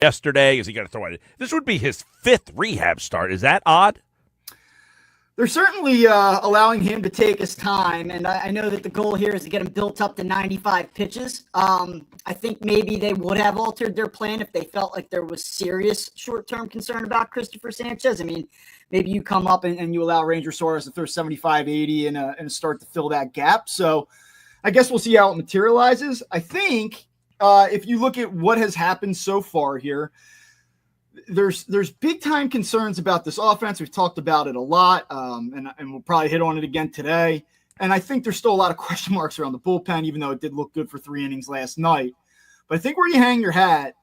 yesterday? Is he going to throw it? This would be his 5th rehab start. Is that odd? They're certainly allowing him to take his time, and I know that the goal here is to get him built up to 95 pitches. I think maybe they would have altered their plan if they felt like there was serious short-term concern about Christopher Sanchez. I mean, maybe you come up and you allow Ranger Suarez to throw 75, 80 and start to fill that gap. So I guess we'll see how it materializes. I think if you look at what has happened so far here, there's big time concerns about this offense. We've talked about it a lot, and we'll probably hit on it again today. And I think there's still a lot of question marks around the bullpen, even though it did look good for 3 innings last night. But I think where you hang your hat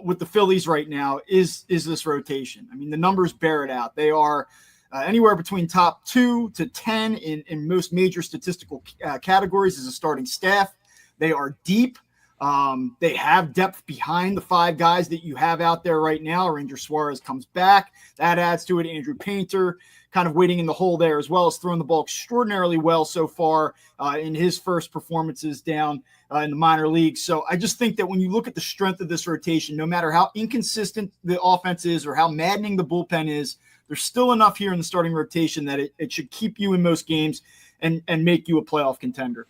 with the Phillies right now is this rotation. I mean, the numbers bear it out. They are anywhere between top 2 to 10 in most major statistical categories as a starting staff. They are deep. They have depth behind the 5 guys that you have out there right now. Ranger Suarez comes back. That adds to it. Andrew Painter kind of waiting in the hole there, as well as throwing the ball extraordinarily well so far in his first performances down in the minor leagues. So I just think that when you look at the strength of this rotation, no matter how inconsistent the offense is or how maddening the bullpen is, there's still enough here in the starting rotation that it should keep you in most games and make you a playoff contender.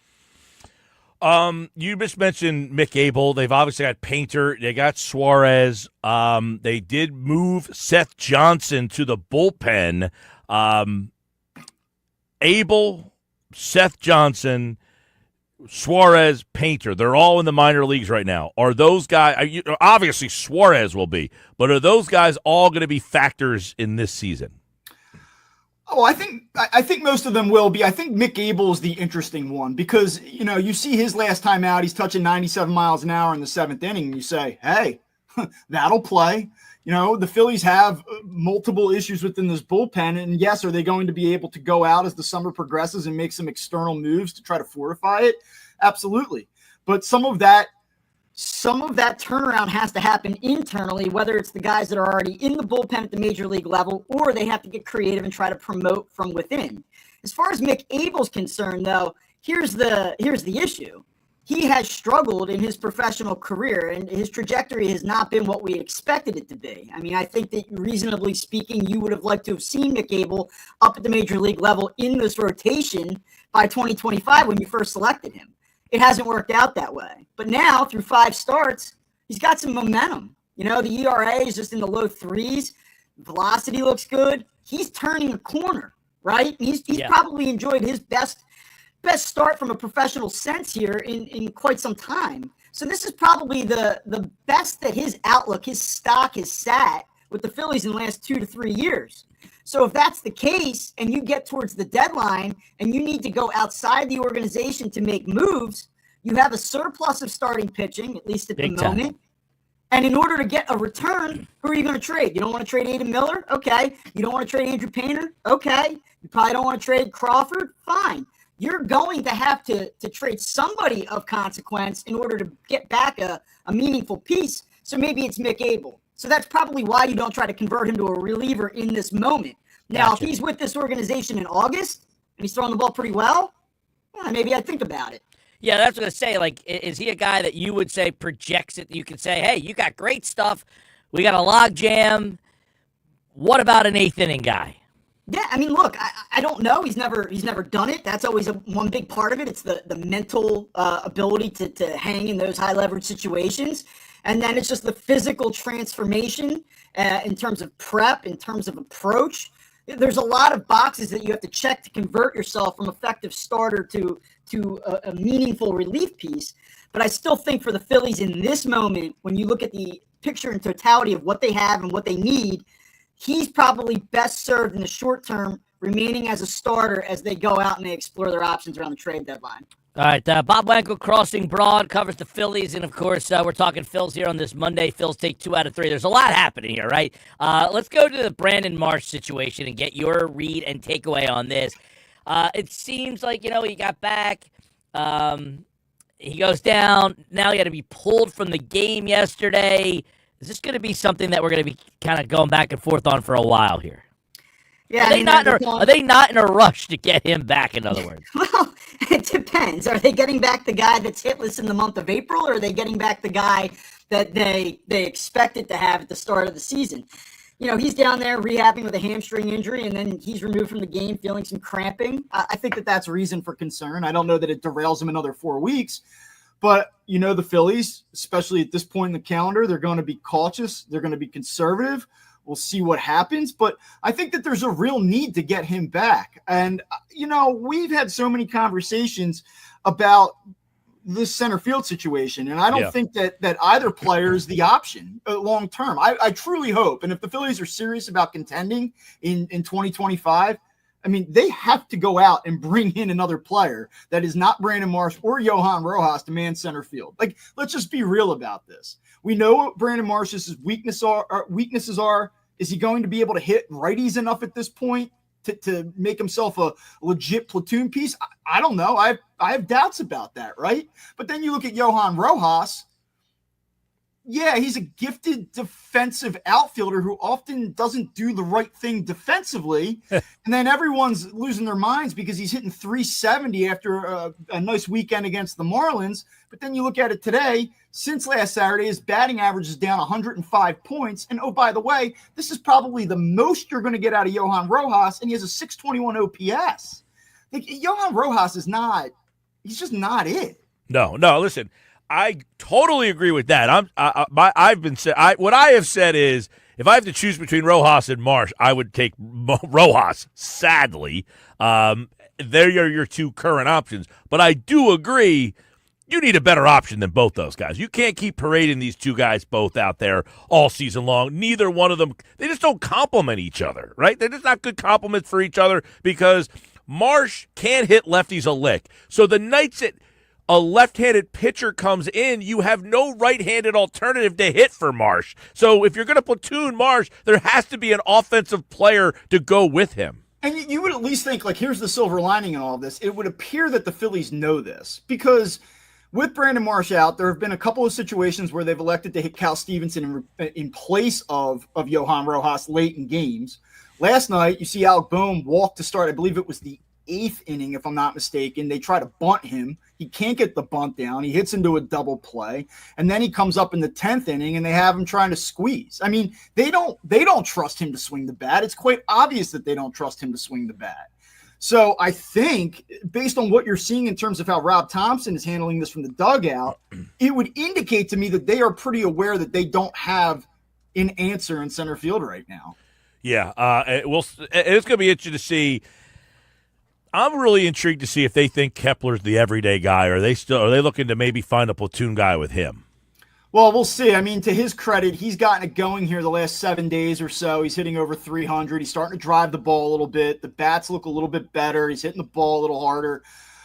You just mentioned Mick Abel. They've obviously got Painter. They got Suarez. They did move Seth Johnson to the bullpen. Abel, Seth Johnson, Suarez, Painter. They're all in the minor leagues right now. Are those guys, obviously Suarez will be, but are those guys all going to be factors in this season? Oh, I think most of them will be. I think Mick Abel is the interesting one because, you see his last time out, he's touching 97 miles an hour in the 7th inning, and you say, hey, that'll play. The Phillies have multiple issues within this bullpen, and yes, are they going to be able to go out as the summer progresses and make some external moves to try to fortify it? Absolutely. But some of that turnaround has to happen internally, whether it's the guys that are already in the bullpen at the major league level, or they have to get creative and try to promote from within. As far as Mick Abel's concerned, though, here's the issue. He has struggled in his professional career, and his trajectory has not been what we expected it to be. I mean, I think that reasonably speaking, you would have liked to have seen Mick Abel up at the major league level in this rotation by 2025 when you first selected him. It hasn't worked out that way. But now, through 5 starts, he's got some momentum. The ERA is just in the low 3s. Velocity looks good. He's turning a corner, right? He's probably enjoyed his best start from a professional sense here in quite some time. So this is probably the best that his outlook, his stock has sat with the Phillies in the last 2 to 3 years. So if that's the case and you get towards the deadline and you need to go outside the organization to make moves, you have a surplus of starting pitching, at least at the moment. And in order to get a return, who are you going to trade? You don't want to trade Adam Miller? Okay. You don't want to trade Andrew Painter? Okay. You probably don't want to trade Crawford? Fine. You're going to have to trade somebody of consequence in order to get back a meaningful piece. So maybe it's Mick Abel. So that's probably why you don't try to convert him to a reliever in this moment. Now, If he's with this organization in August and he's throwing the ball pretty well, maybe I'd think about it. Yeah, that's what I say. Like, is he a guy that you would say projects it? You could say, hey, you got great stuff. We got a log jam. What about an 8th inning guy? Yeah, I mean, look, I don't know. He's never done it. That's always one big part of it. It's the mental ability to hang in those high leverage situations. And then it's just the physical transformation in terms of prep, in terms of approach. There's a lot of boxes that you have to check to convert yourself from effective starter to a meaningful relief piece. But I still think for the Phillies in this moment, when you look at the picture in totality of what they have and what they need, he's probably best served in the short term remaining as a starter as they go out and they explore their options around the trade deadline. All right, Bob Wanko, Crossing Broad, covers the Phillies, and, of course, we're talking Phils here on this Monday. Phils take 2 out of 3. There's a lot happening here, right? Let's go to the Brandon Marsh situation and get your read and takeaway on this. It seems like, he got back. He goes down. Now he had to be pulled from the game yesterday. Is this going to be something that we're going to be kind of going back and forth on for a while here? Yeah, are they not in a rush to get him back, in other words? Well, it depends. Are they getting back the guy that's hitless in the month of April, or are they getting back the guy that they expected to have at the start of the season. He's down there rehabbing with a hamstring injury, and then he's removed from the game feeling some cramping. I think that that's reason for concern. I don't know that it derails him another 4 weeks, but the Phillies, especially at this point in the calendar, they're going to be cautious. They're going to be conservative. We'll see what happens, but I think that there's a real need to get him back. And, we've had so many conversations about this center field situation, and I don't think that either player is the option long term. I truly hope, and if the Phillies are serious about contending in 2025, I mean, they have to go out and bring in another player that is not Brandon Marsh or Johan Rojas to man center field. Like, let's just be real about this. We know what Brandon Marsh's weaknesses are. Is he going to be able to hit righties enough at this point to make himself a legit platoon piece? I don't know. I have doubts about that, right? But then you look at Johan Rojas. Yeah, he's a gifted defensive outfielder who often doesn't do the right thing defensively. And then everyone's losing their minds because he's hitting 370 after a nice weekend against the Marlins. But then you look at it today, since last Saturday, his batting average is down 105 points. And oh, by the way, this is probably the most you're going to get out of Johan Rojas, and he has a 621 OPS. Like, Johan Rojas is not – he's just not it. No, listen. I totally agree with that. What I have said is, if I have to choose between Rojas and Marsh, I would take Rojas. Sadly, they're your two current options. But I do agree, you need a better option than both those guys. You can't keep parading these two guys both out there all season long. Neither one of them, they just don't complement each other, right? They're just not good complements for each other because Marsh can't hit lefties a lick. So the nights that a left-handed pitcher comes in, you have no right-handed alternative to hit for Marsh. So if you're going to platoon Marsh, there has to be an offensive player to go with him. And you would at least think, like, here's the silver lining in all of this. It would appear that the Phillies know this because with Brandon Marsh out, there have been a couple of situations where they've elected to hit Cal Stevenson in place of Johan Rojas late in games. Last night, you see Alec Boehm walk to start. I believe it was the 8th inning, if I'm not mistaken. They try to bunt him. He can't get the bunt down. He hits into a double play. And then he comes up in the 10th inning and they have him trying to squeeze. I mean, they don't trust him to swing the bat. It's quite obvious that they don't trust him to swing the bat. So I think based on what you're seeing in terms of how Rob Thompson is handling this from the dugout, it would indicate to me that they are pretty aware that they don't have an answer in center field right now. Yeah. It's going to be interesting to see. I'm really intrigued to see if they think Kepler's the everyday guy, or are they looking to maybe find a platoon guy with him? Well, we'll see. I mean, to his credit, he's gotten it going here the last 7 days or so. He's hitting over 300. He's starting to drive the ball a little bit. The bats look a little bit better. He's hitting the ball a little harder.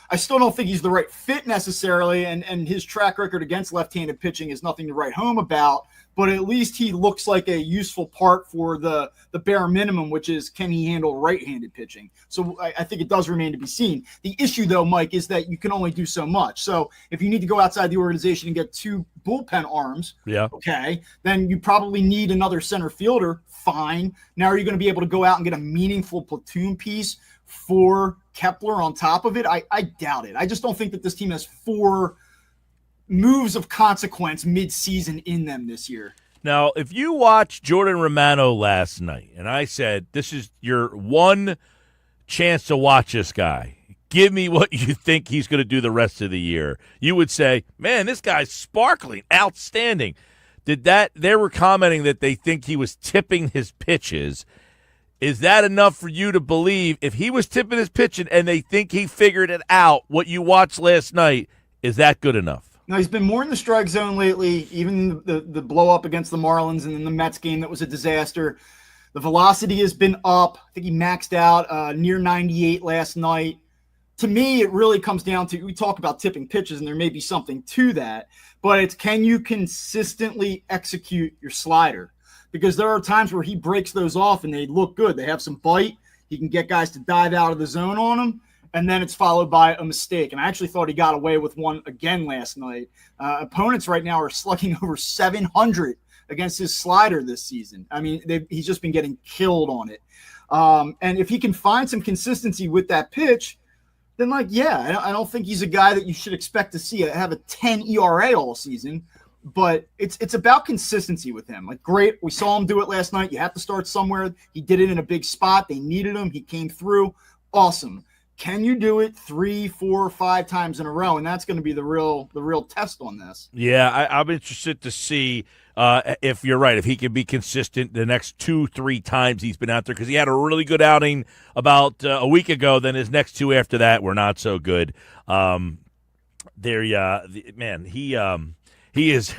I still don't think he's the right fit necessarily, and his track record against left-handed pitching is nothing to write home about, but at least he looks like a useful part for the bare minimum, which is can he handle right-handed pitching? So I think it does remain to be seen. The issue, though, Mike, is that you can only do so much. So if you need to go outside the organization and get 2 bullpen arms, okay, then you probably need another center fielder. Fine. Now are you going to be able to go out and get a meaningful platoon piece for Kepler on top of it? I doubt it. I just don't think that this team has 4 moves of consequence mid-season in them this year. Now, if you watch Jordan Romano last night, and I said, this is your one chance to watch this guy, give me what you think he's going to do the rest of the year, you would say, man, this guy's sparkling, outstanding. They were commenting that they think he was tipping his pitches. Is that enough for you to believe if he was tipping his pitching and they think he figured it out, what you watched last night, is that good enough? No, he's been more in the strike zone lately, even the blow up against the Marlins and then the Mets game that was a disaster. The velocity has been up. I think he maxed out near 98 last night. To me, it really comes down to, we talk about tipping pitches, and there may be something to that, but it's can you consistently execute your slider? Because there are times where he breaks those off and they look good. They have some bite. He can get guys to dive out of the zone on him, and then it's followed by a mistake. And I actually thought he got away with one again last night. Opponents right now are slugging over 700 against his slider this season. I mean, he's just been getting killed on it. And if he can find some consistency with that pitch, then, I don't think he's a guy that you should expect to see have a 10 ERA all season. but it's about consistency with him. Like, great, we saw him do it last night. You have to start somewhere. He did it in a big spot. They needed him. He came through. Awesome. Can you do it 3, 4, 5 times in a row? And that's going to be the real test on this. Yeah, I'm interested to see if you're right, if he can be consistent the next 2, 3 times he's been out there, because he had a really good outing about a week ago. Then his next 2 after that were not so good. He is.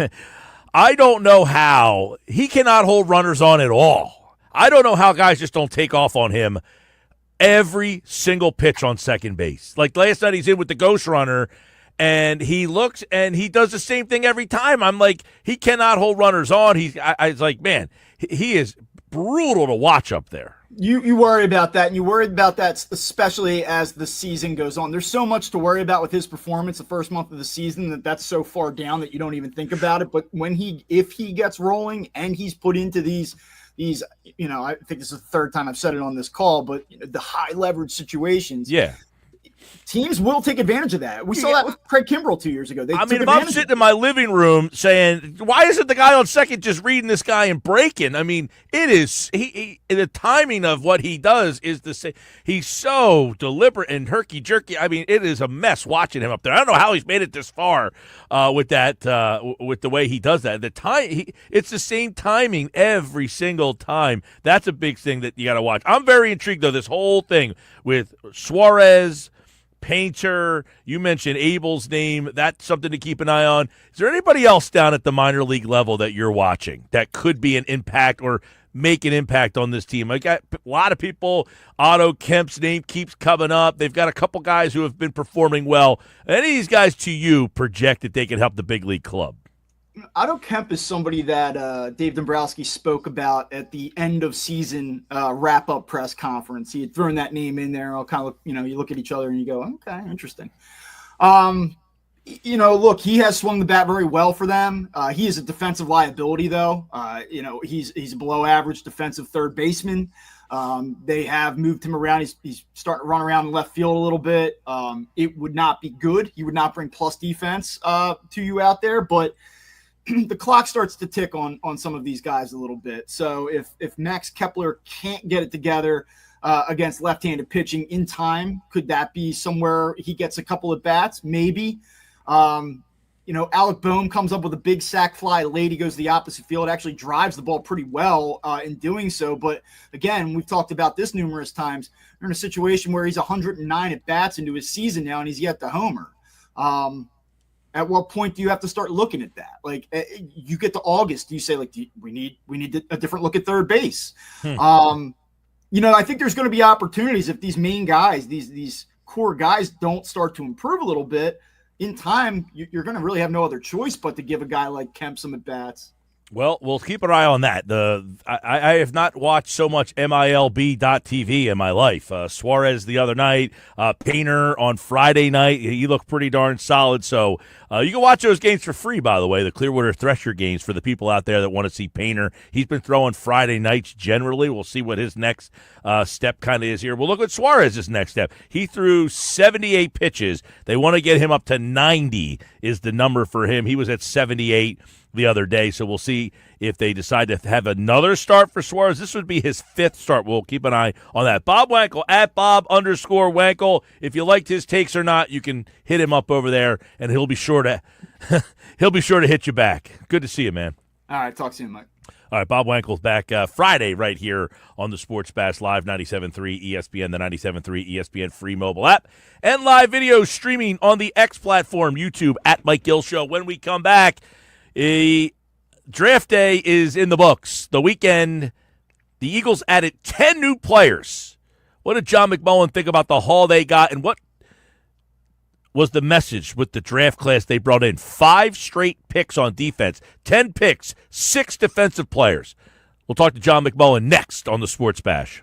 I don't know how he cannot hold runners on at all. I don't know how guys just don't take off on him every single pitch on second base. Like last night, he's in with the ghost runner, and he looks and he does the same thing every time. I'm like, he cannot hold runners on. I was like, man, he is brutal to watch up there. You worry about that, and you worry about that especially as the season goes on. There's so much to worry about with his performance the first month of the season that's so far down that you don't even think about it. But if he gets rolling and he's put into these, I think this is the third time I've said it on this call, but the high leverage situations. Yeah. Teams will take advantage of that. We saw that with Craig Kimbrell 2 years ago. If I'm sitting in my living room saying, why isn't the guy on second just reading this guy and breaking? I mean, it is the timing of what he does is the same. He's so deliberate and herky-jerky. I mean, it is a mess watching him up there. I don't know how he's made it this far with the way he does that. It's the same timing every single time. That's a big thing that you got to watch. I'm very intrigued, though, this whole thing with Suarez, Painter, you mentioned Abel's name. That's something to keep an eye on. Is there anybody else down at the minor league level that you're watching that could be an impact or make an impact on this team? I got a lot of people. Otto Kemp's name keeps coming up. They've got a couple guys who have been performing well. Any of these guys to you project that they can help the big league club? Otto Kemp is somebody that Dave Dombrowski spoke about at the end of season wrap-up press conference. He had thrown that name in there. I'll kind of, you look at each other and you go, okay, interesting. Look, he has swung the bat very well for them. He is a defensive liability, though. He's a below-average defensive third baseman. They have moved him around. He's starting to run around in left field a little bit. It would not be good. He would not bring plus defense to you out there, but the clock starts to tick on some of these guys a little bit. So if Max Kepler can't get it together against left-handed pitching in time, could that be somewhere he gets a couple of bats? Maybe. Alec Boehm comes up with a big sac fly late. He goes to the opposite field, actually drives the ball pretty well in doing so. But again, we've talked about this numerous times. We're in a situation where he's 109 at bats into his season now, and he's yet to homer. At what point do you have to start looking at that? Like, you get to August, you say, like, we need a different look at third base. I think there's going to be opportunities if these main guys, these core guys, don't start to improve a little bit in time. You're going to really have no other choice but to give a guy like Kemp some at bats. Well, we'll keep an eye on that. I have not watched so much MILB.TV in my life. Suarez the other night, Painter on Friday night. He looked pretty darn solid. So you can watch those games for free, by the way, the Clearwater Thresher games for the people out there that want to see Painter. He's been throwing Friday nights generally. We'll see what his next step kind of is here. We'll look at Suarez's next step. He threw 78 pitches. They want to get him up to 90 is the number for him. He was at 78 the other day, so we'll see if they decide to have another start for Suarez. This would be his 5th start. We'll keep an eye on that. Bob Wankel at Bob_Wankel. If you liked his takes or not, you can hit him up over there, and he'll be sure to hit you back. Good to see you, man. All right, talk soon, Mike. All right, Bob Wankel's back Friday right here on the Sports Bash Live 97.3 ESPN, the 97.3 ESPN free mobile app, and live video streaming on the X platform, YouTube at Mike Gill Show. When we come back, draft day is in the books. The weekend, the Eagles added 10 new players. What did John McMullen think about the haul they got, and what was the message with the draft class they brought in? 5 straight picks on defense, 10 picks, 6 defensive players. We'll talk to John McMullen next on the Sports Bash.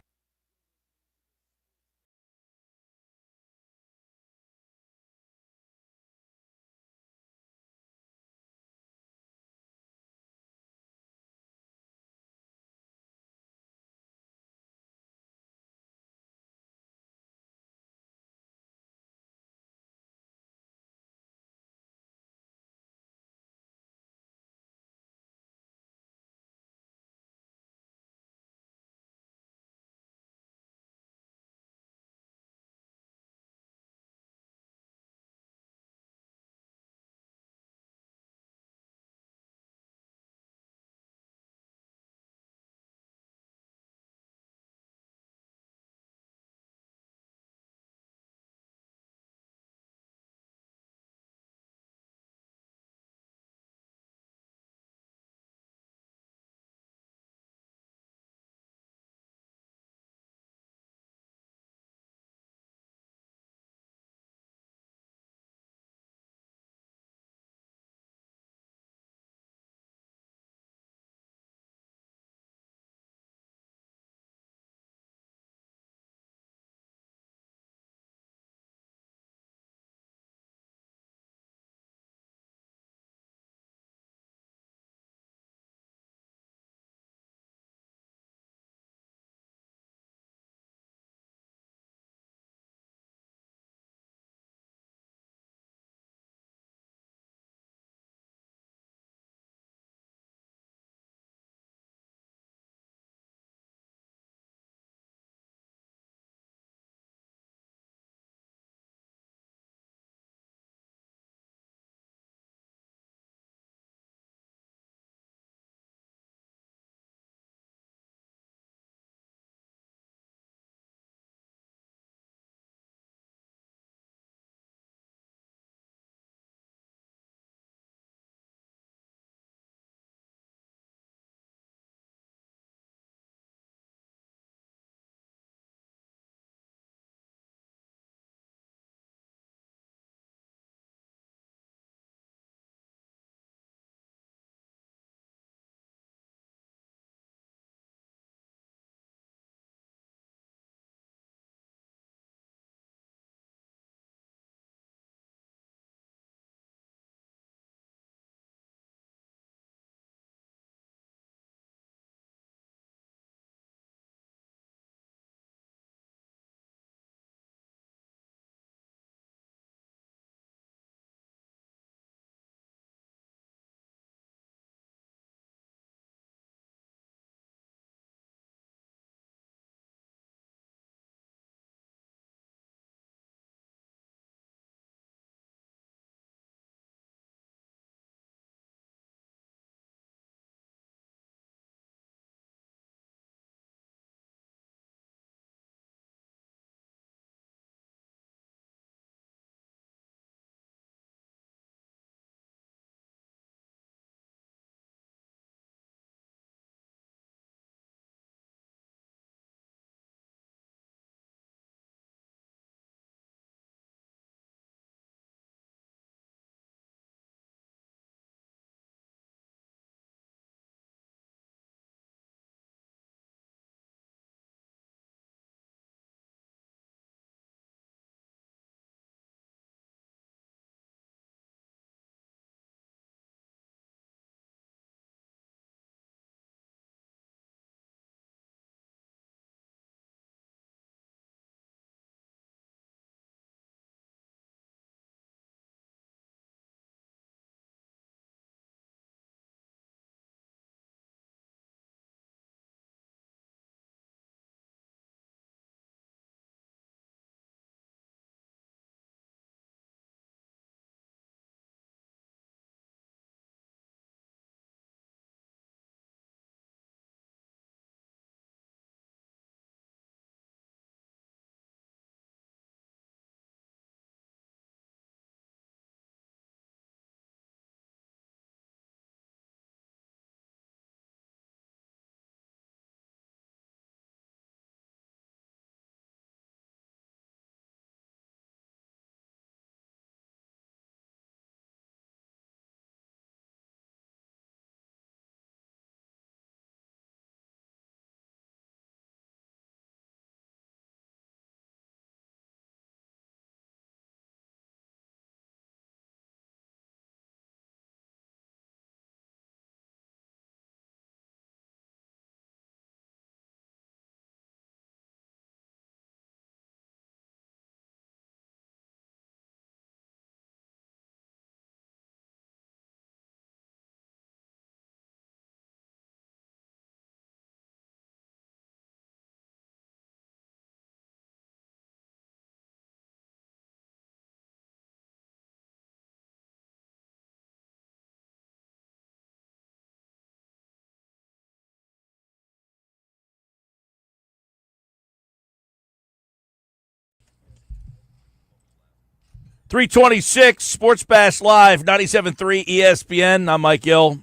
326 Sports Bash Live, 97.3 ESPN. I'm Mike Gill.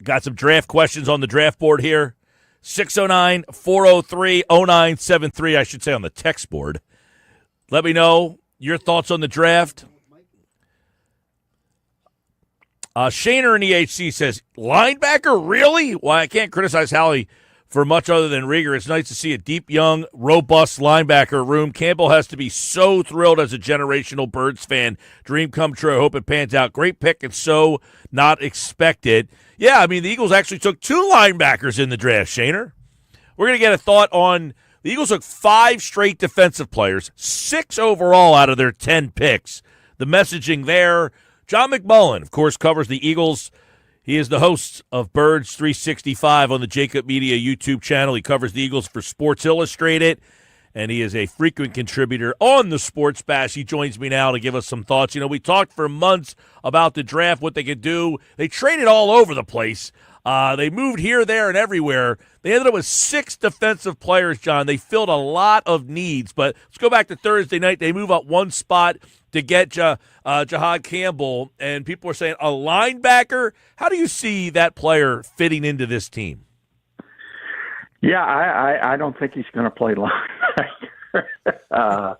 Got some draft questions on the draft board here. 609-403-0973, I should say on the text board. Let me know your thoughts on the draft. Shaner in EHC says, linebacker, really? Well, I can't criticize Howie for much other than rigor. It's nice to see a deep, young, robust linebacker room. Campbell has to be so thrilled as a generational Birds fan. Dream come true. I hope it pans out. Great pick and so not expected. Yeah, I mean, the Eagles actually took 2 linebackers in the draft, Shaner. We're going to get a thought on the Eagles took 5 straight defensive players, 6 overall out of their 10 picks. The messaging there. John McMullen, of course, covers the Eagles. He is the host of Birds 365 on the Jacob Media YouTube channel. He covers the Eagles for Sports Illustrated, and he is a frequent contributor on the Sports Bash. He joins me now to give us some thoughts. You know, we talked for months about the draft, what they could do. They traded all over the place. They moved here, there, and everywhere. They ended up with 6 defensive players, John. They filled a lot of needs. But let's go back to Thursday night. They move up 1 spot to get Jahad Campbell, and people are saying a linebacker. How do you see that player fitting into this team? Yeah, I don't think he's going to play linebacker.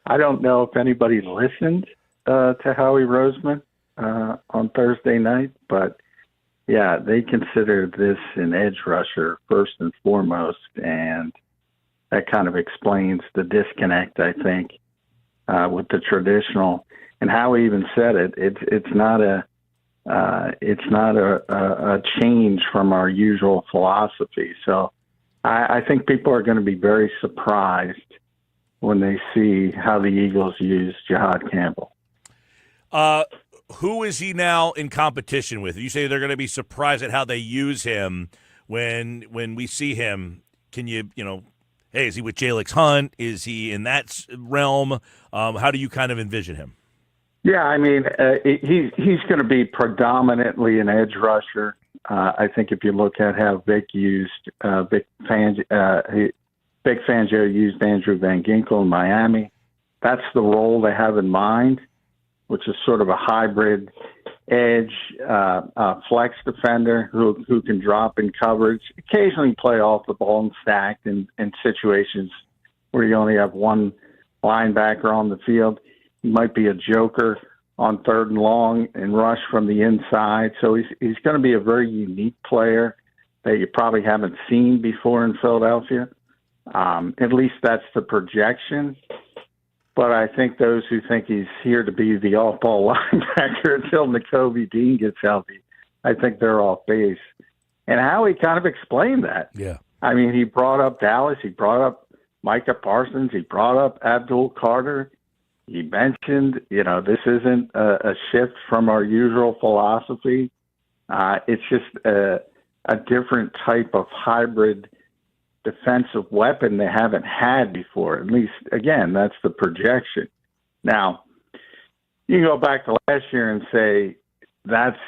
I don't know if anybody listened to Howie Roseman on Thursday night, but yeah, they consider this an edge rusher first and foremost, and that kind of explains the disconnect, I think, with the traditional. And Howie even said it. It's not a change from our usual philosophy. So I think people are going to be very surprised when they see how the Eagles use Jahad Campbell. Who is he now in competition with? You say they're going to be surprised at how they use him when we see him. Can you hey, is he with Jalix Hunt? Is he in that realm? How do you kind of envision him? Yeah, I mean, he's going to be predominantly an edge rusher. I think if you look at how Vic Fangio used Andrew Van Ginkel in Miami, that's the role they have in mind, which is sort of a hybrid edge flex defender who can drop in coverage, occasionally play off the ball and stack in situations where you only have one linebacker on the field. He might be a joker on 3rd and long and rush from the inside. So he's going to be a very unique player that you probably haven't seen before in Philadelphia. At least that's the projection. But I think those who think he's here to be the off-ball linebacker until Nakobe Dean gets healthy, I think they're off base. And Howie kind of explained that. Yeah. I mean, he brought up Dallas. He brought up Micah Parsons. He brought up Abdul Carter. He mentioned, this isn't a shift from our usual philosophy. It's just a different type of hybrid defensive weapon they haven't had before. At least, again, that's the projection. Now, you can go back to last year and say that's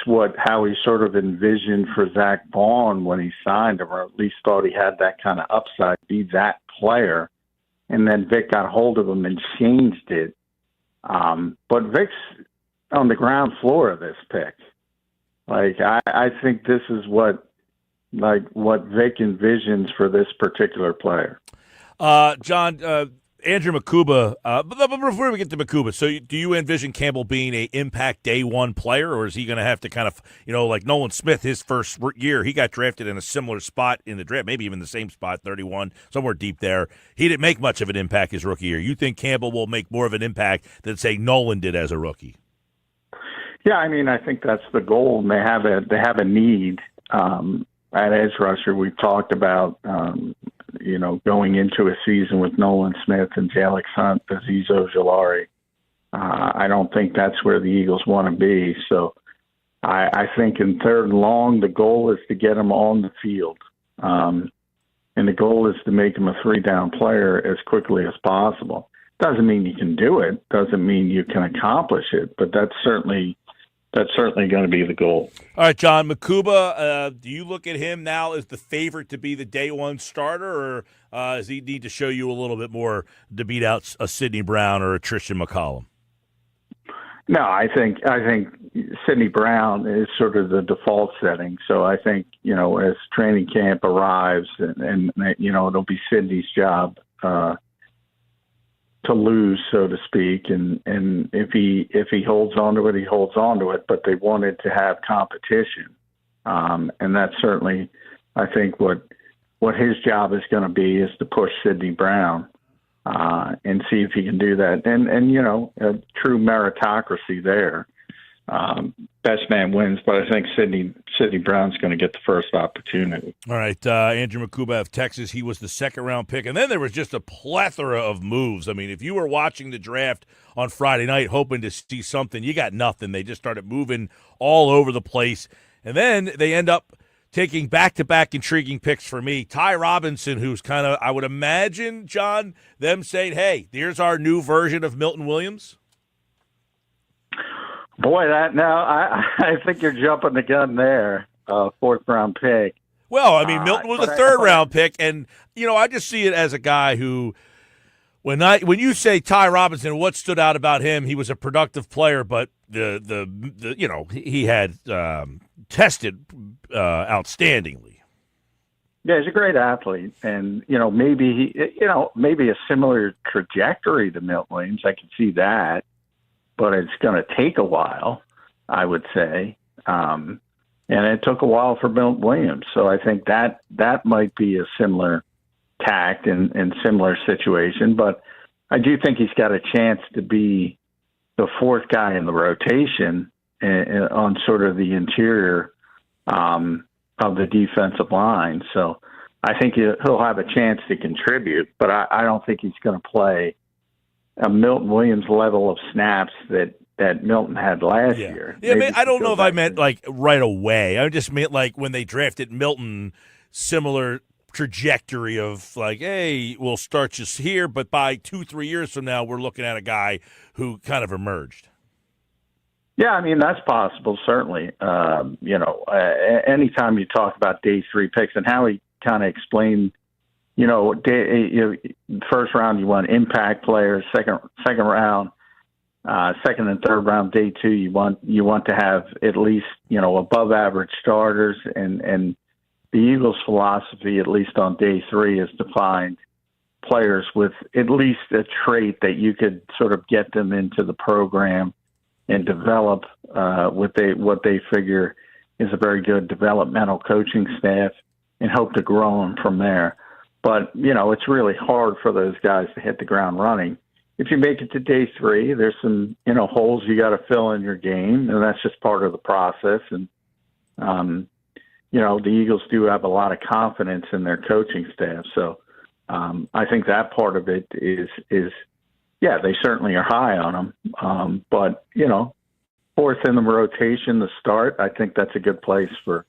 what Howie sort of envisioned for Zach Vaughn when he signed him, or at least thought he had that kind of upside, be that player. And then Vic got hold of him and changed it. But Vic's on the ground floor of this pick. Like, I think this is what Vic envisions for this particular player. John, Andrew Makuba, but before we get to Makuba, so do you envision Campbell being an impact day one player, or is he going to have to kind of, like Nolan Smith, his first year, he got drafted in a similar spot in the draft, maybe even the same spot, 31, somewhere deep there. He didn't make much of an impact his rookie year. You think Campbell will make more of an impact than, say, Nolan did as a rookie? Yeah, I mean, I think that's the goal, and they have a need. At edge rusher, we've talked about, going into a season with Nolan Smith and Jalix Hunt, Azeez Ojulari. I don't think that's where the Eagles want to be. So I think in 3rd and long, the goal is to get him on the field. And the goal is to make him a 3-down player as quickly as possible. Doesn't mean you can do it. Doesn't mean you can accomplish it. But that's certainly that's certainly going to be the goal. All right, John Makuba, do you look at him now as the favorite to be the day one starter, or does he need to show you a little bit more to beat out a Sidney Brown or a Tristan McCollum? No, I think Sidney Brown is sort of the default setting. So I think, as training camp arrives and it'll be Sidney's job to lose, so to speak. And if he holds on to it, he holds on to it. But they wanted to have competition, and that's certainly, I think, what his job is going to be, is to push Sidney Brown and see if he can do that. And a true meritocracy there. Best man wins, but I think Sidney Brown's going to get the first opportunity. All right, Andrew Makuba of Texas, he was the second-round pick, and then there was just a plethora of moves. I mean, if you were watching the draft on Friday night hoping to see something, you got nothing. They just started moving all over the place, and then they end up taking back-to-back intriguing picks for me. Ty Robinson, who's kind of, I would imagine, John, them saying, hey, here's our new version of Milton Williams. Boy, I think you're jumping the gun there. Fourth round pick. Well, I mean, Milton was a third round pick, and I just see it as a guy who, when you say Ty Robinson, what stood out about him? He was a productive player, but he had tested outstandingly. Yeah, he's a great athlete, and maybe maybe a similar trajectory to Milton Williams. I can see that. But it's going to take a while, I would say. And it took a while for Milton Williams. So I think that might be a similar tact and similar situation. But I do think he's got a chance to be the fourth guy in the rotation on sort of the interior of the defensive line. So I think he'll have a chance to contribute. But I don't think he's going to play a Milton Williams level of snaps that Milton had last year. Yeah, I don't know if I meant like right away. I just meant like when they drafted Milton, similar trajectory of like, hey, we'll start just here, but by 2-3 years from now, we're looking at a guy who kind of emerged. Yeah, I mean, that's possible, certainly. Anytime you talk about day three picks, and Howie kind of explained, first round you want impact players. Second round, second and third round, day two you want to have at least above average starters. And the Eagles' philosophy, at least on day three, is to find players with at least a trait that you could sort of get them into the program and develop what they figure is a very good developmental coaching staff, and hope to grow them from there. But, it's really hard for those guys to hit the ground running. If you make it to day three, there's some, holes you got to fill in your game, and that's just part of the process. And, the Eagles do have a lot of confidence in their coaching staff. So I think that part of it is they certainly are high on them. But, fourth in the rotation to start, I think that's a good place for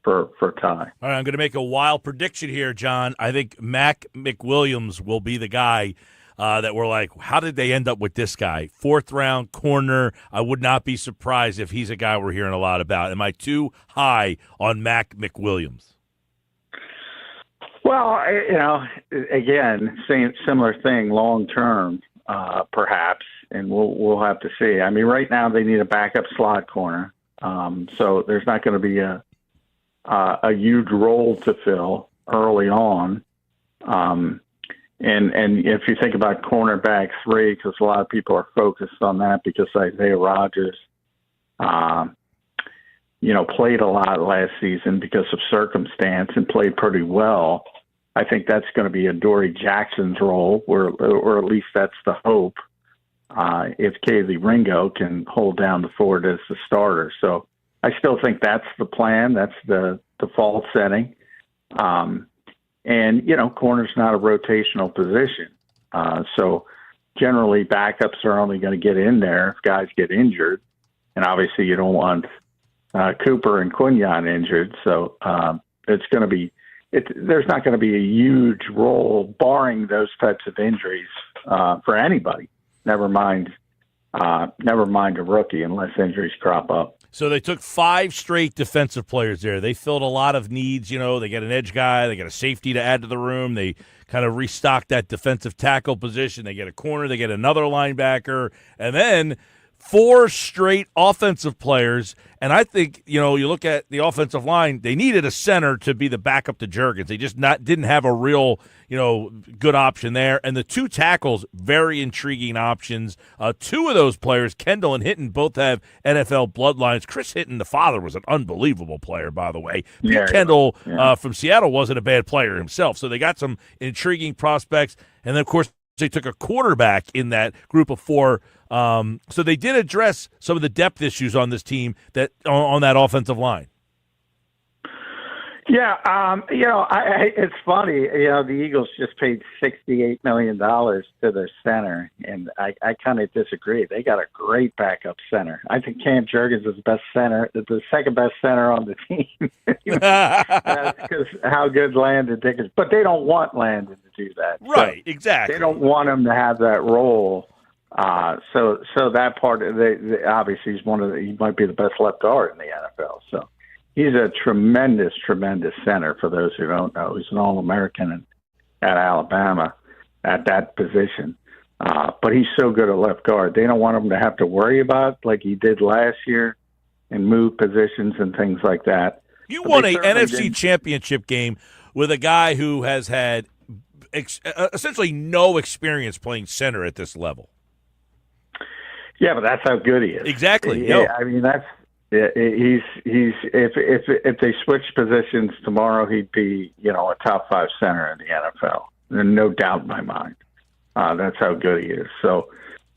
Ty. All right, I'm going to make a wild prediction here, John. I think Mac McWilliams will be the guy that we're like, how did they end up with this guy? Fourth round corner. I would not be surprised if he's a guy we're hearing a lot about. Am I too high on Mac McWilliams? Well, again, similar thing long term, perhaps, and we'll have to see. I mean, right now they need a backup slot corner, so there's not going to be a huge role to fill early on. And if you think about cornerback 3, because a lot of people are focused on that because Isaiah Rodgers, played a lot last season because of circumstance and played pretty well. I think that's going to be Adoree Jackson's role, or at least that's the hope, if Kaylee Ringo can hold down the fort as the starter. So I still think that's the plan. That's the default setting. Corner's not a rotational position. So generally backups are only going to get in there if guys get injured. And obviously you don't want Cooper and Quinyon injured. So it's going to be there's not going to be a huge role barring those types of injuries for anybody, never mind Never mind a rookie unless injuries crop up. So they took 5 straight defensive players there. They filled a lot of needs. They got an edge guy. They got a safety to add to the room. They kind of restocked that defensive tackle position. They get a corner. They get another linebacker. And then 4 straight offensive players. And I think, you look at the offensive line, they needed a center to be the backup to Juergens. They just didn't have a real, good option there. And the 2 tackles, very intriguing options. 2 of those players, Kendall and Hinton, both have NFL bloodlines. Chris Hinton, the father, was an unbelievable player, by the way. Pete Kendall from Seattle wasn't a bad player himself. So they got some intriguing prospects. And then, of course, they took a quarterback in that group of 4. So they did address some of the depth issues on this team that on that offensive line. Yeah, it's funny. The Eagles just paid $68 million to their center, and I kind of disagree. They got a great backup center. I think Cam Juergens is the second best center on the team. That's because how good Landon Dickerson. But they don't want Landon to do that. Right, so exactly. They don't want him to have that role. So that part, obviously, he might be the best left guard in the NFL. So he's a tremendous, tremendous center. For those who don't know, he's an All-American at Alabama at that position. But he's so good at left guard. They don't want him to have to worry about like he did last year and move positions and things like that. You won a NFC championship game with a guy who has had essentially no experience playing center at this level. Yeah, but that's how good he is. Exactly. Yeah, I mean he's if they switch positions tomorrow, he'd be a top 5 center in the NFL. There's no doubt in my mind. That's how good he is. So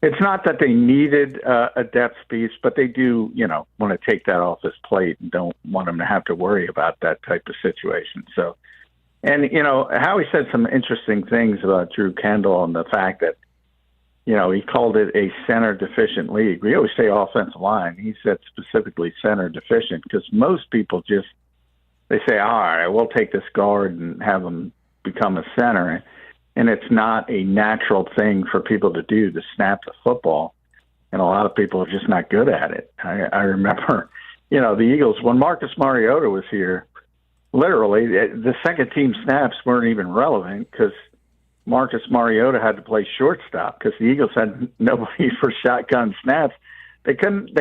it's not that they needed a depth piece, but they do want to take that off his plate and don't want him to have to worry about that type of situation. So, and Howie said some interesting things about Drew Kendall and the fact that. He called it a center deficient league. We always say offensive line. He said specifically center deficient because most people they say, all right, we'll take this guard and have him become a center. And it's not a natural thing for people to do, to snap the football. And a lot of people are just not good at it. I remember, the Eagles, when Marcus Mariota was here, literally the second team snaps weren't even relevant because Marcus Mariota had to play shortstop because the Eagles had nobody for shotgun snaps. They couldn't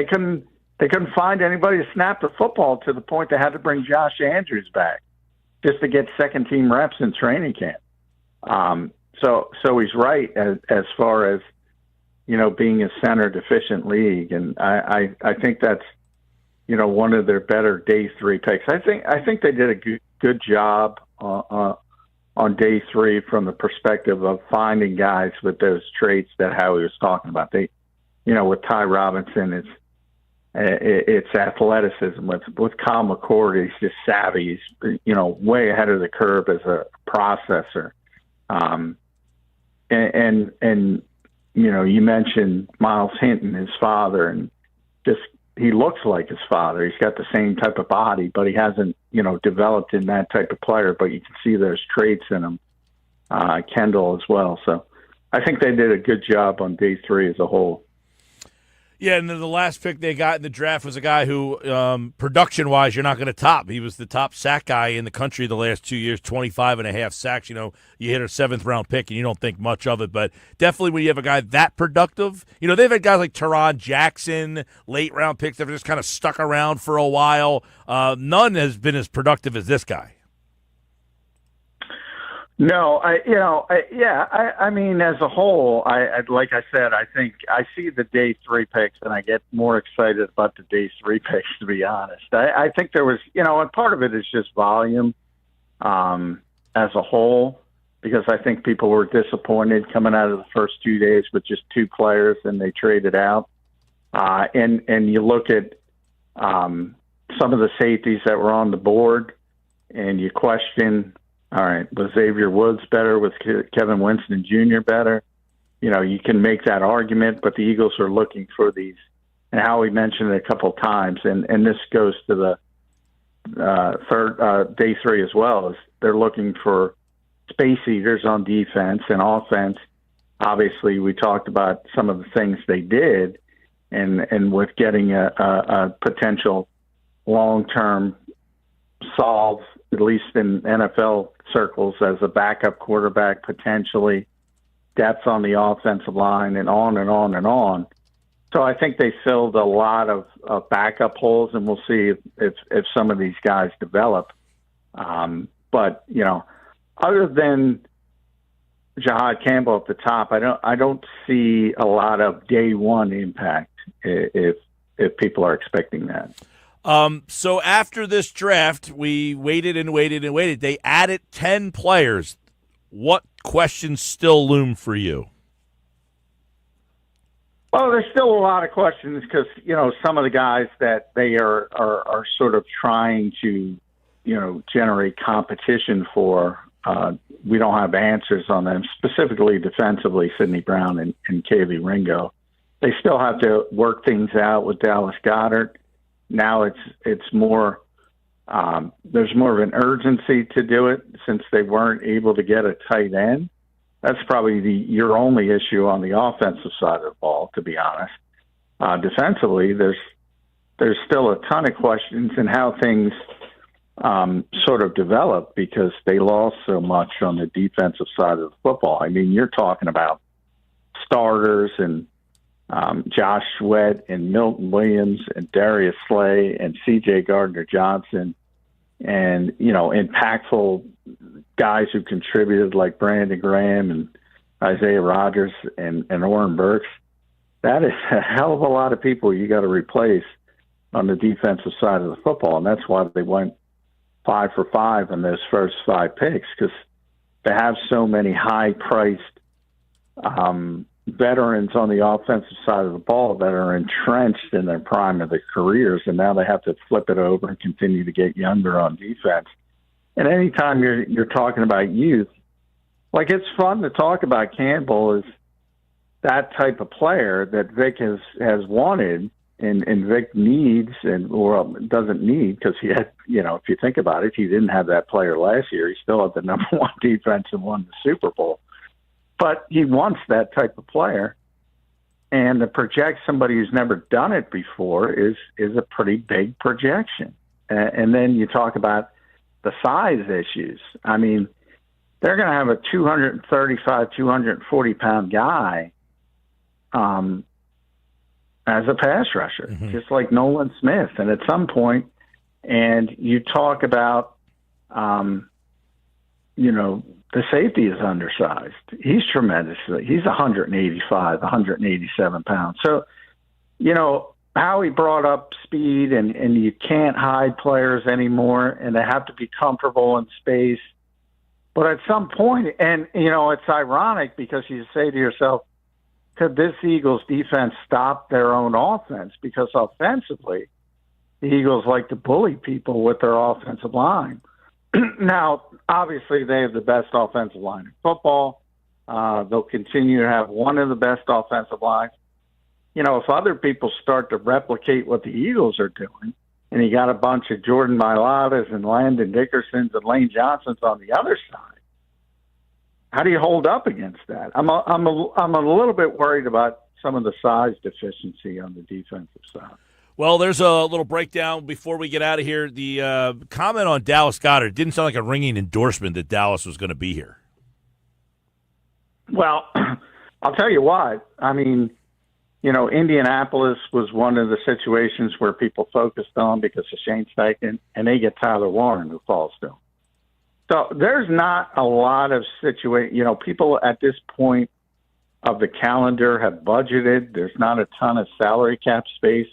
find anybody to snap the football to the point they had to bring Josh Andrews back just to get second team reps in training camp. So he's right as far as being a center deficient league, and I think that's one of their better day 3 picks. I think they did a good job on day 3 from the perspective of finding guys with those traits that Howie was talking about. They, with Ty Robinson, it's athleticism. With Kyle McCord, he's just savvy. He's, way ahead of the curve as a processor. And you mentioned Miles Hinton, his father, and just he looks like his father. He's got the same type of body, but he hasn't, developed in that type of player. But you can see those traits in him. Kendall as well. So I think they did a good job on day 3 as a whole. Yeah, and then the last pick they got in the draft was a guy who, production-wise, you're not going to top. He was the top sack guy in the country the last 2 years, 25.5 sacks. You hit a 7th-round pick, and you don't think much of it. But definitely when you have a guy that productive, they've had guys like Teron Jackson, late-round picks that have just kind of stuck around for a while. None has been as productive as this guy. No, I mean, as a whole, like I said, I think I see the day 3 picks and I get more excited about the day 3 picks, to be honest. I think there was, and part of it is just volume as a whole, because I think people were disappointed coming out of the first 2 days with just 2 players and they traded out. And you look at some of the safeties that were on the board and you question, all right, was Xavier Woods better? Was Kevin Winston Jr. better? You can make that argument, but the Eagles are looking for these, and Howie mentioned it a couple of times, and this goes to the day 3 as well, is they're looking for space eaters on defense and offense. Obviously, we talked about some of the things they did, and with getting a potential long-term solve, at least in NFL circles, as a backup quarterback potentially, depth on the offensive line, and on and on and on. So I think they filled a lot of backup holes, and we'll see if some of these guys develop. But other than Jahad Campbell at the top, I don't see a lot of day one impact if people are expecting that. So after this draft, we waited and waited and waited. They added 10 players. What questions still loom for you? Well, there's still a lot of questions because, some of the guys that they are sort of trying to, generate competition for, we don't have answers on them, specifically defensively, Sidney Brown and Kaylee Ringo. They still have to work things out with Dallas Goedert. Now it's more, there's more of an urgency to do it since they weren't able to get a tight end. That's probably your only issue on the offensive side of the ball, to be honest. Defensively, there's still a ton of questions in how things sort of develop because they lost so much on the defensive side of the football. I mean, you're talking about starters and Josh Sweat and Milton Williams and Darius Slay and C.J. Gardner-Johnson and, impactful guys who contributed like Brandon Graham and Isaiah Rodgers and Oren Burks. That is a hell of a lot of people you got to replace on the defensive side of the football, and that's why they went 5 for 5 in those first 5 picks because they have so many high-priced veterans on the offensive side of the ball that are entrenched in their prime of their careers, and now they have to flip it over and continue to get younger on defense. And anytime you're talking about youth, like it's fun to talk about Campbell as that type of player that Vic has wanted and Vic needs or doesn't need because he had, if you think about it, he didn't have that player last year. He still had the number 1 defense and won the Super Bowl. But he wants that type of player. And to project somebody who's never done it before is a pretty big projection. And then you talk about the size issues. I mean, they're going to have a 235, 240-pound guy as a pass rusher, just like Nolan Smith. And at some point, and you talk about, the safety is undersized. He's tremendous. He's 185, 187 pounds. So, Howie brought up speed, and you can't hide players anymore, and they have to be comfortable in space. But at some point, and, it's ironic because you say to yourself, could this Eagles defense stop their own offense? Because offensively, the Eagles like to bully people with their offensive line. Now, obviously, they have the best offensive line in football. They'll continue to have one of the best offensive lines. If other people start to replicate what the Eagles are doing, and you got a bunch of Jordan Mailatas and Landon Dickersons and Lane Johnsons on the other side, how do you hold up against that? I'm a little bit worried about some of the size deficiency on the defensive side. Well, there's a little breakdown before we get out of here. The comment on Dallas Goedert didn't sound like a ringing endorsement that Dallas was going to be here. Well, I'll tell you what. I mean, Indianapolis was one of the situations where people focused on because of Shane Steichen, and they get Tyler Warren who falls to them. So there's not a lot of people at this point of the calendar have budgeted. There's not a ton of salary cap space.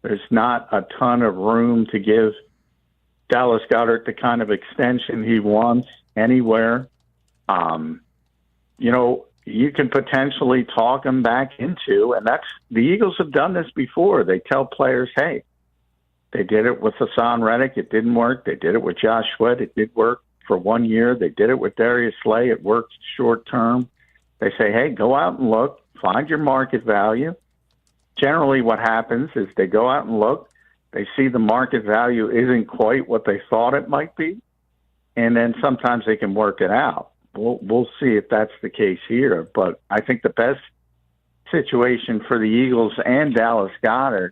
There's not a ton of room to give Dallas Goedert the kind of extension he wants anywhere. You can potentially talk him back into, and that's the Eagles have done this before. They tell players, hey, they did it with Hassan Reddick. It didn't work. They did it with Josh Sweat. It did work for 1 year. They did it with Darius Slay. It worked short term. They say, hey, go out and look, find your market value. Generally what happens is they go out and look, they see the market value isn't quite what they thought it might be, and then sometimes they can work it out. We'll see if that's the case here, but I think the best situation for the Eagles and Dallas Goedert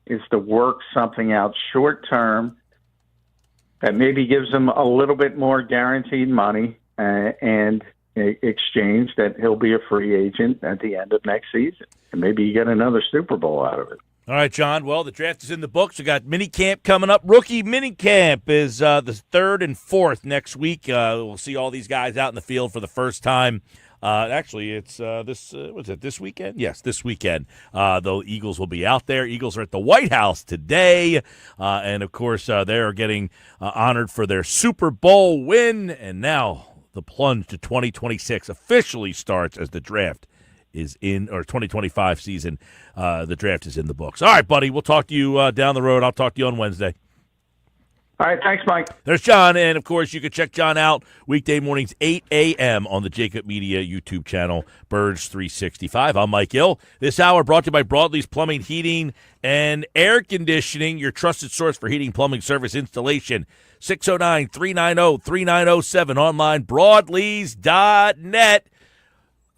is to work something out short term that maybe gives him a little bit more guaranteed money and exchange that he'll be a free agent at the end of next season. And maybe you get another Super Bowl out of it. All right, John. Well, the draft is in the books. We got mini camp coming up. Rookie mini camp is the 3rd and 4th next week. We'll see all these guys out in the field for the first time. Actually, it's this weekend? Yes, this weekend. The Eagles will be out there. Eagles are at the White House today. And, of course, they are getting honored for their Super Bowl win. And now the plunge to 2026 officially starts as the draft is in, or 2025 season. The draft is in the books. All right, buddy. We'll talk to you down the road. I'll talk to you on Wednesday. All right, thanks, Mike. There's John, and, of course, you can check John out weekday mornings, 8 a.m. on the Jacob Media YouTube channel, Birds 365. I'm Mike Gill. This hour brought to you by Broadlee's Plumbing, Heating, and Air Conditioning, your trusted source for heating, plumbing, service, installation. 609-390-3907, online, broadlees.net.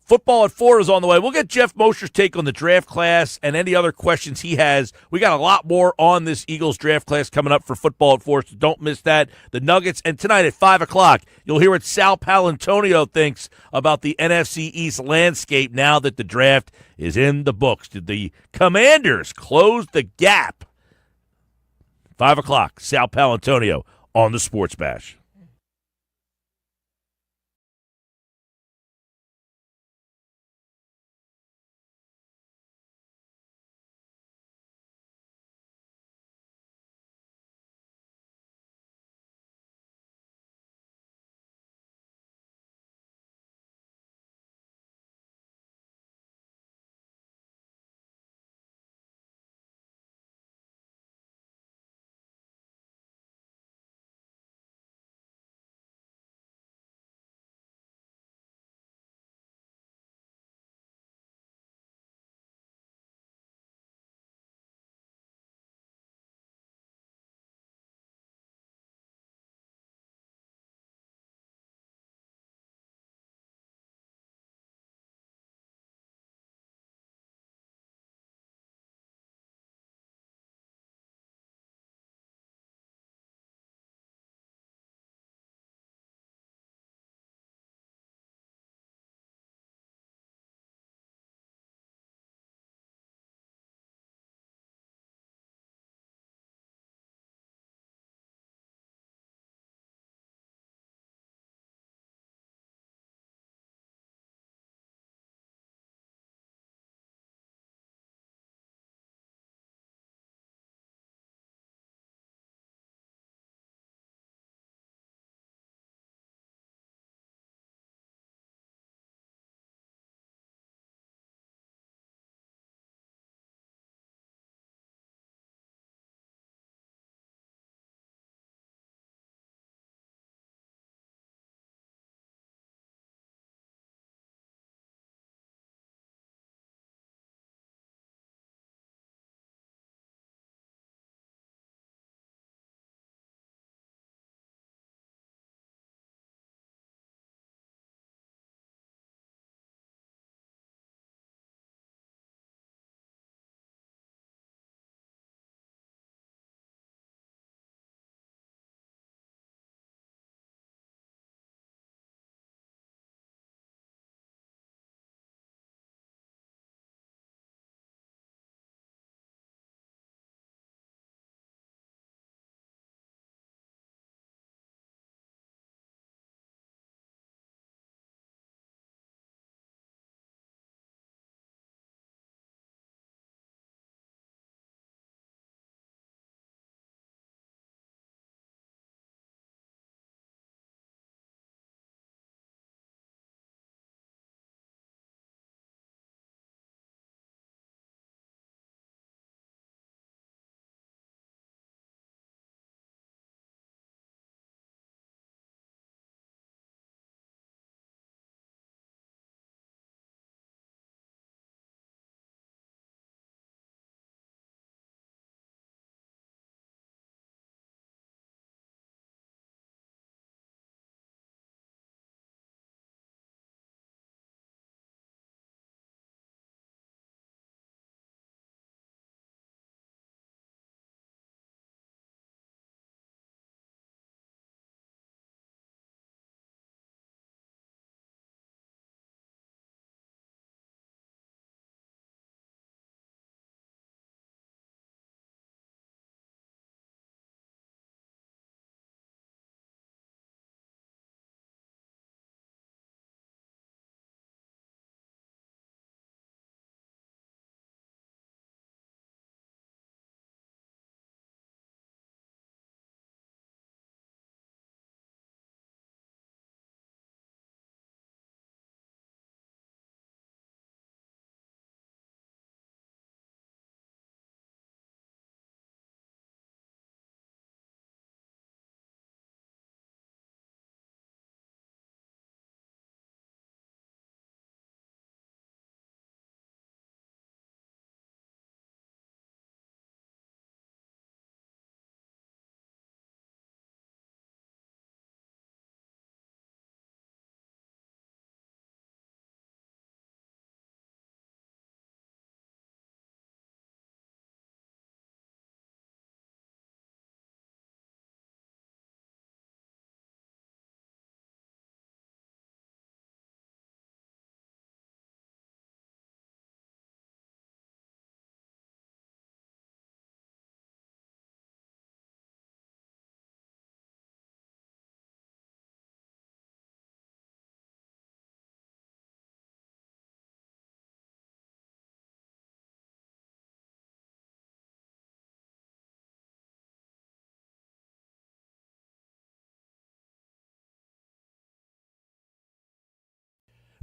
Football at 4 is on the way. We'll get Jeff Mosher's take on the draft class and any other questions he has. We got a lot more on this Eagles draft class coming up for Football at 4, so don't miss that. The Nuggets, and tonight at 5 o'clock, you'll hear what Sal Palantonio thinks about the NFC East landscape now that the draft is in the books. Did the Commanders close the gap? 5 o'clock, Sal Palantonio on the Sports Bash.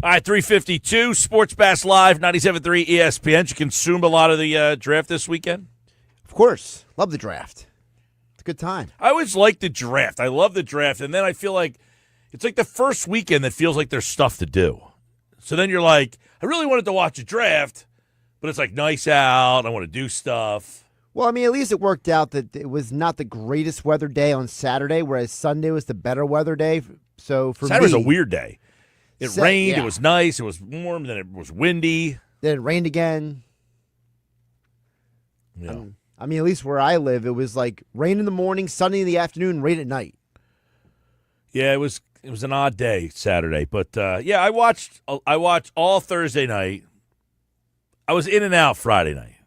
All right, 352, Sports Bash Live, 97.3 ESPN. Did you consume a lot of the draft this weekend? Of course. Love the draft. It's a good time. I always like the draft. I love the draft, and then I feel like it's like the first weekend that feels like there's stuff to do. So then you're like, I really wanted to watch a draft, but it's like nice out. I want to do stuff. Well, I mean, at least it worked out that it was not the greatest weather day on Saturday, whereas Sunday was the better weather day. So for Saturday's me, a weird day. It rained. yeah. It was nice. It was warm. Then it was windy. Then it rained again. Yeah. I mean, at least where I live, it was like rain in the morning, sunny in the afternoon, rain at night. Yeah, it was an odd day Saturday, but yeah, I watched all Thursday night. I was in and out Friday night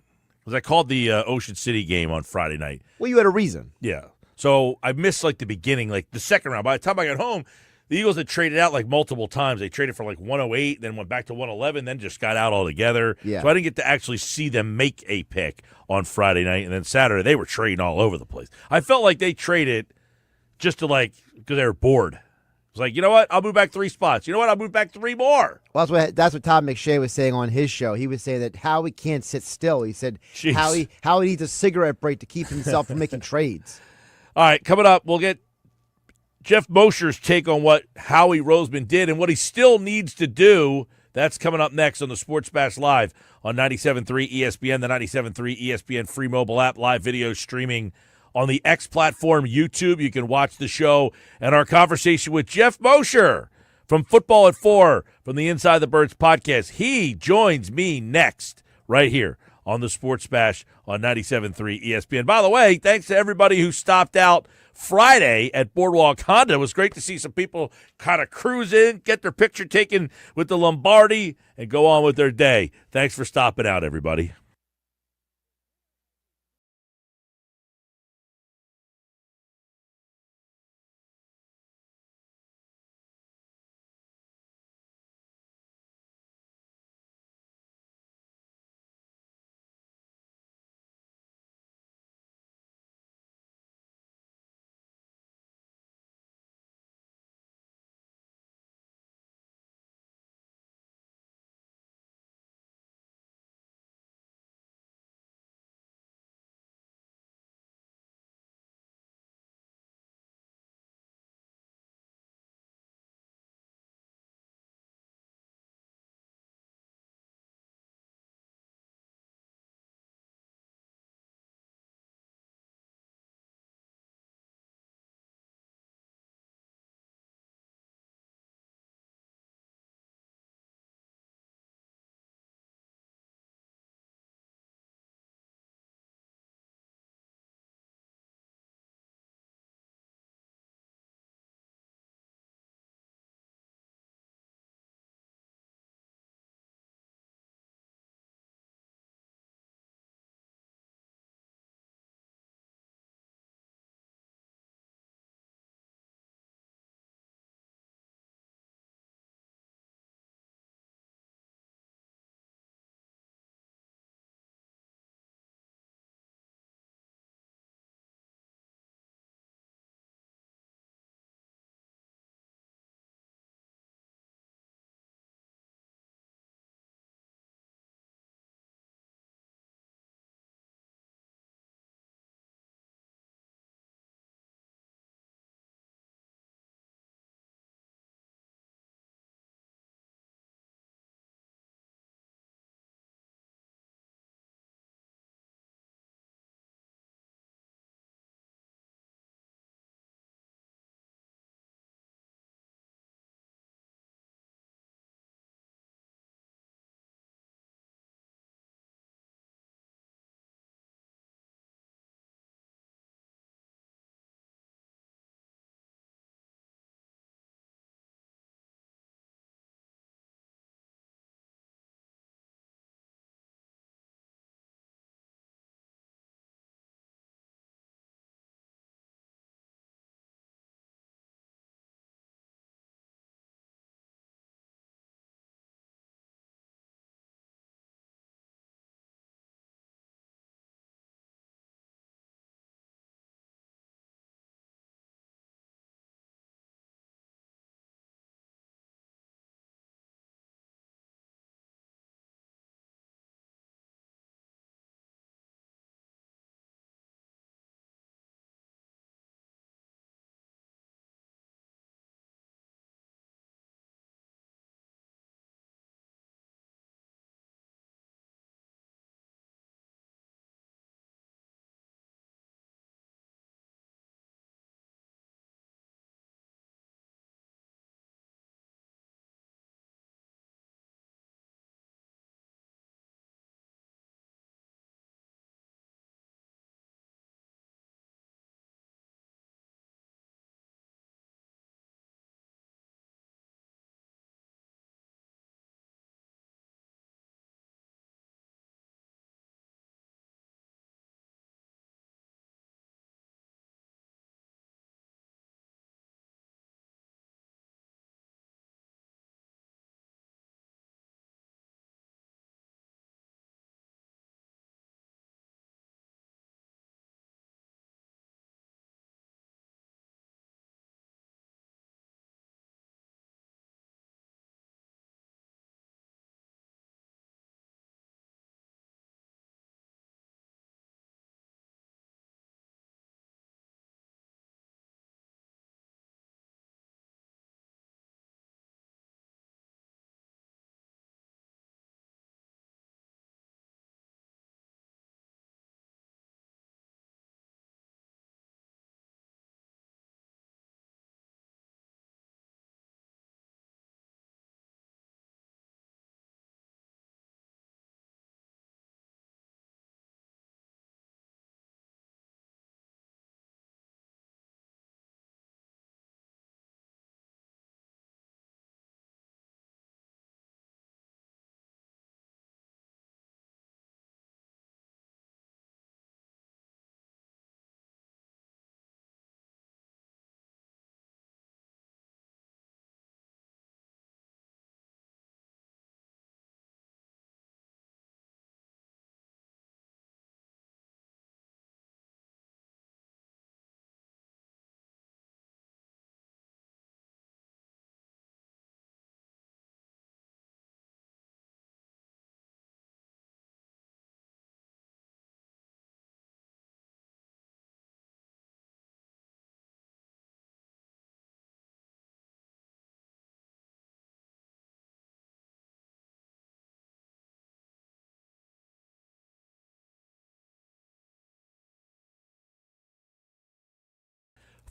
because I called the Ocean City game on Friday night. Well, you had a reason. Yeah, so I missed like the beginning, like the second round. By the time I got home, the Eagles had traded out like multiple times. They traded for like 108, then went back to 111, then just got out altogether. Yeah. So I didn't get to actually see them make a pick on Friday night, and then Saturday they were trading all over the place. I felt like they traded just to because they were bored. It was like, you know what? I'll move back 3 spots. You know what? I'll move back 3 more. Well, that's what Todd McShay was saying on his show. He was saying that Howie can't sit still. He said Jeez. Howie needs a cigarette break to keep himself from making trades. All right, coming up, we'll get Jeff Mosher's take on what Howie Roseman did and what he still needs to do. That's coming up next on the Sports Bash Live on 97.3 ESPN, the 97.3 ESPN free mobile app, live video streaming on the X platform, YouTube. You can watch the show and our conversation with Jeff Mosher from Football at 4 from the Inside the Birds podcast. He joins me next right here on the Sports Bash on 97.3 ESPN. By the way, thanks to everybody who stopped out Friday at Boardwalk Honda. It was great to see some people kind of cruise in, get their picture taken with the Lombardi, and go on with their day. Thanks for stopping out, everybody.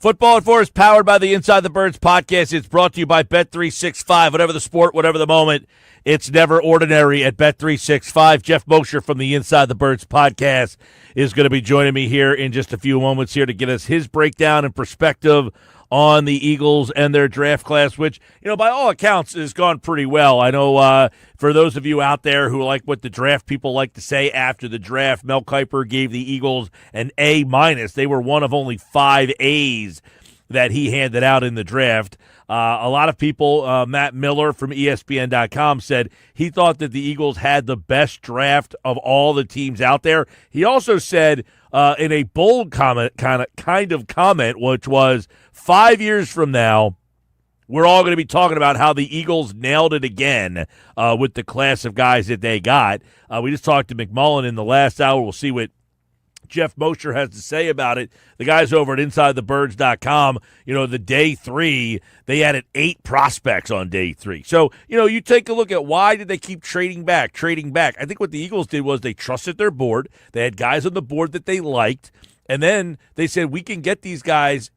Football at 4 is powered by the Inside the Birds podcast. It's brought to you by Bet365. Whatever the sport, whatever the moment, it's never ordinary at Bet365. Jeff Mosher from the Inside the Birds podcast is going to be joining me here in just a few moments here to get us his breakdown and perspective on the Eagles and their draft class, which, by all accounts has gone pretty well. I know for those of you out there who like what the draft people like to say after the draft, Mel Kiper gave the Eagles an A-. They were one of only 5 A's that he handed out in the draft. A lot of people, Matt Miller from ESPN.com said he thought that the Eagles had the best draft of all the teams out there. He also said in a bold comment, kind of comment, which was 5 years from now, we're all going to be talking about how the Eagles nailed it again with the class of guys that they got. We just talked to McMullen in the last hour. We'll see what Jeff Mosher has to say about it. The guys over at InsideTheBirds.com, the day 3, they added 8 prospects on day 3. So, you take a look at why did they keep trading back. I think what the Eagles did was they trusted their board. They had guys on the board that they liked, and then they said, we can get these guys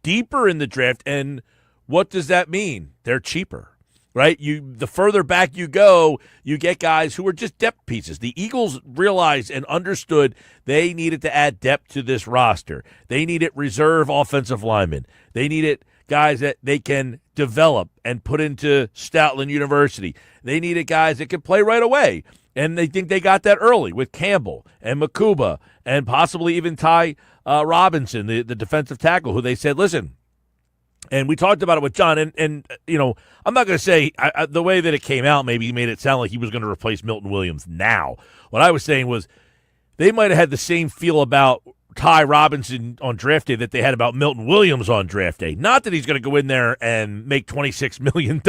deeper in the draft, and what does that mean? They're cheaper. Right? The further back you go, you get guys who are just depth pieces. The Eagles realized and understood they needed to add depth to this roster. They needed reserve offensive linemen. They needed guys that they can develop and put into Stoutland University. They needed guys that could play right away. And they think they got that early with Campbell and Makuba and possibly even Ty Robinson, the defensive tackle, who they said, listen, and we talked about it with John, and I'm not going to say the way that it came out maybe made it sound like he was going to replace Milton Williams now. What I was saying was they might have had the same feel about Ty Robinson on draft day that they had about Milton Williams on draft day. Not that he's going to go in there and make $26 million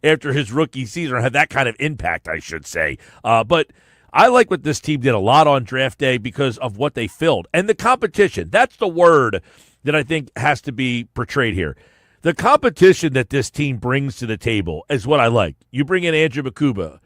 after his rookie season or have that kind of impact, I should say. But I like what this team did a lot on draft day because of what they filled. And the competition, that's the word that I think has to be portrayed here. The competition that this team brings to the table is what I like. You bring in Andrew Makuba.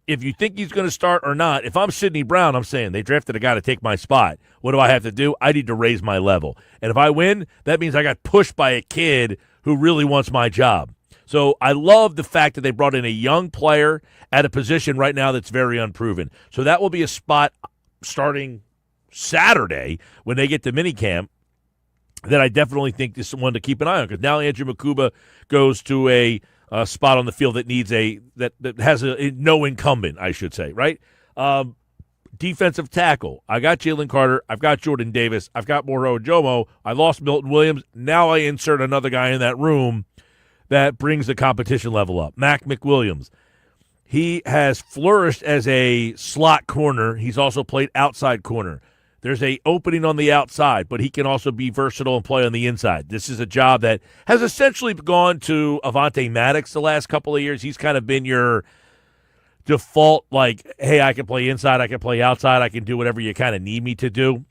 If you think he's going to start or not, if I'm Sidney Brown, I'm saying they drafted a guy to take my spot. What do I have to do? I need to raise my level. And if I win, that means I got pushed by a kid who really wants my job. So I love the fact that they brought in a young player at a position right now that's very unproven. So that will be a spot starting Saturday when they get to minicamp that I definitely think is someone to keep an eye on, because now Andrew Makuba goes to a spot on the field that needs that has no incumbent, I should say, right? Defensive tackle. I got Jalen Carter. I've got Jordan Davis. I've got Moro Jomo. I lost Milton Williams. Now I insert another guy in that room that brings the competition level up. Mac McWilliams. He has flourished as a slot corner. He's also played outside corner. There's a opening on the outside, but he can also be versatile and play on the inside. This is a job that has essentially gone to Avonte Maddox the last couple of years. He's kind of been your default, like, hey, I can play inside, I can play outside, I can do whatever you kind of need me to do.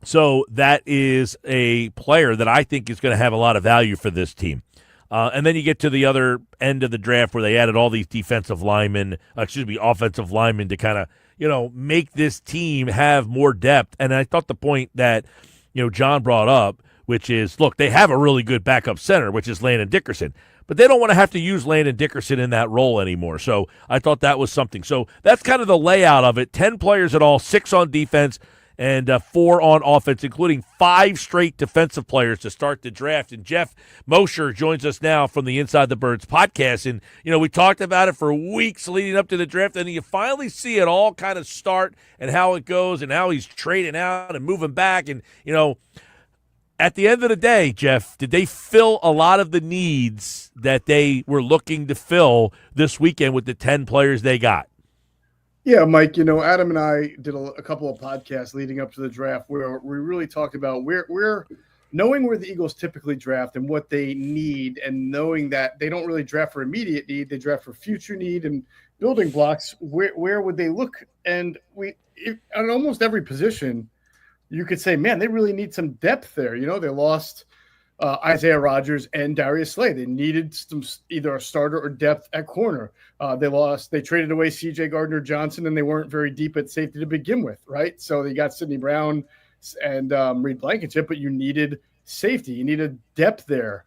So that is a player that I think is going to have a lot of value for this team. And then you get to the other end of the draft where they added all these offensive linemen to kind of, make this team have more depth. And I thought the point that, John brought up, which is, look, they have a really good backup center, which is Landon Dickerson. But they don't want to have to use Landon Dickerson in that role anymore. So I thought that was something. So that's kind of the layout of it. 10 players at all, 6 on defense, and 4 on offense, including 5 straight defensive players to start the draft. And Jeff Mosher joins us now from the Inside the Birds podcast. And, we talked about it for weeks leading up to the draft, and you finally see it all kind of start and how it goes and how he's trading out and moving back. And, at the end of the day, Jeff, did they fill a lot of the needs that they were looking to fill this weekend with the 10 players they got? Yeah, Mike, Adam and I did a couple of podcasts leading up to the draft where we really talked about where knowing where the Eagles typically draft and what they need, and knowing that they don't really draft for immediate need, they draft for future need and building blocks. Where would they look? And on almost every position, you could say, man, they really need some depth there. They lost Isaiah Rodgers and Darius Slay. They needed either a starter or depth at corner. They traded away C.J. Gardner-Johnson, and they weren't very deep at safety to begin with, right? So they got Sidney Brown and Reed Blankenship, but you needed safety. You needed depth there.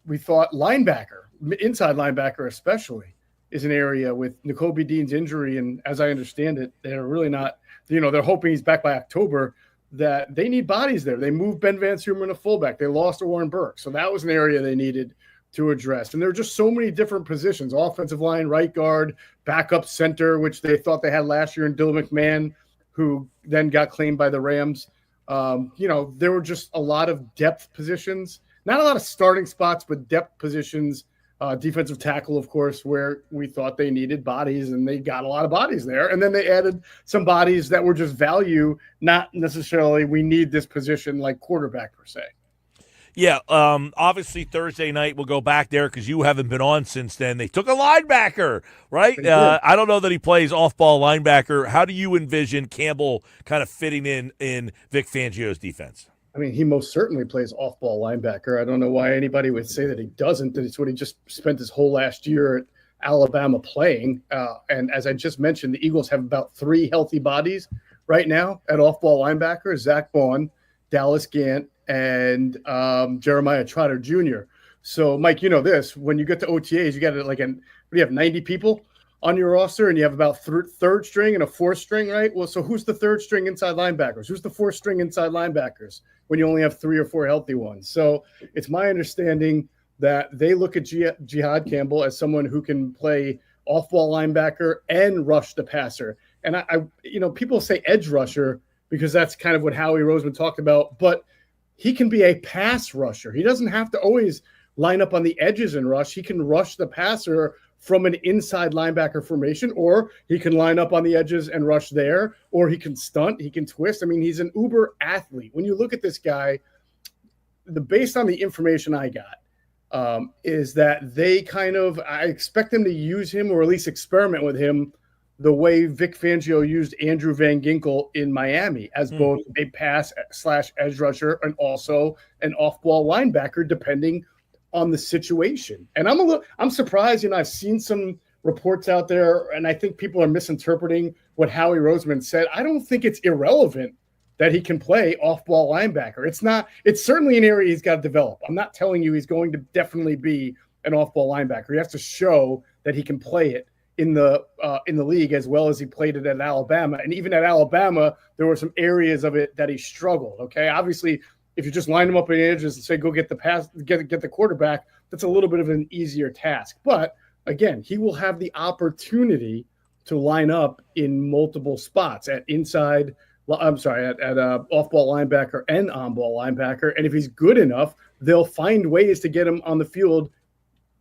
We thought linebacker, inside linebacker especially, is an area with Nakobe Dean's injury. And as I understand it, they're really not, they're hoping he's back by October, that they need bodies there. They moved Ben Van Sumerman to fullback. They lost Warren Burke. So that was an area they needed to address. And there are just so many different positions: offensive line, right guard, backup center, which they thought they had last year in Dylan McMahon, who then got claimed by the Rams. There were just a lot of depth positions, not a lot of starting spots, but depth positions. Defensive tackle, of course, where we thought they needed bodies, and they got a lot of bodies there. And then they added some bodies that were just value, not necessarily we need this position like quarterback per se. Yeah, obviously Thursday night we'll go back there because you haven't been on since then. They took a linebacker, right? I don't know that he plays off-ball linebacker. How do you envision Campbell kind of fitting in Vic Fangio's defense? I mean, he most certainly plays off-ball linebacker. I don't know why anybody would say that he doesn't. That it's what he just spent his whole last year at Alabama playing. And as I just mentioned, the Eagles have about 3 healthy bodies right now at off-ball linebacker: Zach Bond, Dallas Gant, and Jeremiah Trotter Jr. So, Mike, you know this. When you get to OTAs, you got you have 90 people on your roster, and you have about third string and a fourth string, right? Well, so who's the third string inside linebackers? Who's the fourth string inside linebackers when you only have 3 or 4 healthy ones? So it's my understanding that they look at Jihad Campbell as someone who can play off-ball linebacker and rush the passer. And I people say edge rusher because that's kind of what Howie Roseman talked about, but he can be a pass rusher. He doesn't have to always line up on the edges and rush. He can rush the passer from an inside linebacker formation, or he can line up on the edges and rush there, or he can stunt, he can twist. I mean, he's an uber athlete. When you look at this guy, based on the information I got, is that I expect them to use him, or at least experiment with him, the way Vic Fangio used Andrew Van Ginkel in Miami as both a pass/edge rusher and also an off-ball linebacker, depending on the situation. And I'm surprised. I've seen some reports out there, and I think people are misinterpreting what Howie Roseman said. I don't think it's irrelevant that he can play off-ball linebacker. It's certainly an area he's got to develop. I'm not telling you he's going to definitely be an off-ball linebacker. He has to show that he can play it in the league as well as he played it at Alabama. And even at Alabama, there were some areas of it that he struggled. Okay. Obviously, if you just line him up in the edges and say, go get the pass, get the quarterback, that's a little bit of an easier task. But again, he will have the opportunity to line up in multiple spots at off-ball linebacker and on-ball linebacker. And if he's good enough, they'll find ways to get him on the field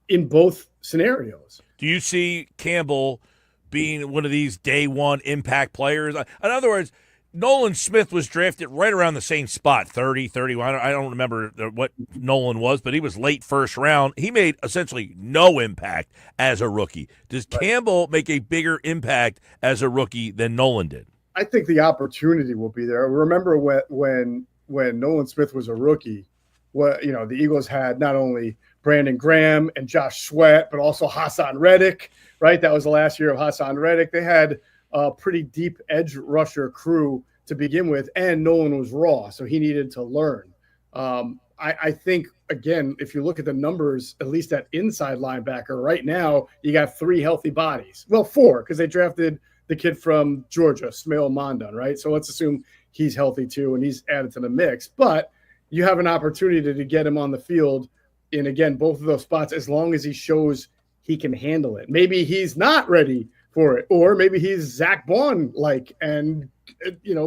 in both scenarios. Do you see Campbell being one of these day one impact players? In other words, Nolan Smith was drafted right around the same spot, 30, 31. I don't remember what Nolan was, but he was late first round. He made essentially no impact as a rookie. Does Campbell make a bigger impact as a rookie than Nolan did? I think the opportunity will be there. Remember when Nolan Smith was a rookie, the Eagles had not only Brandon Graham and Josh Sweat, but also Hassan Reddick, right? That was the last year of Hassan Reddick. They had a pretty deep edge rusher crew to begin with, and Nolan was raw, so he needed to learn. I think, again, if you look at the numbers, at least at inside linebacker, right now, you got 3 healthy bodies. Well, 4, because they drafted the kid from Georgia, Smail Mondon, right? So let's assume he's healthy too, and he's added to the mix. But you have an opportunity to get him on the field in, again, both of those spots, as long as he shows he can handle it. Maybe he's not ready for it, or maybe he's Zach Bond-like and,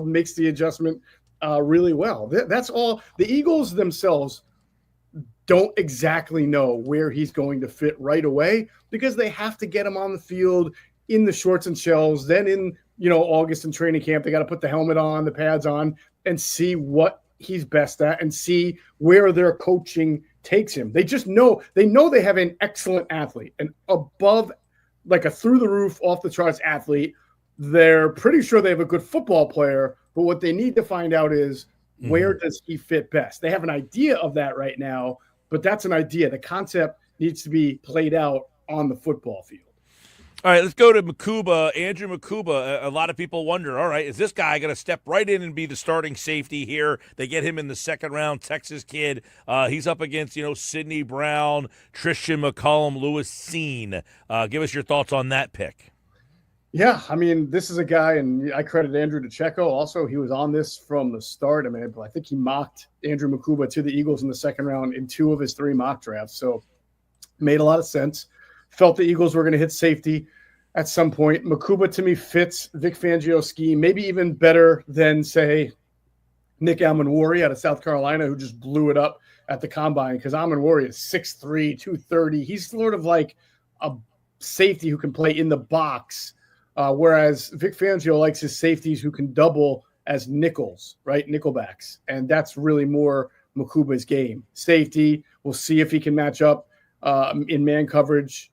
makes the adjustment really well. That's all. The Eagles themselves don't exactly know where he's going to fit right away because they have to get him on the field in the shorts and shells. Then in, August in training camp, they got to put the helmet on, the pads on, and see what he's best at and see where their coaching takes him. They just know they have an excellent athlete, an above, like a through the roof, off the charts athlete. They're pretty sure they have a good football player, but what they need to find out is where does he fit best? They have an idea of that right now, but that's an idea. The concept needs to be played out on the football field. All right, let's go to Makuba, Andrew Makuba. A lot of people wonder, all right, is this guy going to step right in and be the starting safety here? They get him in the second round, Texas kid. He's up against, Sidney Brown, Tristan McCollum, Lewis Cine. Give us your thoughts on that pick. Yeah, I mean, this is a guy, and I credit Andrew DeCecco. Also, he was on this from the start. I mean, I think he mocked Andrew Makuba to the Eagles in the second round in 2 of his 3 mock drafts. So made a lot of sense. Felt the Eagles were going to hit safety at some point. Makuba, to me, fits Vic Fangio's scheme, maybe even better than, say, Nick Almanwari out of South Carolina, who just blew it up at the combine, because Almanwari is 6'3", 230. He's sort of like a safety who can play in the box, whereas Vic Fangio likes his safeties who can double as nickels, right? Nickelbacks. And that's really more Makuba's game. Safety, we'll see if he can match up in man coverage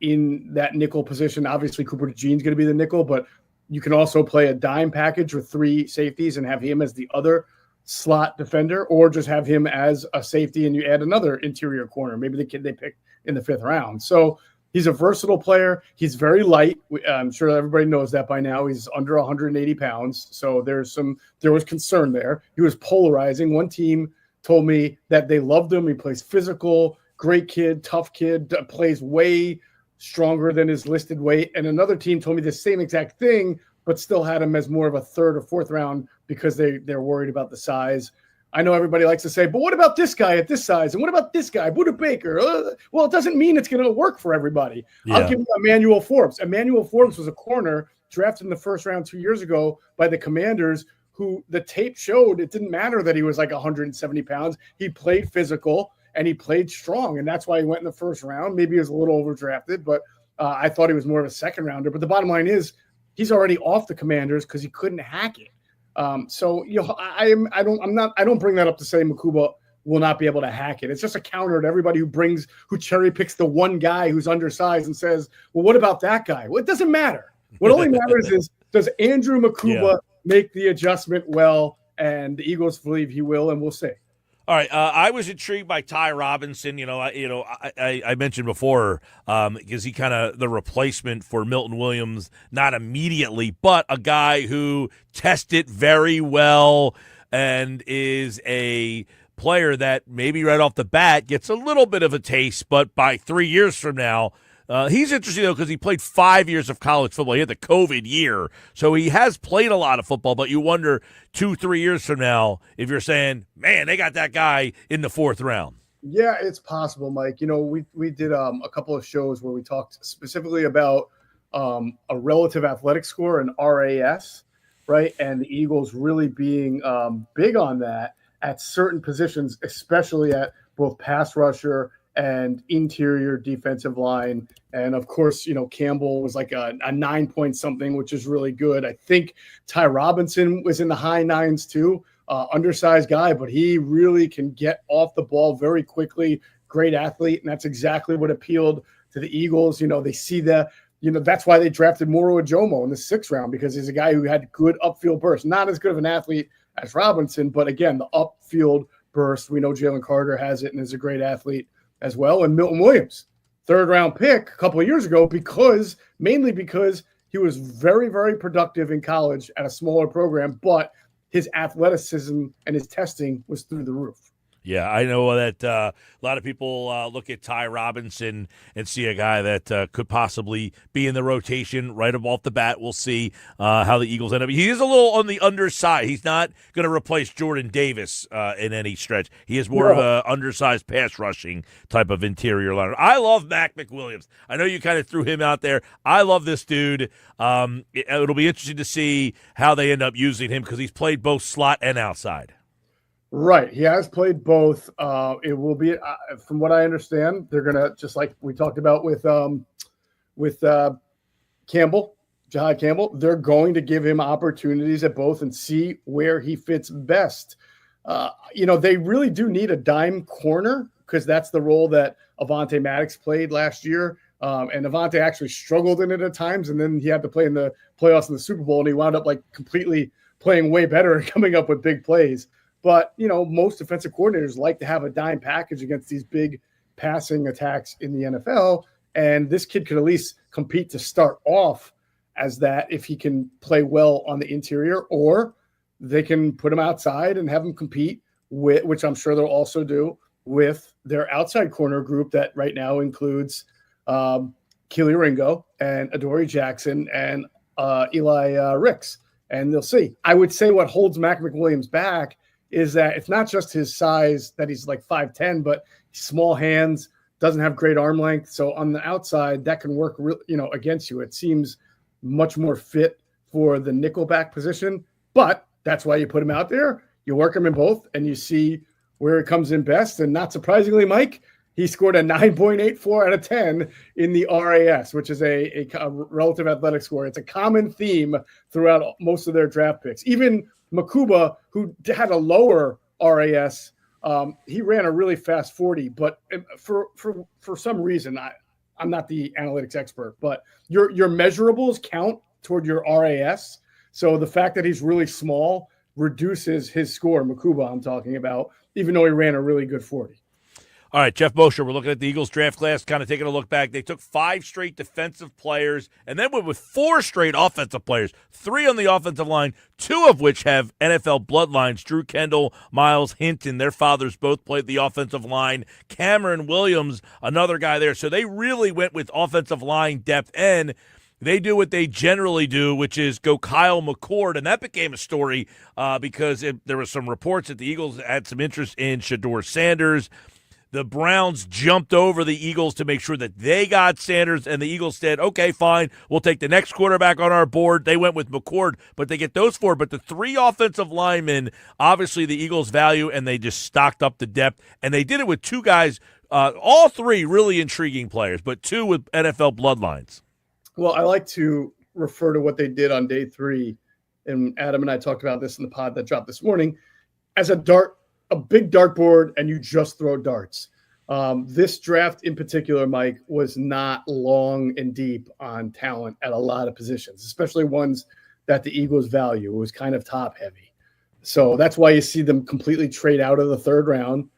in that nickel position. Obviously, Cooper DeJean's going to be the nickel, but you can also play a dime package with 3 safeties and have him as the other slot defender, or just have him as a safety and you add another interior corner, maybe the kid they picked in the 5th round. So he's a versatile player. He's very light. I'm sure everybody knows that by now. He's under 180 pounds. So there was concern there. He was polarizing. One team told me that they loved him. He plays physical, great kid, tough kid, plays way stronger than his listed weight. And another team told me the same exact thing, but still had him as more of a 3rd or 4th round because they're worried about the size. I know everybody likes to say, but what about this guy at this size? And what about this guy, Buda Baker? Well, it doesn't mean it's going to work for everybody. Yeah. I'll give you Emmanuel Forbes. Emmanuel Forbes was a corner drafted in the 1st round 2 years ago by the Commanders, who the tape showed it didn't matter that he was like 170 pounds. He played physical and he played strong, and that's why he went in the 1st round. Maybe he was a little overdrafted, but I thought he was more of a 2nd rounder. But the bottom line is he's already off the Commanders because he couldn't hack it. So I don't bring that up to say Makuba will not be able to hack it. It's just a counter to everybody who cherry picks the one guy who's undersized and says, well, what about that guy? Well, it doesn't matter. What only matters is, does Andrew Makuba make the adjustment well? And the Eagles believe he will, and we'll see. All right, I was intrigued by Ty Robinson. I mentioned before because he kind of the replacement for Milton Williams, not immediately, but a guy who tested very well and is a player that maybe right off the bat gets a little bit of a taste, but by 3 years from now. He's interesting, though, because he played 5 years of college football. He had the COVID year, so he has played a lot of football, but you wonder 2-3 years from now if you're saying, man, they got that guy in the 4th round. Yeah, it's possible, Mike. We did a couple of shows where we talked specifically about a relative athletic score, an RAS, right? And the Eagles really being big on that at certain positions, especially at both pass rusher and interior defensive line. And of course, Campbell was like a 9 point something, which is really good. I think Ty Robinson was in the high 9s too, undersized guy, but he really can get off the ball very quickly. Great athlete. And that's exactly what appealed to the Eagles. They see that's why they drafted Moro Ajomo in the 6th round, because he's a guy who had good upfield burst, not as good of an athlete as Robinson, but again, the upfield burst. We know Jalen Carter has it and is a great athlete as well. And Milton Williams, 3rd round pick a couple of years ago, mainly because he was very, very productive in college at a smaller program, but his athleticism and his testing was through the roof. Yeah, I know that a lot of people look at Ty Robinson and see a guy that could possibly be in the rotation right off the bat. We'll see how the Eagles end up. He is a little on the underside. He's not going to replace Jordan Davis in any stretch. He is more of an undersized pass rushing type of interior liner. I love Mac McWilliams. I know you kind of threw him out there. I love this dude. It'll be interesting to see how they end up using him because he's played both slot and outside. Right. He has played both. It will be, from what I understand, they're going to, just like we talked about with Campbell, Jahad Campbell, they're going to give him opportunities at both and see where he fits best. They really do need a dime corner because that's the role that Avonte Maddox played last year. And Avonte actually struggled in it at times, and then he had to play in the playoffs in the Super Bowl, and he wound up like completely playing way better and coming up with big plays. But, most defensive coordinators like to have a dime package against these big passing attacks in the NFL. And this kid could at least compete to start off as that if he can play well on the interior, or they can put him outside and have him compete with, which I'm sure they'll also do, with their outside corner group that right now includes Keely Ringo and Adoree Jackson and Eli Ricks. And they'll see. I would say what holds Mac McWilliams back is that it's not just his size, that he's like 5'10", but small hands, doesn't have great arm length. So on the outside, that can work against you. It seems much more fit for the nickelback position, but that's why you put him out there. You work him in both, and you see where it comes in best. And not surprisingly, Mike, he scored a 9.84 out of 10 in the RAS, which is a relative athletic score. It's a common theme throughout most of their draft picks. Even Makuba, who had a lower RAS, he ran a really fast 40. But for some reason, I'm not the analytics expert, but your measurables count toward your RAS. So the fact that he's really small reduces his score, Makuba I'm talking about, even though he ran a really good 40. All right, Jeff Mosher, we're looking at the Eagles draft class, kind of taking a look back. They took 5 straight defensive players and then went with 4 straight offensive players, 3 on the offensive line, 2 of which have NFL bloodlines. Drew Kendall, Miles Hinton, their fathers both played the offensive line. Cameron Williams, another guy there. So they really went with offensive line depth, and they do what they generally do, which is go Kyle McCord, and that became a story because there were some reports that the Eagles had some interest in Shedeur Sanders. The Browns jumped over the Eagles to make sure that they got Sanders, and the Eagles said, okay, fine, we'll take the next quarterback on our board. They went with McCord, but they get those 4. But the 3 offensive linemen, obviously the Eagles value, and they just stocked up the depth. And they did it with 2 guys, all 3 really intriguing players, but 2 with NFL bloodlines. Well, I like to refer to what they did on day 3, and Adam and I talked about this in the pod that dropped this morning, as a big dartboard, and you just throw darts. This draft in particular, Mike, was not long and deep on talent at a lot of positions, especially ones that the Eagles value. It was kind of top heavy. So that's why you see them completely trade out of the 3rd round.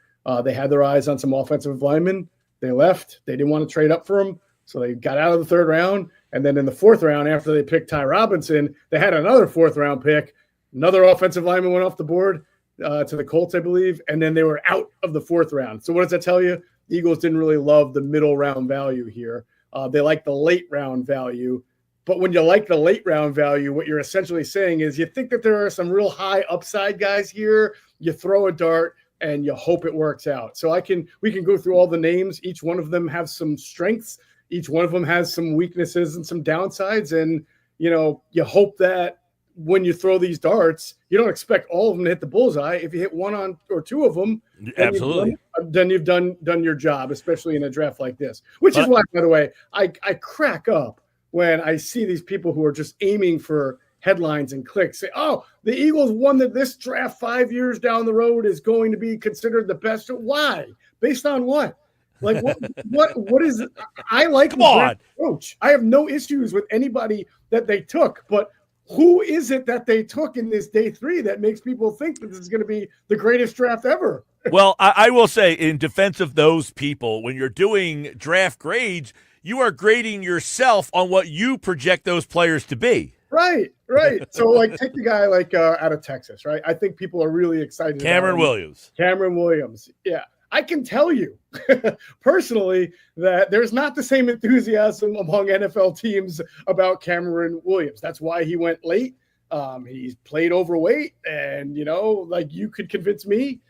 They had their eyes on some offensive linemen. They left. They didn't want to trade up for them. So they got out of the 3rd round. And then in the 4th round, after they picked Ty Robinson, they had another 4th round pick. Another offensive lineman went off the board to the Colts, I believe. And then they were out of the 4th round. So what does that tell you? The Eagles didn't really love the middle round value here. They like the late round value. But when you like the late round value, what you're essentially saying is you think that there are some real high upside guys here. You throw a dart and you hope it works out. So we can go through all the names. Each one of them have some strengths. Each one of them has some weaknesses and some downsides. And, you hope that when you throw these darts, you don't expect all of them to hit the bullseye. If you hit 1 or 2 of them, absolutely, then you've done your job, especially in a draft like this, which is why, by the way, I crack up when I see these people who are just aiming for headlines and clicks say, oh, the Eagles won this draft 5 years down the road is going to be considered the best. Why? Based on what? Like what is it? I like Come on. approach. I have no issues with anybody that they took, but who is it that they took in this day 3 that makes people think that this is going to be the greatest draft ever? Well, I will say, in defense of those people, when you're doing draft grades, you are grading yourself on what you project those players to be. Right. So, like, take the guy out of Texas, right? I think people are really excited. Cameron Williams. Yeah. I can tell you personally that there's not the same enthusiasm among NFL teams about Cameron Williams. That's why he went late. He's played overweight, and you could convince me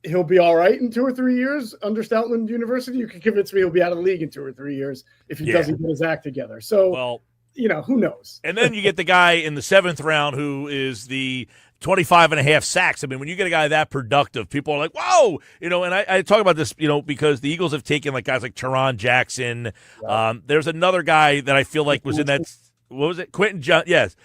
he'll be all right in 2 or 3 years under Stoutland University. You could convince me he'll be out of the league in 2 or 3 years if he doesn't get his act together. So, who knows? And then you get the guy in the 7th round who is the 25.5 sacks. I mean, when you get a guy that productive, people are like, whoa, and I talk about this, because the Eagles have taken guys like Teron Jackson. Yeah. There's another guy that I feel like was in that. What was it? Quentin Johnson. Yes.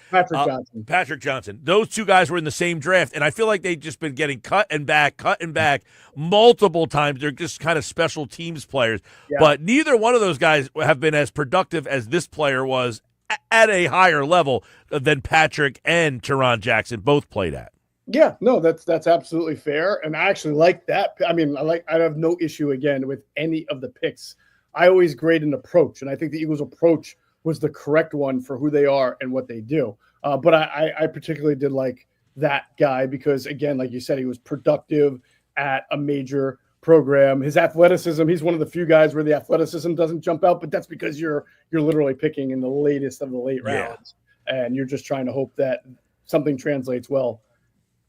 Patrick Johnson. Those 2 guys were in the same draft, and I feel like they've just been getting cut and back multiple times. They're just kind of special teams players. Yeah. But neither one of those guys have been as productive as this player was at a higher level than Patrick and Teron Jackson both played at. Yeah, no, that's absolutely fair. And I actually like that. I mean, I have no issue again with any of the picks I always grade an approach, and I think the Eagles' approach was the correct one for who they are and what they do. But I particularly did like that guy because, again, like you said, he was productive at a major program. His athleticism, he's one of the few guys where the athleticism doesn't jump out, but that's because you're literally picking in the latest of the late rounds, and you're just trying to hope that something translates well.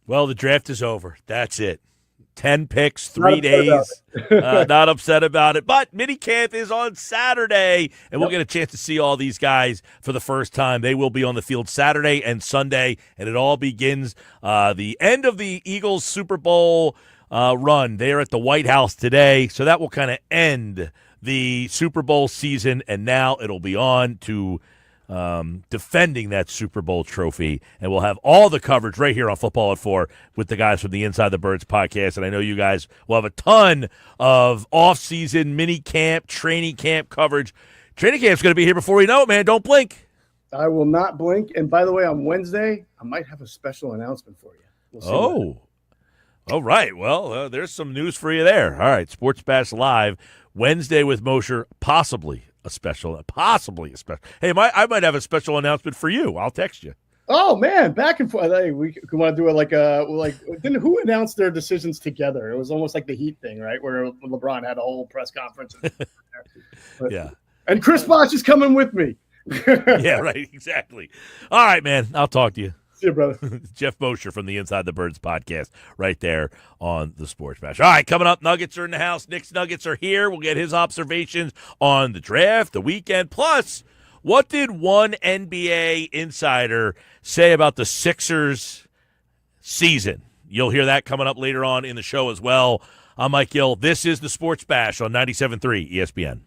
Well, the draft is over. That's it. 10 picks, 3 days. Not upset about it. But minicamp is on Saturday, and we'll get a chance to see all these guys for the first time. They will be on the field Saturday and Sunday, and it all begins the end of the Eagles Super Bowl run. They are at the White House today, so that will kind of end the Super Bowl season, and now it'll be on to defending that Super Bowl trophy, and we'll have all the coverage right here on Football at 4 with the guys from the Inside the Birds podcast, and I know you guys will have a ton of off-season mini camp, training camp coverage. Training camp's going to be here before we know it, man. Don't blink. I will not blink, and by the way, on Wednesday, I might have a special announcement for you. We'll see. All right. Well, there's some news for you there. All right, Sports Bash Live, Wednesday with Mosher, possibly a special. Hey, I might have a special announcement for you. I'll text you. Oh man, back and forth. Hey, we want to do it like Didn't who announced their decisions together? It was almost like the Heat thing, right? Where LeBron had a whole press conference. Yeah. And Chris Bosh is coming with me. Yeah, right. Exactly. All right, man. I'll talk to you. See you, brother. Jeff Mosher from the Inside the Birds podcast right there on the Sports Bash. All right, coming up, Nuggets are in the house. Knicks Nuggets are here. We'll get his observations on the draft, the weekend. Plus, what did one NBA insider say about the Sixers season? You'll hear that coming up later on in the show as well. I'm Mike Gill. This is the Sports Bash on 97.3 ESPN.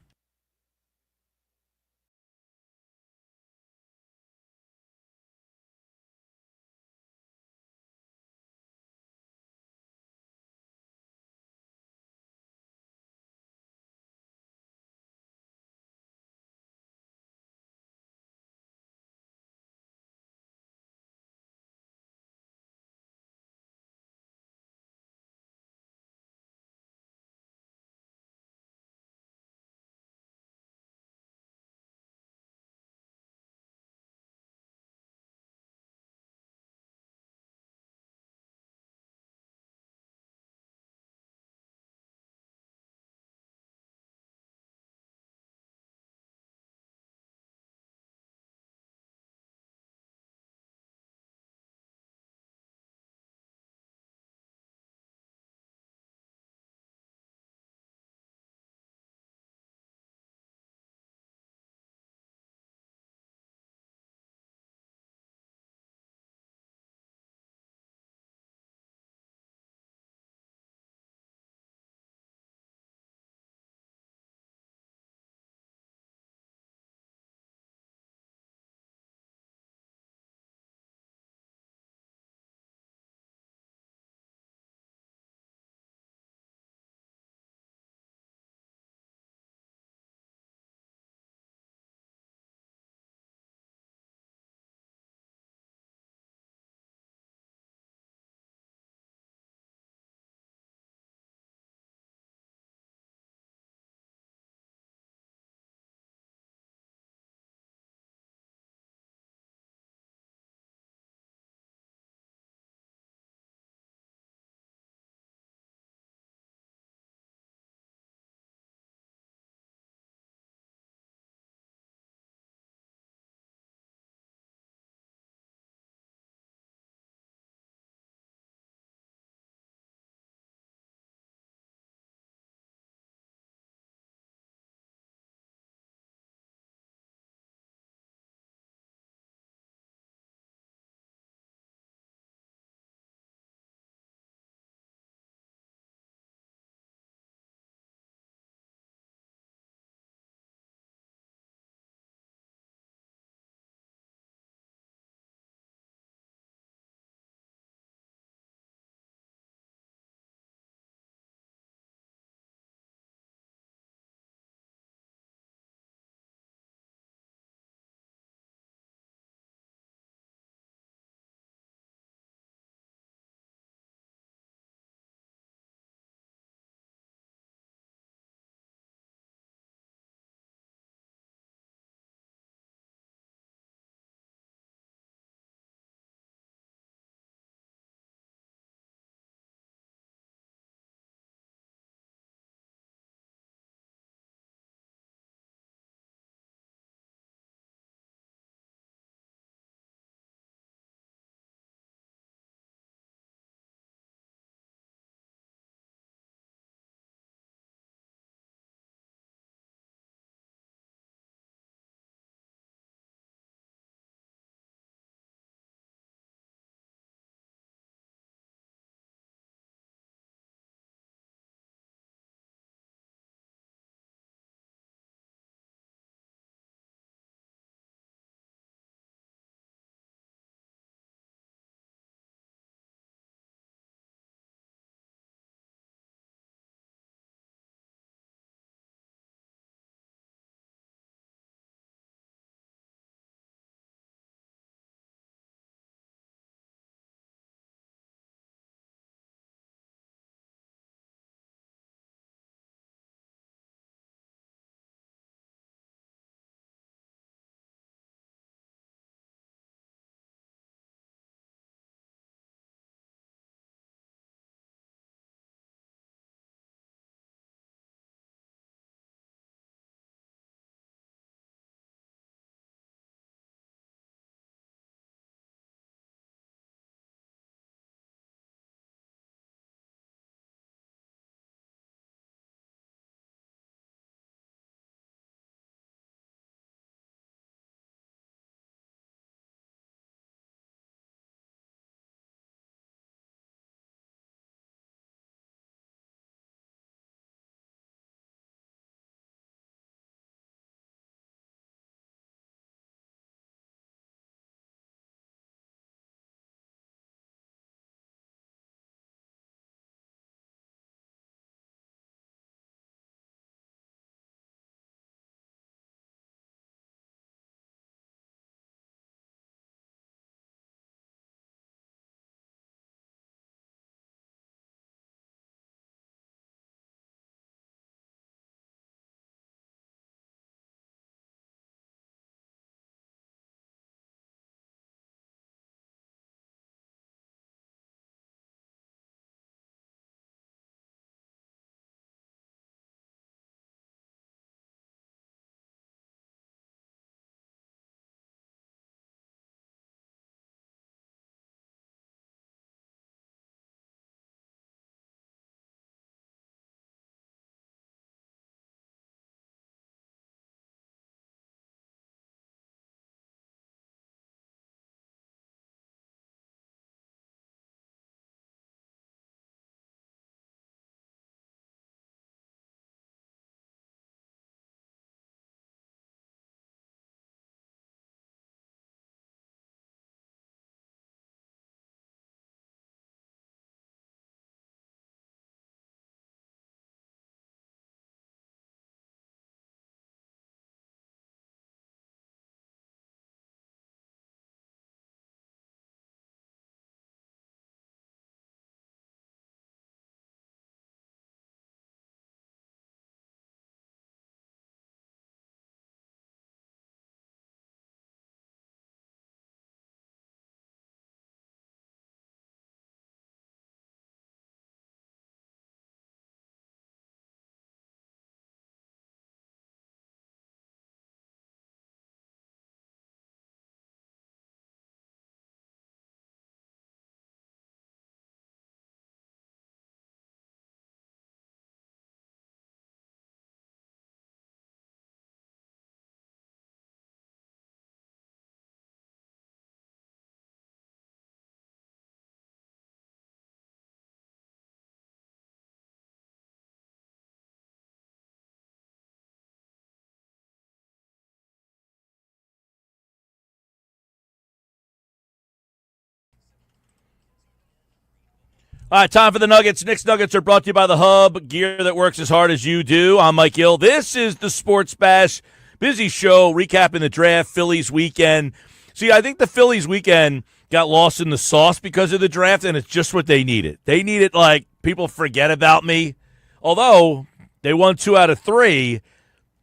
All right, time for the Nuggets. Nick's Nuggets are brought to you by the Hub, gear that works as hard as you do. I'm Mike Gill. This is the Sports Bash. Busy show, recapping the draft, Phillies weekend. See, I think the Phillies weekend got lost in the sauce because of the draft, and it's just what they needed. They needed, like, people forget about me. Although they won 2 out of 3,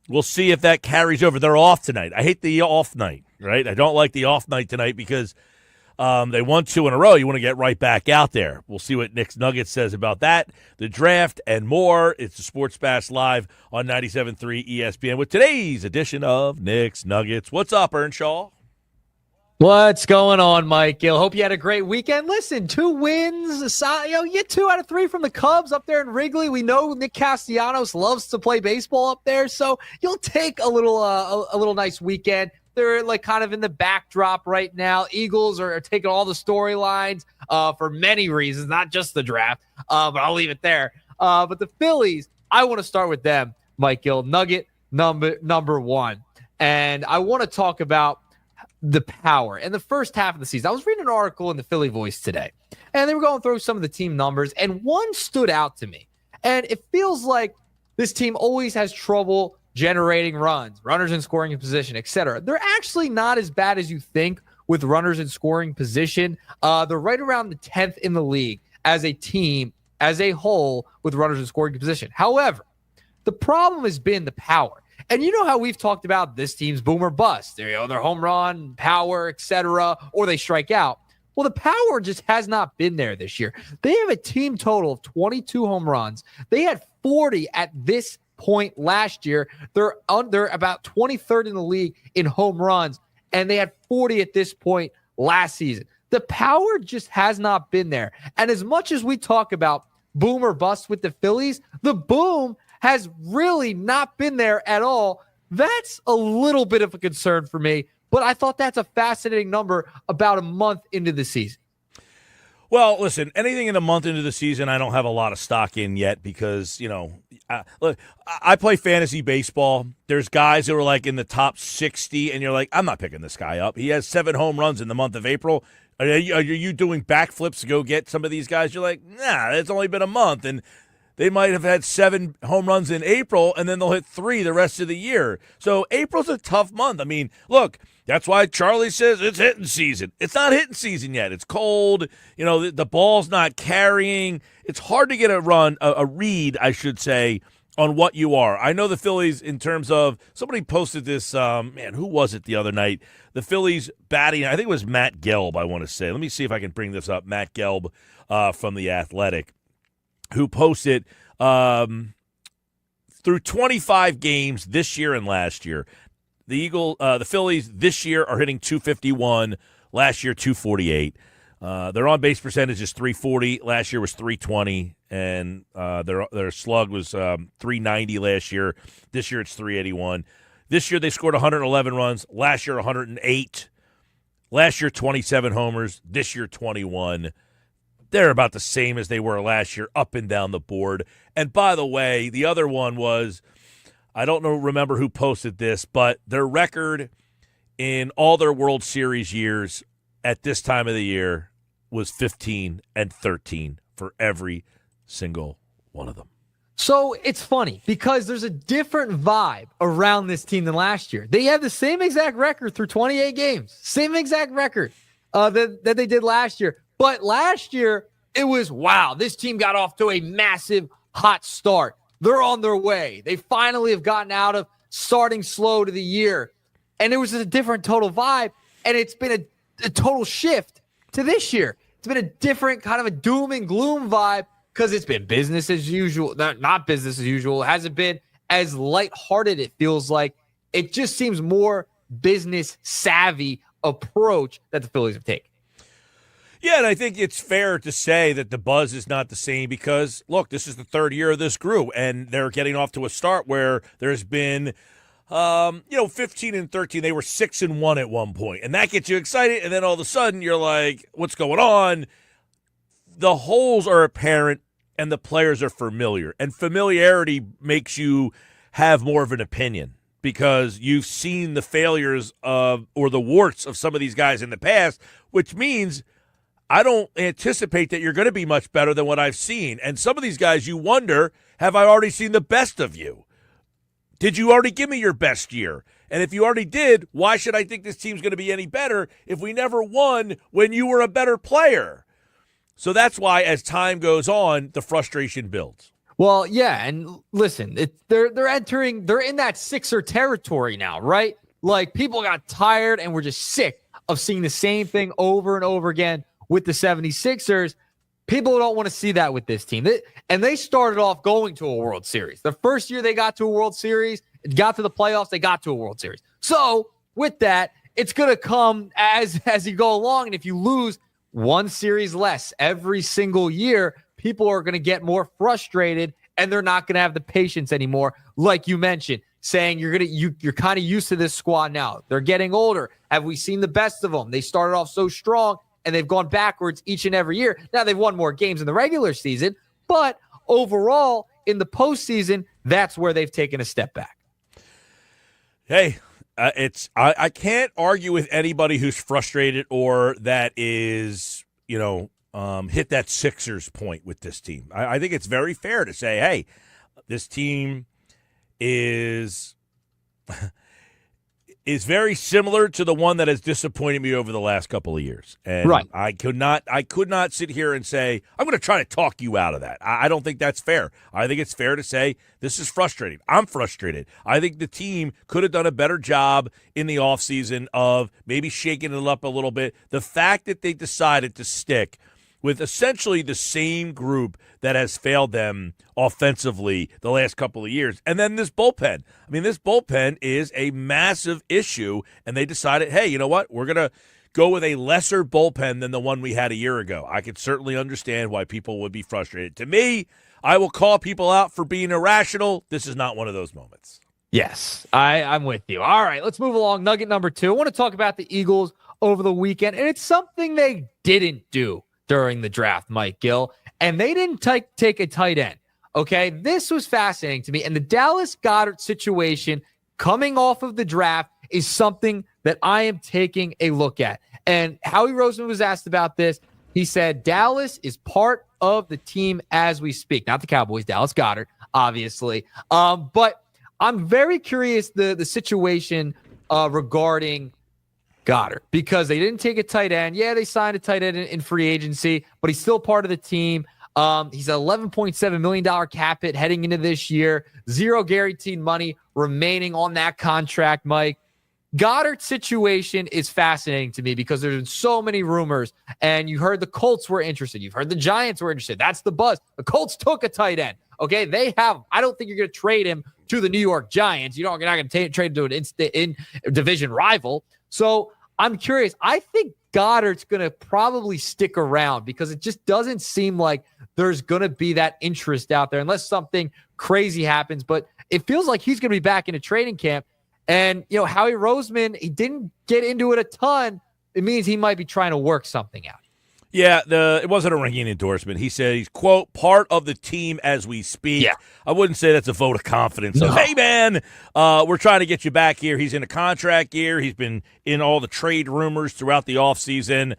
we'll see if that carries over. They're off tonight. I hate the off night, right? I don't like the off night tonight because they won 2 in a row. You want to get right back out there. We'll see what Nick's Nuggets says about that, the draft, and more. It's the Sports Bash Live on 97.3 ESPN with today's edition of Nick's Nuggets. What's up, Earnshaw? What's going on, Mike Gill? Hope you had a great weekend. Listen, 2 wins. You get 2 out of 3 from the Cubs up there in Wrigley. We know Nick Castellanos loves to play baseball up there, so you'll take a little nice weekend. They're like kind of in the backdrop right now. Eagles are taking all the storylines for many reasons, not just the draft, but I'll leave it there. But the Phillies, I want to start with them, Mike Gill, Nugget number 1. And I want to talk about the power in the first half of the season. I was reading an article in the Philly Voice today, and they were going through some of the team numbers, and one stood out to me. And it feels like this team always has trouble generating runners in scoring position, etc. They're actually not as bad as you think with runners in scoring position. They're right around the 10th in the league as a team, as a whole, with runners in scoring position. However, the problem has been the power. And you know how we've talked about this team's boom or bust. Their home run, power, etc., or they strike out. Well, the power just has not been there this year. They have a team total of 22 home runs. They had 40 at this point last year. They're about 23rd in the league in home runs, and they had 40 at this point last season. The power just has not been there. And as much as we talk about boom or bust with the Phillies, the boom has really not been there at all. That's a little bit of a concern for me, but I thought that's a fascinating number about a month into the season. Well, listen, anything in a month into the season, I don't have a lot of stock in yet because, look, I play fantasy baseball. There's guys who are like in the top 60, and you're like, I'm not picking this guy up. He has 7 home runs in the month of April. Are you doing backflips to go get some of these guys? You're like, nah, it's only been a month, and they might have had 7 home runs in April, and then they'll hit 3 the rest of the year. So April's a tough month. I mean, look, that's why Charlie says it's hitting season. It's not hitting season yet. It's cold. The ball's not carrying. It's hard to get a read, I should say, on what you are. I know the Phillies, in terms of, somebody posted this, who was it the other night? The Phillies batting, I think it was Matt Gelb, I want to say. Let me see if I can bring this up. Matt Gelb from The Athletic, who posted through 25 games this year and last year, the Phillies this year are hitting 251, last year 248. Their on-base percentage is 340. Last year was 320, and their slug was 390 last year. This year it's 381. This year they scored 111 runs. Last year 108. Last year 27 homers. This year 21. They're about the same as they were last year, up and down the board. And by the way, the other one was, I don't remember who posted this, but their record in all their World Series years at this time of the year was 15-13 for every single one of them. So it's funny because there's a different vibe around this team than last year. They have the same exact record through 28 games, same exact record that they did last year. But last year, it was, wow, this team got off to a massive hot start. They're on their way. They finally have gotten out of starting slow to the year. And it was a different total vibe. And it's been a total shift to this year. It's been a different kind of a doom and gloom vibe because it's been business as usual. Not business as usual. It hasn't been as lighthearted, it feels like. It just seems more business savvy approach that the Phillies have taken. Yeah, and I think it's fair to say that the buzz is not the same because, look, this is the 3rd year of this group, and they're getting off to a start where there's been, 15-13. They were 6-1 at one point, and that gets you excited, and then all of a sudden you're like, what's going on? The holes are apparent, and the players are familiar, and familiarity makes you have more of an opinion because you've seen the failures of or the warts of some of these guys in the past, which means I don't anticipate that you're going to be much better than what I've seen. And some of these guys, you wonder, have I already seen the best of you? Did you already give me your best year? And if you already did, why should I think this team's going to be any better if we never won when you were a better player? So that's why, as time goes on, the frustration builds. Well, yeah, and listen, they're in that Sixer territory now, right? Like, people got tired and were just sick of seeing the same thing over and over again with the 76ers. People don't want to see that with this team. And they started off going to a World Series. The first year they got to a World Series, got to the playoffs, they got to a World Series. So with that, it's going to come as you go along. And if you lose one series less every single year, people are going to get more frustrated and they're not going to have the patience anymore. Like you mentioned, saying you're kind of used to this squad now. They're getting older. Have we seen the best of them? They started off so strong and they've gone backwards each and every year. Now they've won more games in the regular season, but overall in the postseason, that's where they've taken a step back. Hey, I can't argue with anybody who's frustrated or that is, hit that Sixers point with this team. I think it's very fair to say, hey, this team is very similar to the one that has disappointed me over the last couple of years. And right. I could not sit here and say, I'm going to try to talk you out of that. I don't think that's fair. I think it's fair to say this is frustrating. I'm frustrated. I think the team could have done a better job in the offseason of maybe shaking it up a little bit. The fact that they decided to stick with essentially the same group that has failed them offensively the last couple of years. And then this bullpen. I mean, this bullpen is a massive issue, and they decided, hey, you know what? We're going to go with a lesser bullpen than the one we had a year ago. I could certainly understand why people would be frustrated. To me, I will call people out for being irrational. This is not one of those moments. Yes, I'm with you. All right, let's move along. Nugget number 2. I want to talk about the Eagles over the weekend, and it's something they didn't do during the draft, Mike Gill, and they didn't take a tight end. Okay, this was fascinating to me, and the Dallas Goedert situation coming off of the draft is something that I am taking a look at. And Howie Roseman was asked about this. He said Dallas is part of the team as we speak, not the Cowboys. Dallas Goedert, obviously, but I'm very curious the situation regarding Goddard, because they didn't take a tight end. Yeah, they signed a tight end in free agency, but he's still part of the team. He's an $11.7 million cap hit heading into this year. Zero guaranteed money remaining on that contract, Mike. Goddard's situation is fascinating to me because there's been so many rumors, and you heard the Colts were interested. You've heard the Giants were interested. That's the buzz. The Colts took a tight end. Okay, they have. I don't think you're going to trade him to the New York Giants. You're not going to trade him to an in-division rival. So I'm curious. I think Goddard's going to probably stick around because it just doesn't seem like there's going to be that interest out there unless something crazy happens. But it feels like he's going to be back in a training camp. And, Howie Roseman, he didn't get into it a ton. It means he might be trying to work something out. Yeah, it wasn't a ringing endorsement. He said he's, quote, part of the team as we speak. Yeah. I wouldn't say that's a vote of confidence. No. Hey, man, we're trying to get you back here. He's in a contract year. He's been in all the trade rumors throughout the offseason.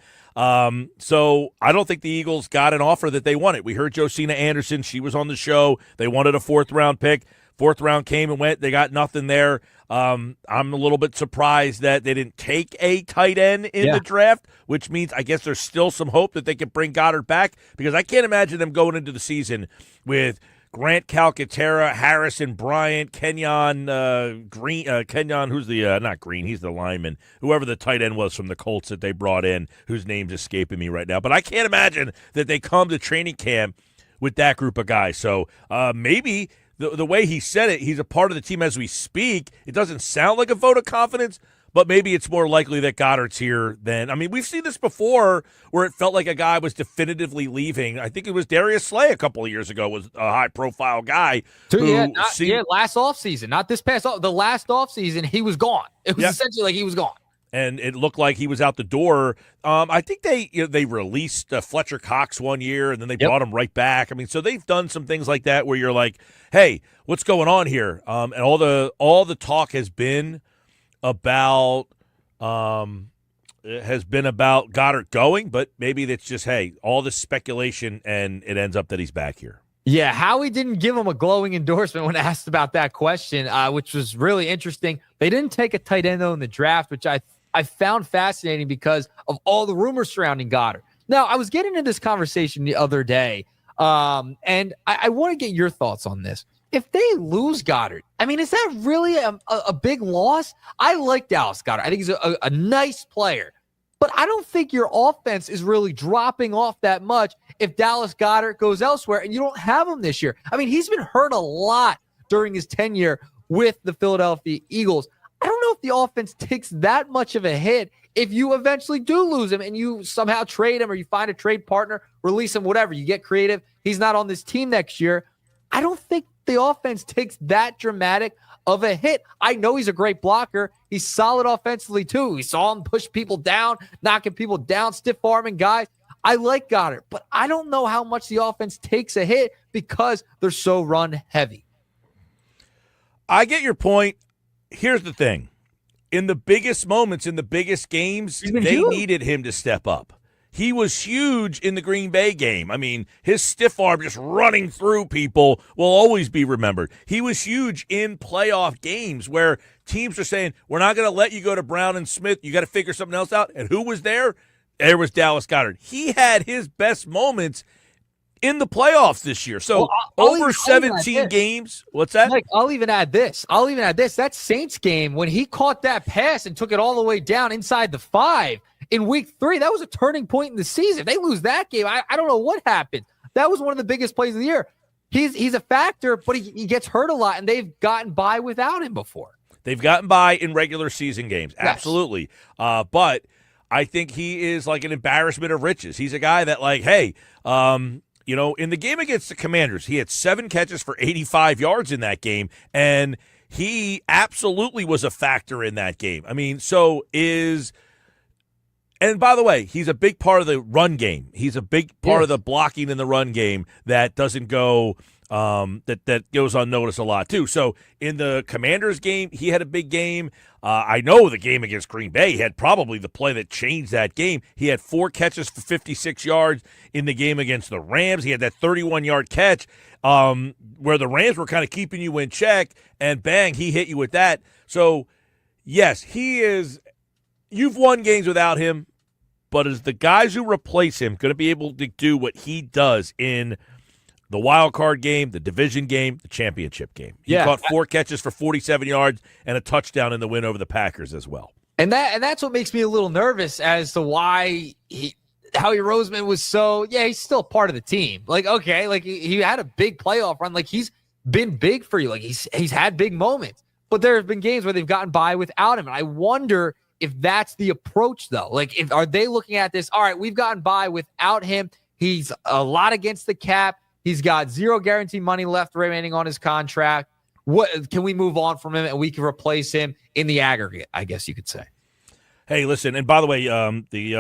So I don't think the Eagles got an offer that they wanted. We heard Josina Anderson. She was on the show. They wanted a fourth-round pick. Fourth round came and went. They got nothing there. I'm a little bit surprised that they didn't take a tight end in the draft, which means I guess there's still some hope that they can bring Goddard back, because I can't imagine them going into the season with Grant Calcaterra, Harrison Bryant, Kenyon Green, Kenyon, who's the not Green, he's the lineman, whoever the tight end was from the Colts that they brought in, whose name's escaping me right now. But I can't imagine that they come to training camp with that group of guys. So maybe the way he said it, he's a part of the team as we speak. It doesn't sound like a vote of confidence, but maybe it's more likely that Goddard's here than – I mean, we've seen this before where it felt like a guy was definitively leaving. I think it was Darius Slay a couple of years ago was a high-profile guy. Last offseason, not this past – the last offseason, he was gone. It was essentially like he was gone. And it looked like he was out the door. I think they released Fletcher Cox one year, and then they brought him right back. I mean, so they've done some things like that where you're like, hey, what's going on here? And all the talk has been about has been about Goddard going, but maybe that's just, hey, all this speculation and it ends up that he's back here. Yeah, Howie didn't give him a glowing endorsement when asked about that question, which was really interesting. They didn't take a tight end, though, in the draft, which I found fascinating because of all the rumors surrounding Goddard. Now, I was getting into this conversation the other day, and I want to get your thoughts on this. If they lose Goddard, I mean, is that really a big loss? I like Dallas Goddard. I think he's a nice player. But I don't think your offense is really dropping off that much if Dallas Goedert goes elsewhere and you don't have him this year. I mean, he's been hurt a lot during his tenure with the Philadelphia Eagles. I don't know if the offense takes that much of a hit if you eventually do lose him and you somehow trade him or you find a trade partner, release him, whatever. You get creative. He's not on this team next year. I don't think the offense takes that dramatic of a hit. I know he's a great blocker. He's solid offensively too. We saw him push people down, knocking people down, stiff arming guys. I like Goddard, but I don't know how much the offense takes a hit because they're so run heavy. I get your point. Here's the thing. In the biggest moments, in the biggest games, they needed him to step up. He was huge in the Green Bay game. I mean, his stiff arm just running through people will always be remembered. He was huge in playoff games where teams are saying, we're not going to let you go to Brown and Smith. You got to figure something else out. And who was there? There was Dallas Goedert. He had his best moments in the playoffs this year. So over 17 games. What's that? Mike, I'll even add this. That Saints game, when he caught that pass and took it all the way down inside the 5 in week 3, that was a turning point in the season. If they lose that game, I don't know what happened. That was one of the biggest plays of the year. He's a factor, but he gets hurt a lot, and they've gotten by without him before. They've gotten by in regular season games. Yes. Absolutely. But I think he is like an embarrassment of riches. He's a guy that, like, hey, in the game against the Commanders, he had 7 catches for 85 yards in that game, and he absolutely was a factor in that game. I mean, and by the way, he's a big part of the run game. He's a big part of the blocking in the run game that doesn't go that goes unnoticed a lot too. So in the Commanders game, he had a big game. I know the game against Green Bay, he had probably the play that changed that game. He had 4 catches for 56 yards in the game against the Rams. He had that 31-yard catch where the Rams were kind of keeping you in check, and bang, he hit you with that. So, yes, he is – you've won games without him, but is the guys who replace him going to be able to do what he does in the wild card game, the division game, the championship game? He caught 4 catches for 47 yards and a touchdown in the win over the Packers as well. And that's what makes me a little nervous as to why Howie Roseman was so, he's still part of the team. Like, okay, like he had a big playoff run. Like, he's been big for you. Like, he's had big moments. But there have been games where they've gotten by without him. And I wonder if that's the approach, though. Like, are they looking at this, all right, we've gotten by without him. He's a lot against the cap. He's got 0 guaranteed money left remaining on his contract. What can we move on from him and we can replace him in the aggregate, I guess you could say. Hey, listen, and by the way, the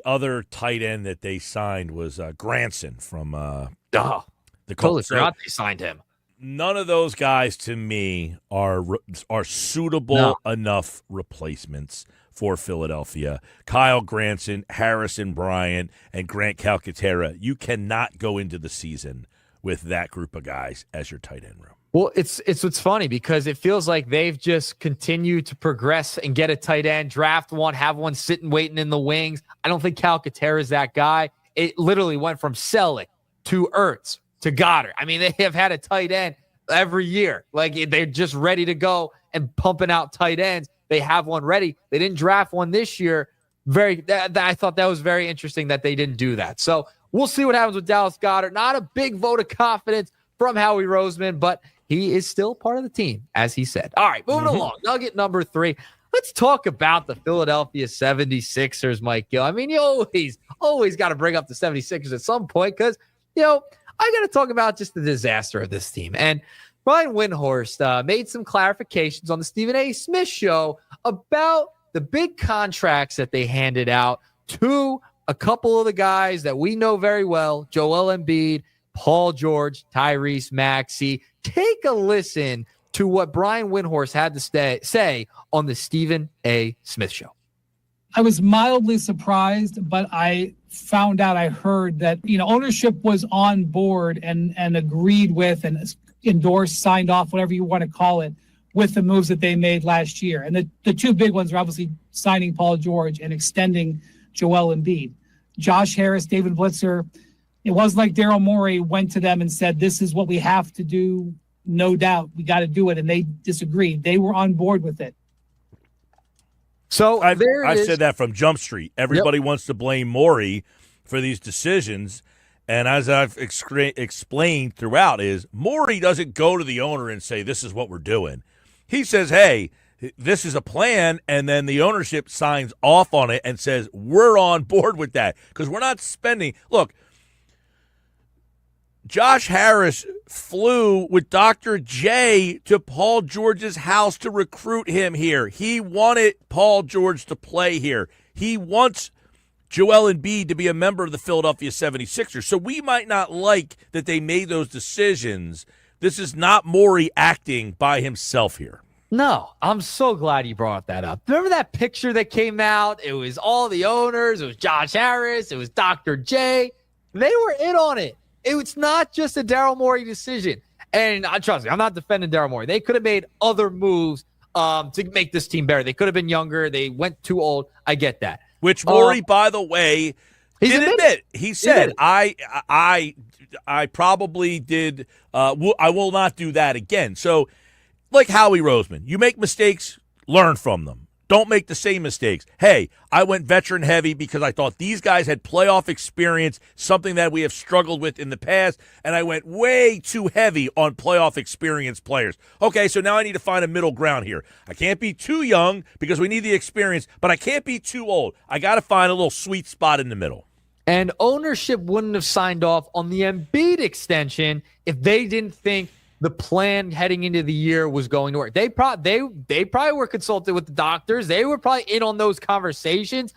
other tight end that they signed was Granson from the Colts. Totally forgot they signed him. None of those guys to me are suitable enough replacements for Philadelphia. Kyle Granson, Harrison Bryant, and Grant Calcaterra. You cannot go into the season with that group of guys as your tight end room. Well, it's what's funny because it feels like they've just continued to progress and get a tight end, draft one, have one sitting waiting in the wings. I don't think Calcaterra is that guy. It literally went from Selleck to Ertz to Goddard. I mean, they have had a tight end every year. Like, they're just ready to go and pumping out tight ends. They have one ready. They didn't draft one this year. I thought that was very interesting that they didn't do that. So we'll see what happens with Dallas Goedert. Not a big vote of confidence from Howie Roseman, but he is still part of the team, as he said. All right, moving along. Nugget number 3. Let's talk about the Philadelphia 76ers, Mike Gill. I mean, you always got to bring up the 76ers at some point because, I got to talk about just the disaster of this team. And Brian Windhorst made some clarifications on the Stephen A. Smith show about the big contracts that they handed out to a couple of the guys that we know very well, Joel Embiid, Paul George, Tyrese Maxey. Take a listen to what Brian Windhorst had to say on the Stephen A. Smith show. I was mildly surprised, but I heard that, ownership was on board and agreed with and endorsed, signed off, whatever you want to call it, with the moves that they made last year. And the two big ones are obviously signing Paul George and extending Joel Embiid. Josh Harris, David Blitzer, it wasn't like Daryl Morey went to them and said, this is what we have to do. No doubt, we got to do it. And they disagreed. They were on board with it. So I said that from Jump Street. Everybody wants to blame Morey for these decisions. And as I've explained throughout is Morey doesn't go to the owner and say, this is what we're doing. He says, hey, this is a plan, and then the ownership signs off on it and says, we're on board with that because we're not spending. Look, Josh Harris flew with Dr. J to Paul George's house to recruit him here. He wanted Paul George to play here. He wants Joel Embiid to be a member of the Philadelphia 76ers. So we might not like that they made those decisions. This is not Morey acting by himself here. No, I'm so glad you brought that up. Remember that picture that came out? It was all the owners. It was Josh Harris. It was Dr. J. They were in on it. It's not just a Daryl Morey decision. And trust me, I'm not defending Daryl Morey. They could have made other moves to make this team better. They could have been younger. They went too old. I get that. Which Morey, by the way, did admit. He said, I probably did. I will not do that again. So, like Howie Roseman, you make mistakes, learn from them. Don't make the same mistakes. Hey, I went veteran heavy because I thought these guys had playoff experience, something that we have struggled with in the past, and I went way too heavy on playoff experience players. Okay, so now I need to find a middle ground here. I can't be too young because we need the experience, but I can't be too old. I got to find a little sweet spot in the middle. And ownership wouldn't have signed off on the Embiid extension if they didn't think the plan heading into the year was going to work. They probably were consulted with the doctors. They were probably in on those conversations.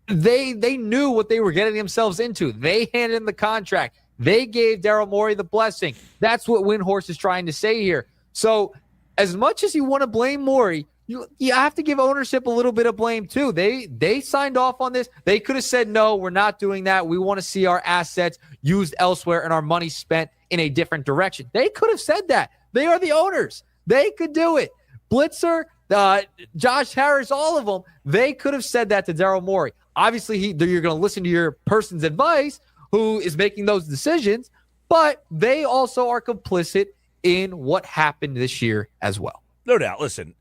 They knew what they were getting themselves into. They handed him the contract. They gave Daryl Morey the blessing. That's what Windhorst is trying to say here. So as much as you want to blame Morey, you have to give ownership a little bit of blame too. They signed off on this. They could have said, no, we're not doing that. We want to see our assets used elsewhere and our money spent in a different direction. They could have said that. They are the owners. They could do it. Blitzer, Josh Harris, all of them, they could have said that to Daryl Morey. Obviously, you're going to listen to your person's advice who is making those decisions, but they also are complicit in what happened this year as well. No doubt. Listen,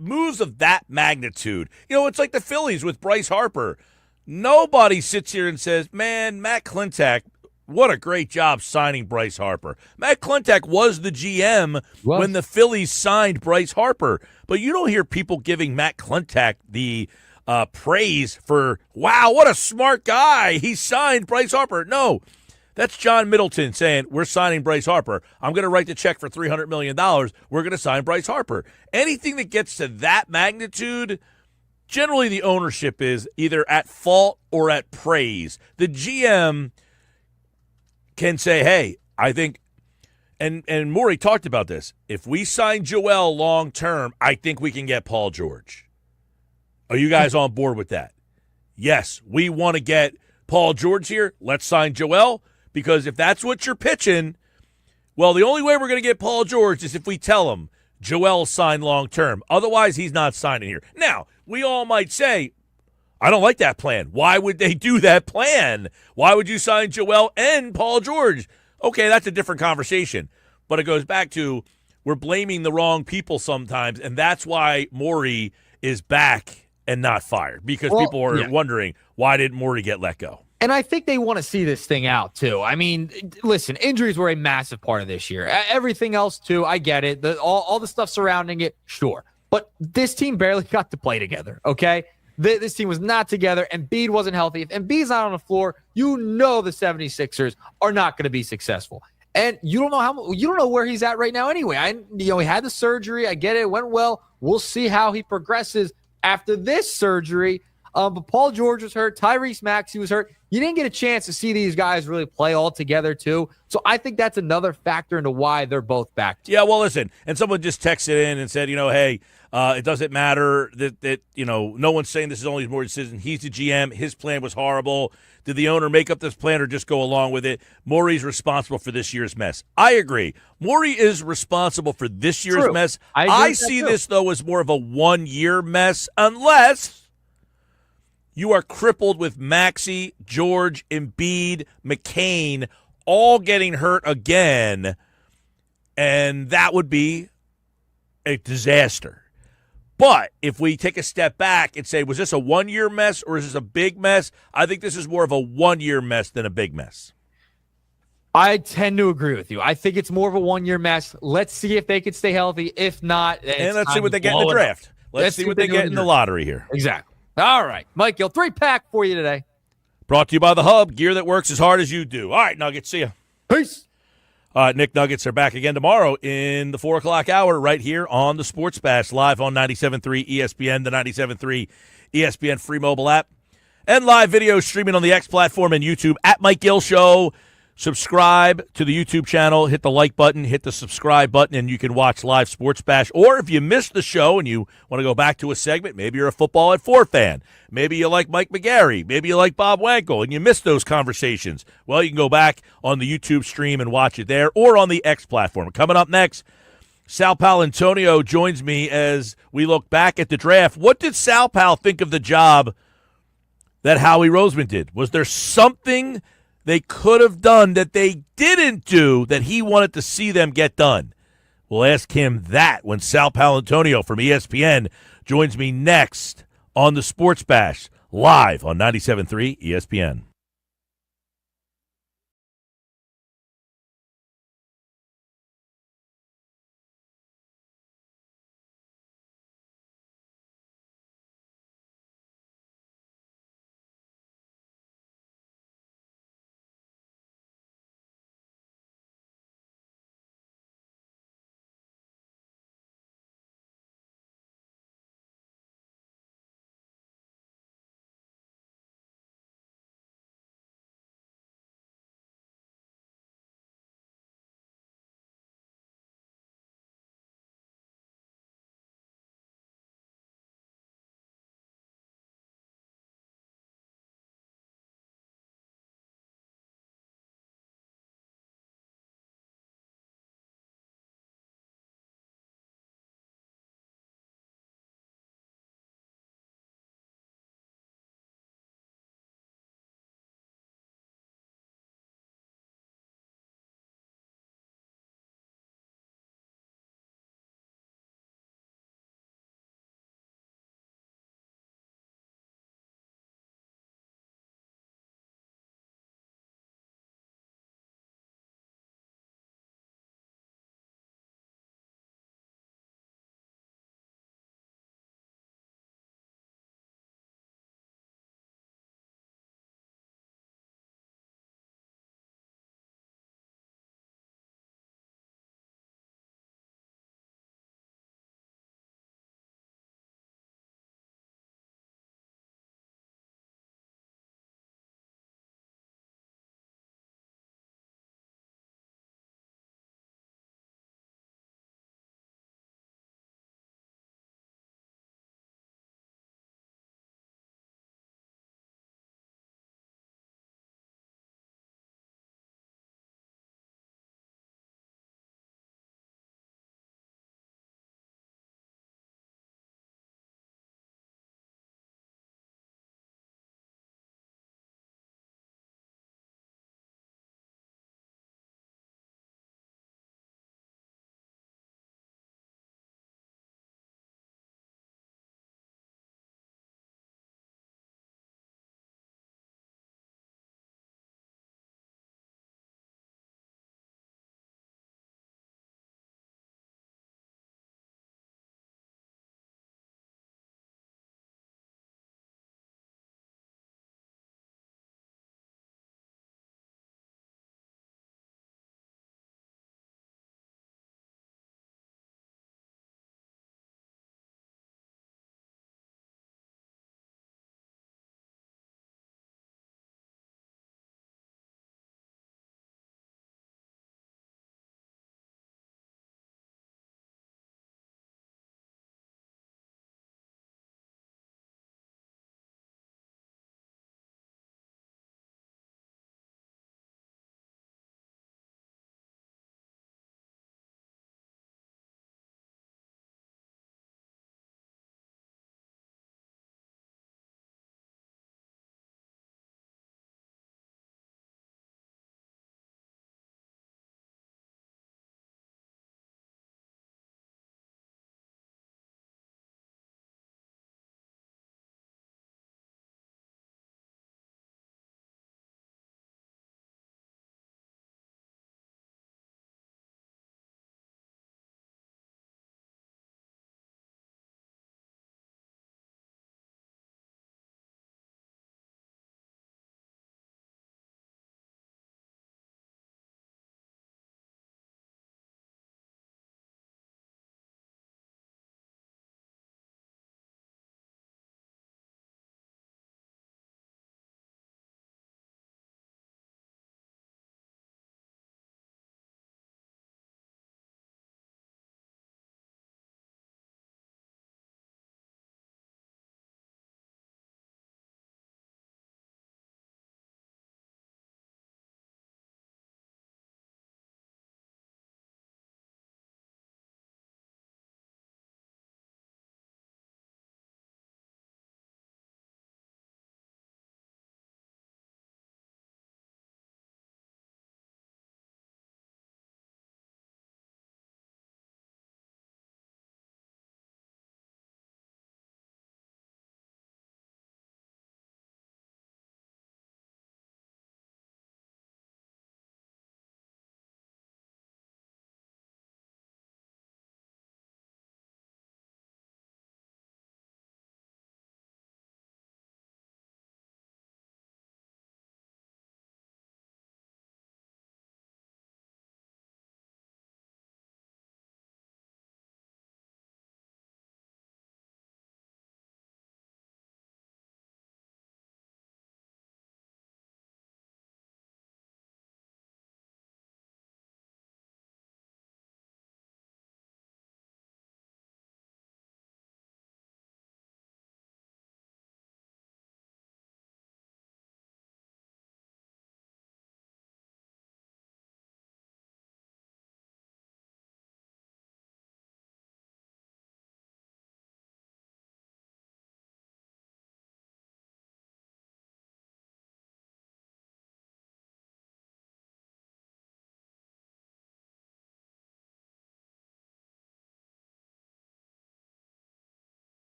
moves of that magnitude, it's like the Phillies with Bryce Harper. Nobody sits here and says, man, Matt Klentak, what a great job signing Bryce Harper. Matt Klentak was the GM when the Phillies signed Bryce Harper. But you don't hear people giving Matt Klentak the praise for, wow, what a smart guy. He signed Bryce Harper. No, that's John Middleton saying, we're signing Bryce Harper. I'm going to write the check for $300 million. We're going to sign Bryce Harper. Anything that gets to that magnitude, generally the ownership is either at fault or at praise. The GM can say, hey, I think, and Morey talked about this, if we sign Joel long-term, I think we can get Paul George. Are you guys on board with that? Yes, we want to get Paul George here. Let's sign Joel, because if that's what you're pitching, well, the only way we're going to get Paul George is if we tell him Joel signed long-term. Otherwise, he's not signing here. Now, we all might say, I don't like that plan. Why would they do that plan? Why would you sign Joel and Paul George? Okay, that's a different conversation. But it goes back to we're blaming the wrong people sometimes, and that's why Morey is back and not fired, because people are wondering, why didn't Morey get let go? And I think they want to see this thing out, too. I mean, listen, injuries were a massive part of this year. Everything else, too, I get it. All the stuff surrounding it, sure. But this team barely got to play together, okay? This team was not together. Embiid wasn't healthy. If Embiid's not on the floor, the 76ers are not going to be successful. And you don't know where he's at right now anyway. He had the surgery. I get it. It went well. We'll see how he progresses after this surgery. But Paul George was hurt. Tyrese Maxey was hurt. You didn't get a chance to see these guys really play all together, too. So I think that's another factor into why they're both back. Yeah, well, listen, and someone just texted in and said, hey, it doesn't matter that no one's saying this is only his more decision. He's the GM. His plan was horrible. Did the owner make up this plan or just go along with it? Morey's responsible for this year's mess. I agree. Morey is responsible for this year's mess. I see this, though, as more of a one-year mess unless you are crippled with Maxey, George, Embiid, McCain all getting hurt again, and that would be a disaster. But if we take a step back and say, was this a one-year mess or is this a big mess? I think this is more of a one-year mess than a big mess. I tend to agree with you. I think it's more of a one-year mess. Let's see if they can stay healthy. If not, and let's see what they get in the draft. Let's see what they get in the lottery here. Exactly. All right. Mike Gill, 3-pack for you today. Brought to you by The Hub, gear that works as hard as you do. All right, Nuggets, see ya. Peace. Nick Nuggets are back again tomorrow in the 4 o'clock hour right here on the Sports Bash, live on 97.3 ESPN, the 97.3 ESPN free mobile app, and live video streaming on the X platform and YouTube at Mike Gill Show. Subscribe to the YouTube channel, hit the like button, hit the subscribe button, and you can watch live Sports Bash. Or if you missed the show and you want to go back to a segment, maybe you're a Football at 4 fan, maybe you like Mike McGarry, maybe you like Bob Wankel, and you missed those conversations. Well, you can go back on the YouTube stream and watch it there or on the X platform. Coming up next, Sal Paolantonio joins me as we look back at the draft. What did Sal Pal think of the job that Howie Roseman did? Was there something they could have done that they didn't do that he wanted to see them get done? We'll ask him that when Sal Paolantonio from ESPN joins me next on the Sports Bash, live on 97.3 ESPN.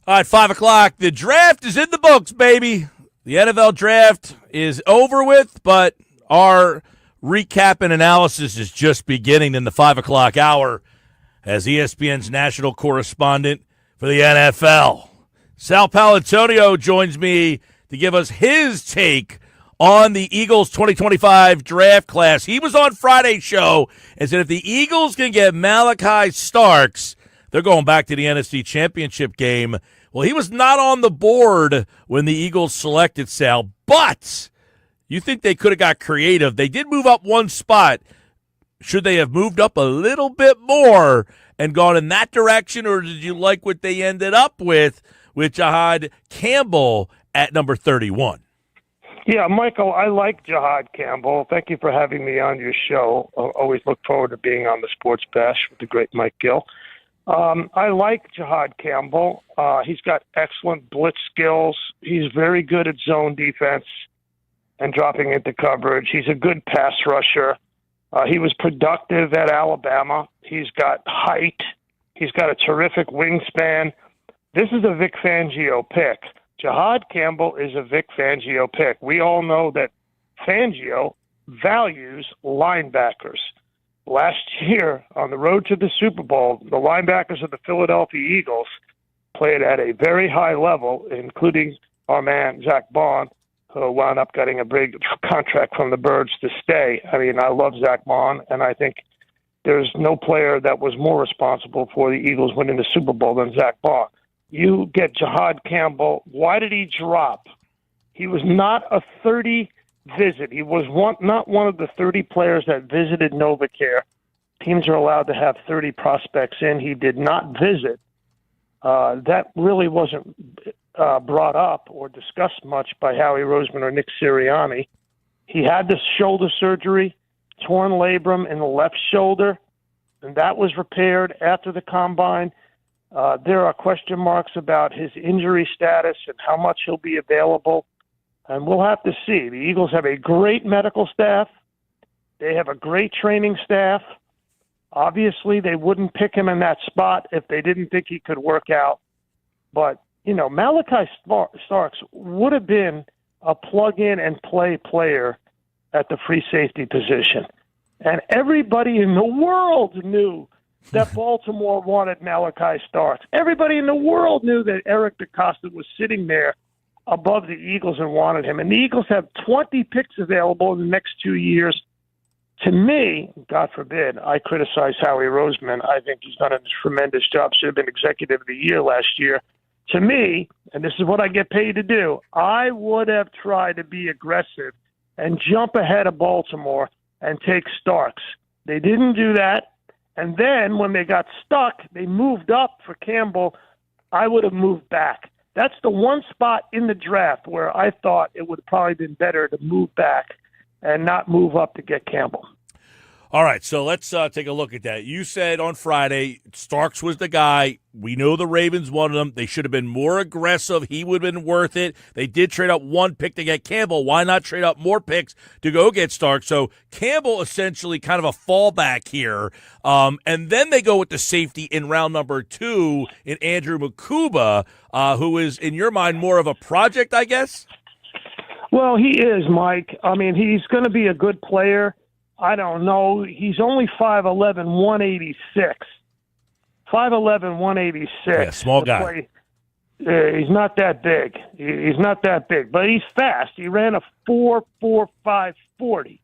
All right, 5 o'clock. The draft is in the books, baby. The NFL draft is over with, but our recap and analysis is just beginning in the 5 o'clock hour as ESPN's national correspondent for the NFL, Sal Paolantonio, joins me to give us his take on the Eagles 2025 draft class. He was on Friday's show and said if the Eagles can get Malachi Starks, they're going back to the NFC Championship game. Well, he was not on the board when the Eagles selected Sal, but you think they could have got creative. They did move up one spot. Should they have moved up a little bit more and gone in that direction, or did you like what they ended up with Jahad Campbell at number 31? Yeah, Michael, I like Jahad Campbell. Thank you for having me on your show. I always look forward to being on the Sports Bash with the great Mike Gill. I like Jahad Campbell. He's got excellent blitz skills. He's very good at zone defense and dropping into coverage. He's a good pass rusher. He was productive at Alabama. He's got height. He's got a terrific wingspan. This is a Vic Fangio pick. Jahad Campbell is a Vic Fangio pick. We all know that Fangio values linebackers. Last year, on the road to the Super Bowl, the linebackers of the Philadelphia Eagles played at a very high level, including our man, Zach Bond, who wound up getting a big contract from the Birds to stay. I mean, I love Zach Bond, and I think there's no player that was more responsible for the Eagles winning the Super Bowl than Zach Bond. You get Jahad Campbell. Why did he drop? He was not a 30 visit. He was not one of the 30 players that visited NovaCare. Teams are allowed to have 30 prospects in. He did not visit. That really wasn't brought up or discussed much by Howie Roseman or Nick Sirianni. He had this shoulder surgery, torn labrum in the left shoulder, and that was repaired after the combine. There are question marks about his injury status and how much he'll be available, and we'll have to see. The Eagles have a great medical staff. They have a great training staff. Obviously, they wouldn't pick him in that spot if they didn't think he could work out. But, you know, Malachi Starks would have been a plug-in-and-play player at the free safety position. And everybody in the world knew that Baltimore wanted Malachi Starks. Everybody in the world knew that Eric DeCosta was sitting there above the Eagles and wanted him. And the Eagles have 20 picks available in the next 2 years. To me, God forbid, I criticize Howie Roseman. I think he's done a tremendous job. Should have been Executive of the Year last year. To me, and this is what I get paid to do, I would have tried to be aggressive and jump ahead of Baltimore and take Starks. They didn't do that. And then when they got stuck, they moved up for Campbell. I would have moved back. That's the one spot in the draft where I thought it would have probably been better to move back and not move up to get Campbell. All right, so let's take a look at that. You said on Friday Starks was the guy. We know the Ravens wanted him. They should have been more aggressive. He would have been worth it. They did trade up one pick to get Campbell. Why not trade up more picks to go get Starks? So Campbell essentially kind of a fallback here. And then they go with the safety in round number 2 in Andrew Makuba, who is, in your mind, more of a project, I guess? Well, he is, Mike. I mean, he's going to be a good player. I don't know. He's only 5'11", 186. 5'11", 186. Yeah, small guy. He's not that big. He's not that big, but he's fast. He ran a 4.45 40.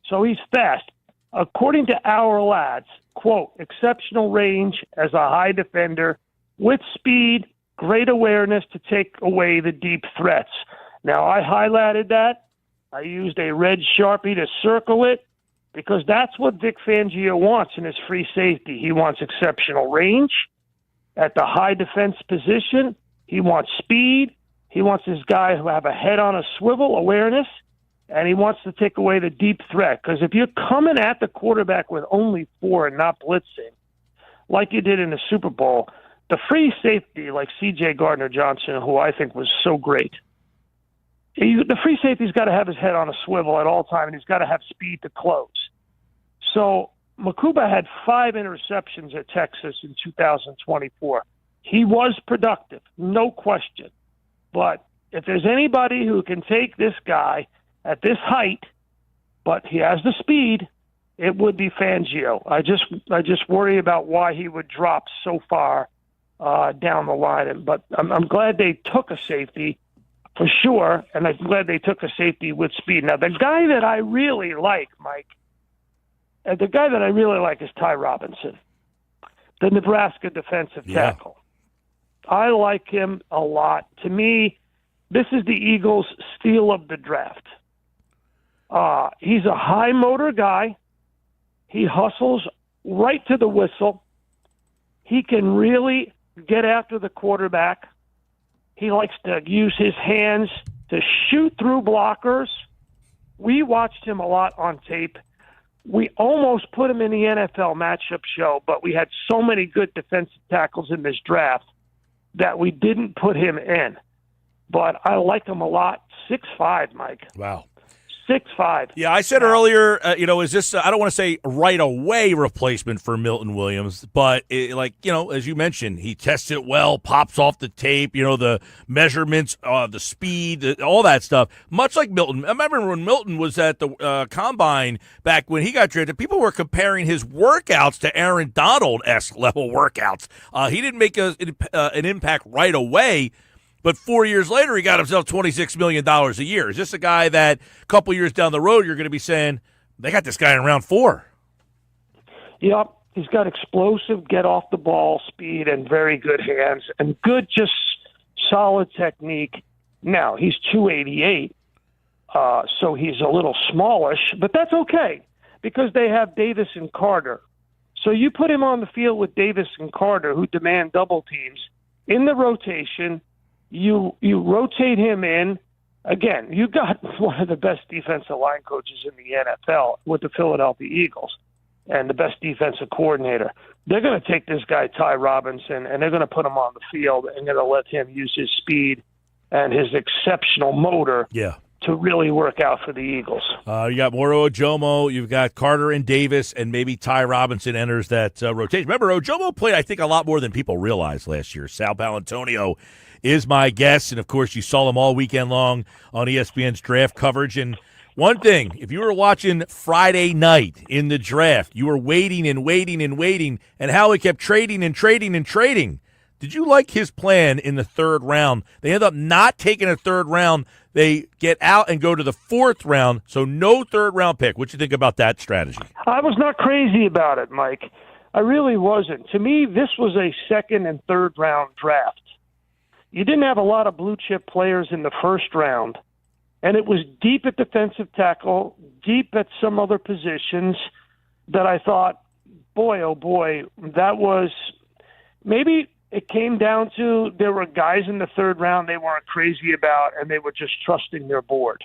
So he's fast. According to our lads, quote, exceptional range as a high defender with speed, great awareness to take away the deep threats. Now, I highlighted that. I used a red Sharpie to circle it, because that's what Vic Fangio wants in his free safety. He wants exceptional range at the high defense position. He wants speed. He wants this guy who have a head on a swivel, awareness, and he wants to take away the deep threat. Because if you're coming at the quarterback with only 4 and not blitzing, like you did in the Super Bowl, the free safety like C.J. Gardner-Johnson, who I think was so great, the free safety's got to have his head on a swivel at all time, and he's got to have speed to close. So Makuba had 5 interceptions at Texas in 2024. He was productive, no question. But if there's anybody who can take this guy at this height, but he has the speed, it would be Fangio. I just worry about why he would drop so far down the line. But I'm glad they took a safety for sure, and I'm glad they took a safety with speed. Now, the guy that I really like, Mike, is Ty Robinson, the Nebraska defensive tackle. I like him a lot. To me, this is the Eagles' steal of the draft. He's a high motor guy. He hustles right to the whistle. He can really get after the quarterback. He likes to use his hands to shoot through blockers. We watched him a lot on tape. We almost put him in the NFL matchup show, but we had so many good defensive tackles in this draft that we didn't put him in. But I like him a lot. 6'5", Mike. Wow. 6'5". Yeah, I said earlier, is this, I don't want to say right away replacement for Milton Williams, but as you mentioned, he tests it well, pops off the tape, the measurements, the speed, all that stuff, much like Milton. I remember when Milton was at the Combine back when he got drafted, people were comparing his workouts to Aaron Donald-esque level workouts. He didn't make an impact right away, but 4 years later, he got himself $26 million a year. Is this a guy that a couple years down the road, you're going to be saying, they got this guy in round 4? Yep. He's got explosive, get off the ball speed and very good hands and good, just solid technique. Now, he's 288, so he's a little smallish, but that's okay because they have Davis and Carter. So you put him on the field with Davis and Carter, who demand double teams, in the rotation. You rotate him in. Again, you got one of the best defensive line coaches in the NFL with the Philadelphia Eagles and the best defensive coordinator. They're going to take this guy, Ty Robinson, and they're going to put him on the field and going to let him use his speed and his exceptional motor to really work out for the Eagles. You got Moro Ojomo, you've got Carter and Davis, and maybe Ty Robinson enters that rotation. Remember, Ojomo played, I think, a lot more than people realized last year. Sal Palantonio is my guess, and of course you saw him all weekend long on ESPN's draft coverage. And one thing, if you were watching Friday night in the draft, you were waiting and waiting and waiting, and Howie kept trading and trading and trading. Did you like his plan in the third round? They end up not taking a third round. They get out and go to the fourth round, so no third round pick. What do you think about that strategy? I was not crazy about it, Mike. I really wasn't. To me, this was a second and third round draft. You didn't have a lot of blue-chip players in the first round, and it was deep at defensive tackle, deep at some other positions that I thought, boy, oh boy, that was maybe it came down to there were guys in the third round they weren't crazy about, and they were just trusting their board.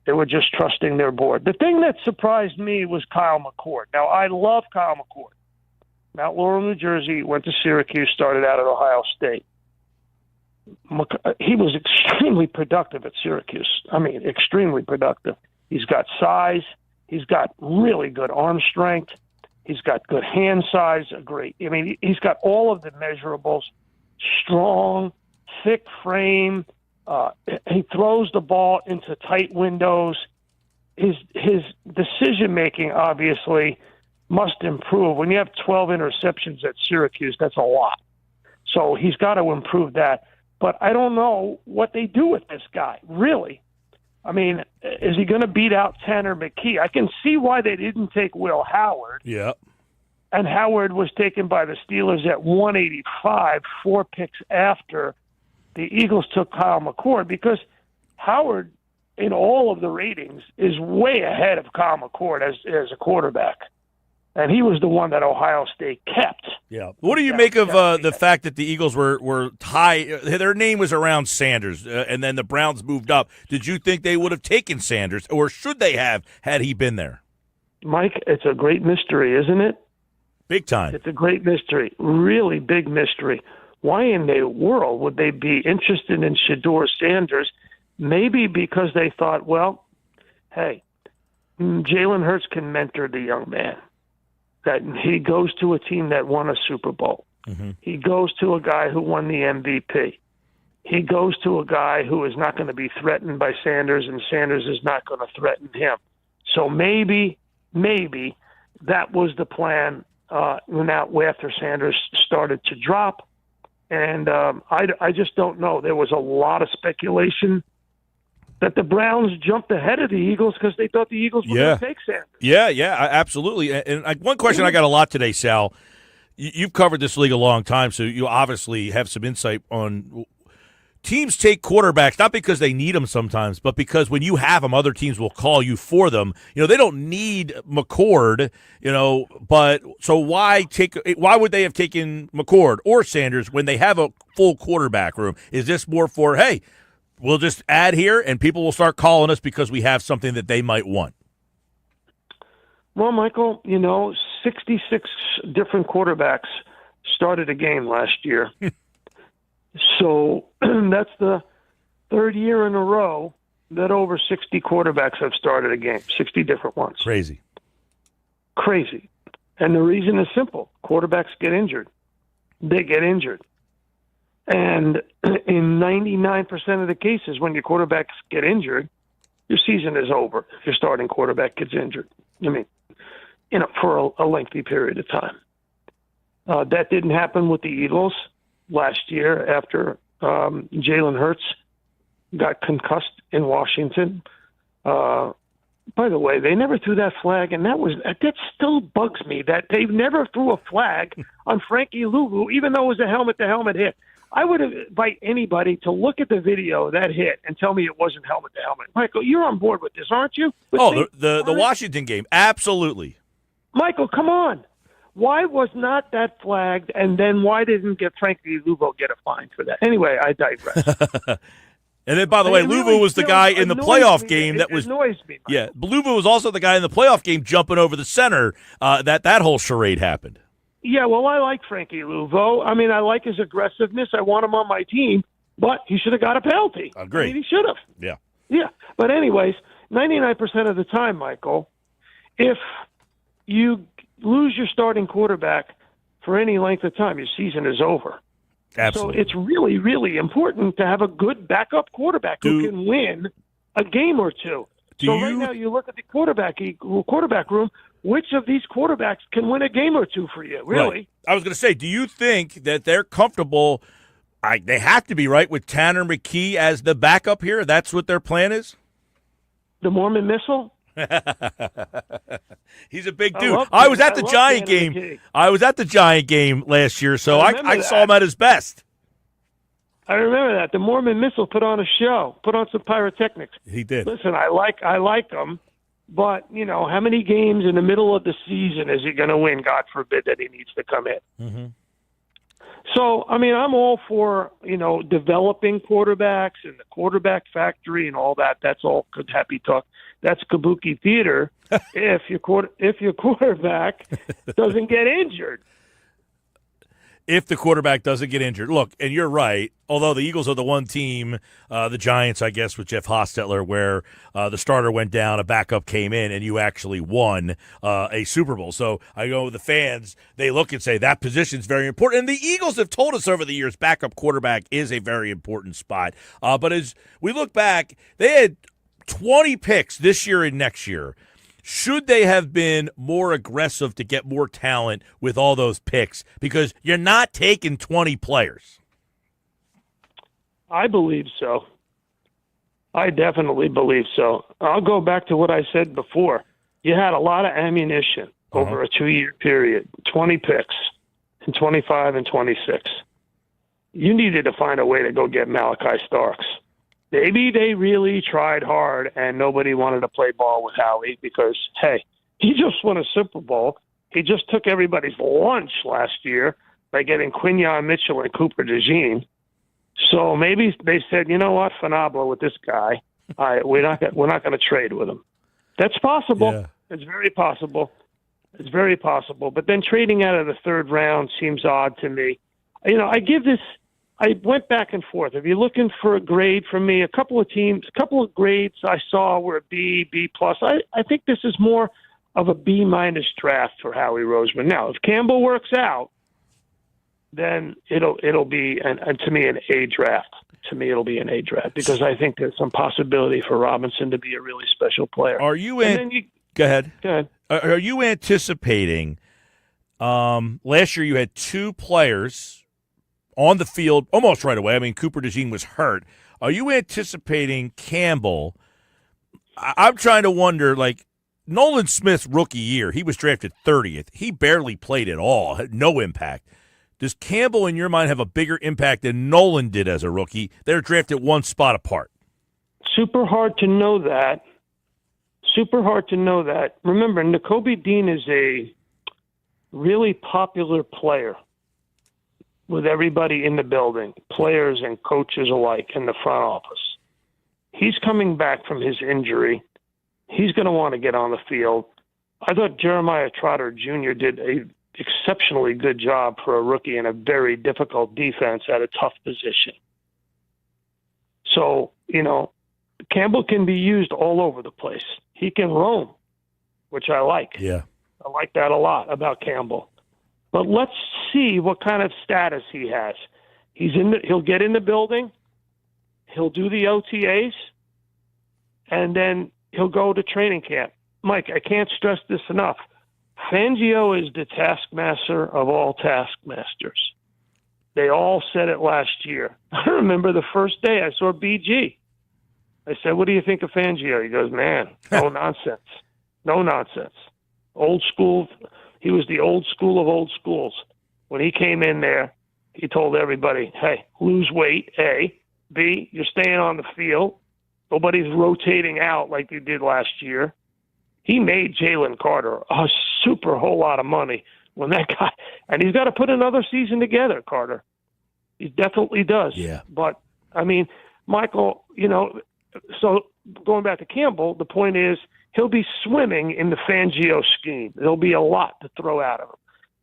The thing that surprised me was Kyle McCord. Now, I love Kyle McCord. Mount Laurel, New Jersey, went to Syracuse, started out at Ohio State. He was extremely productive at Syracuse. I mean, extremely productive. He's got size. He's got really good arm strength. He's got good hand size. He's got all of the measurables. Strong, thick frame. He throws the ball into tight windows. His decision-making, obviously, must improve. When you have 12 interceptions at Syracuse, that's a lot. So he's got to improve that. But I don't know what they do with this guy, really. I mean, is he going to beat out Tanner McKee? I can see why they didn't take Will Howard. Yeah. And Howard was taken by the Steelers at 185, 4 picks after the Eagles took Kyle McCord, because Howard, in all of the ratings, is way ahead of Kyle McCord as a quarterback. And he was the one that Ohio State kept. Yeah. What do you make of the fact that the Eagles were high? Their name was around Sanders, and then the Browns moved up. Did you think they would have taken Sanders, or should they have had he been there? Mike, it's a great mystery, isn't it? Big time. It's a great mystery. Really big mystery. Why in the world would they be interested in Shedeur Sanders? Maybe because they thought, well, hey, Jalen Hurts can mentor the young man. That he goes to a team that won a Super Bowl. He goes to a guy who won the MVP. He goes to a guy who is not going to be threatened by Sanders, and Sanders is not going to threaten him. So maybe that was the plan after Sanders started to drop. And I just don't know. There was a lot of speculation that the Browns jumped ahead of the Eagles because they thought the Eagles were going to take Sanders. Yeah, absolutely. And one question I got a lot today, Sal. You've covered this league a long time, so you obviously have some insight on teams take quarterbacks not because they need them sometimes, but because when you have them, other teams will call you for them. They don't need McCord, but so why would they have taken McCord or Sanders when they have a full quarterback room? Is this more for, hey, we'll just add here and people will start calling us because we have something that they might want? Well, Michael, 66 different quarterbacks started a game last year. So that's the third year in a row that over 60 quarterbacks have started a game, 60 different ones. Crazy. And the reason is simple. Quarterbacks get injured. They get injured. And in 99% of the cases, when your quarterbacks get injured, your season is over if your starting quarterback gets injured. For a lengthy period of time. That didn't happen with the Eagles last year after Jalen Hurts got concussed in Washington. By the way, they never threw that flag, and that still bugs me that they never threw a flag on Frankie Louvu, even though it was a helmet-to-helmet hit. I would invite anybody to look at the video of that hit and tell me it wasn't helmet-to-helmet. Michael, you're on board with this, aren't you? The Washington game, absolutely. Michael, come on. Why was not that flagged, and then why didn't Frankie Louvu get a fine for that? Anyway, I digress. And then, by the way, Louvu was the guy in the playoff game that was. Annoys me. Michael. Yeah, Louvu was also the guy in the playoff game jumping over the center. That whole charade happened. Yeah, well, I like Frankie Louvu. I mean, I like his aggressiveness. I want him on my team, but he should have got a penalty. Agreed. He should have. Yeah. Yeah, but anyways, 99% of the time, Michael, if you lose your starting quarterback for any length of time, your season is over. Absolutely. So it's really, really important to have a good backup quarterback who can win a game or two. Right now you look at the quarterback room, which of these quarterbacks can win a game or two for you, really? Right. I was going to say, do you think that they're comfortable, they have to be, right, with Tanner McKee as the backup here? That's what their plan is? The Mormon Missile? He's a big dude. I was at the Giant game. I was at the Giant game last year, so I saw him at his best. I remember that. The Mormon Missile put on a show, put on some pyrotechnics. He did. Listen, I like him, but how many games in the middle of the season is he going to win? God forbid that he needs to come in. Mm-hmm. So, I mean, I'm all for developing quarterbacks and the quarterback factory and all that. That's all good, happy talk. That's kabuki theater. if your quarterback doesn't get injured. If the quarterback doesn't get injured. Look, and you're right, although the Eagles are the one team, the Giants, I guess, with Jeff Hostetler, where the starter went down, a backup came in, and you actually won a Super Bowl. So I go with the fans, they look and say that position's very important. And the Eagles have told us over the years backup quarterback is a very important spot. But as we look back, they had 20 picks this year and next year. Should they have been more aggressive to get more talent with all those picks? Because you're not taking 20 players. I believe so. I definitely believe so. I'll go back to what I said before. You had a lot of ammunition over a 2-year period, 20 picks in 25 and 26. You needed to find a way to go get Malachi Starks. Maybe they really tried hard and nobody wanted to play ball with Howie because, hey, he just won a Super Bowl. He just took everybody's lunch last year by getting Quinyon Mitchell and Cooper DeJean. So maybe they said, you know what, Fanablo with this guy, we're not going to trade with him. That's possible. Yeah. It's very possible. It's very possible. But then trading out of the third round seems odd to me. I went back and forth. If you're looking for a grade from me, a couple of grades I saw were B+. I think this is more of a B- draft for Howie Roseman. Now, if Campbell works out, then it'll be and to me an A draft. To me, it'll be an A draft because I think there's some possibility for Robinson to be a really special player. Are you Go ahead. Are you anticipating? Last year you had two players on the field almost right away. I mean, Cooper DeJean was hurt. Are you anticipating Campbell? I'm trying to wonder, like, Nolan Smith's rookie year, he was drafted 30th. He barely played at all, had no impact. Does Campbell, in your mind, have a bigger impact than Nolan did as a rookie? They're drafted one spot apart. Super hard to know that. Remember, Nakobe Dean is a really popular player with everybody in the building, players and coaches alike in the front office. He's coming back from his injury. He's going to want to get on the field. I thought Jeremiah Trotter Jr. did a exceptionally good job for a rookie in a very difficult defense at a tough position. So, Campbell can be used all over the place. He can roam, which I like. Yeah. I like that a lot about Campbell. But let's see what kind of status he has. He'll get in the building, he'll do the OTAs, and then he'll go to training camp. Mike, I can't stress this enough. Fangio is the taskmaster of all taskmasters. They all said it last year. I remember the first day I saw BG. I said, "What do you think of Fangio?" He goes, "Man, no nonsense. No nonsense. Old school." He was the old school of old schools. When he came in there, he told everybody, "Hey, lose weight, A. B, you're staying on the field. Nobody's rotating out like you did last year." He made Jalen Carter a super whole lot of money when that guy, and he's got to put another season together, Carter. He definitely does. Yeah. But, I mean, Michael, so going back to Campbell, the point is he'll be swimming in the Fangio scheme. There'll be a lot to throw out of him.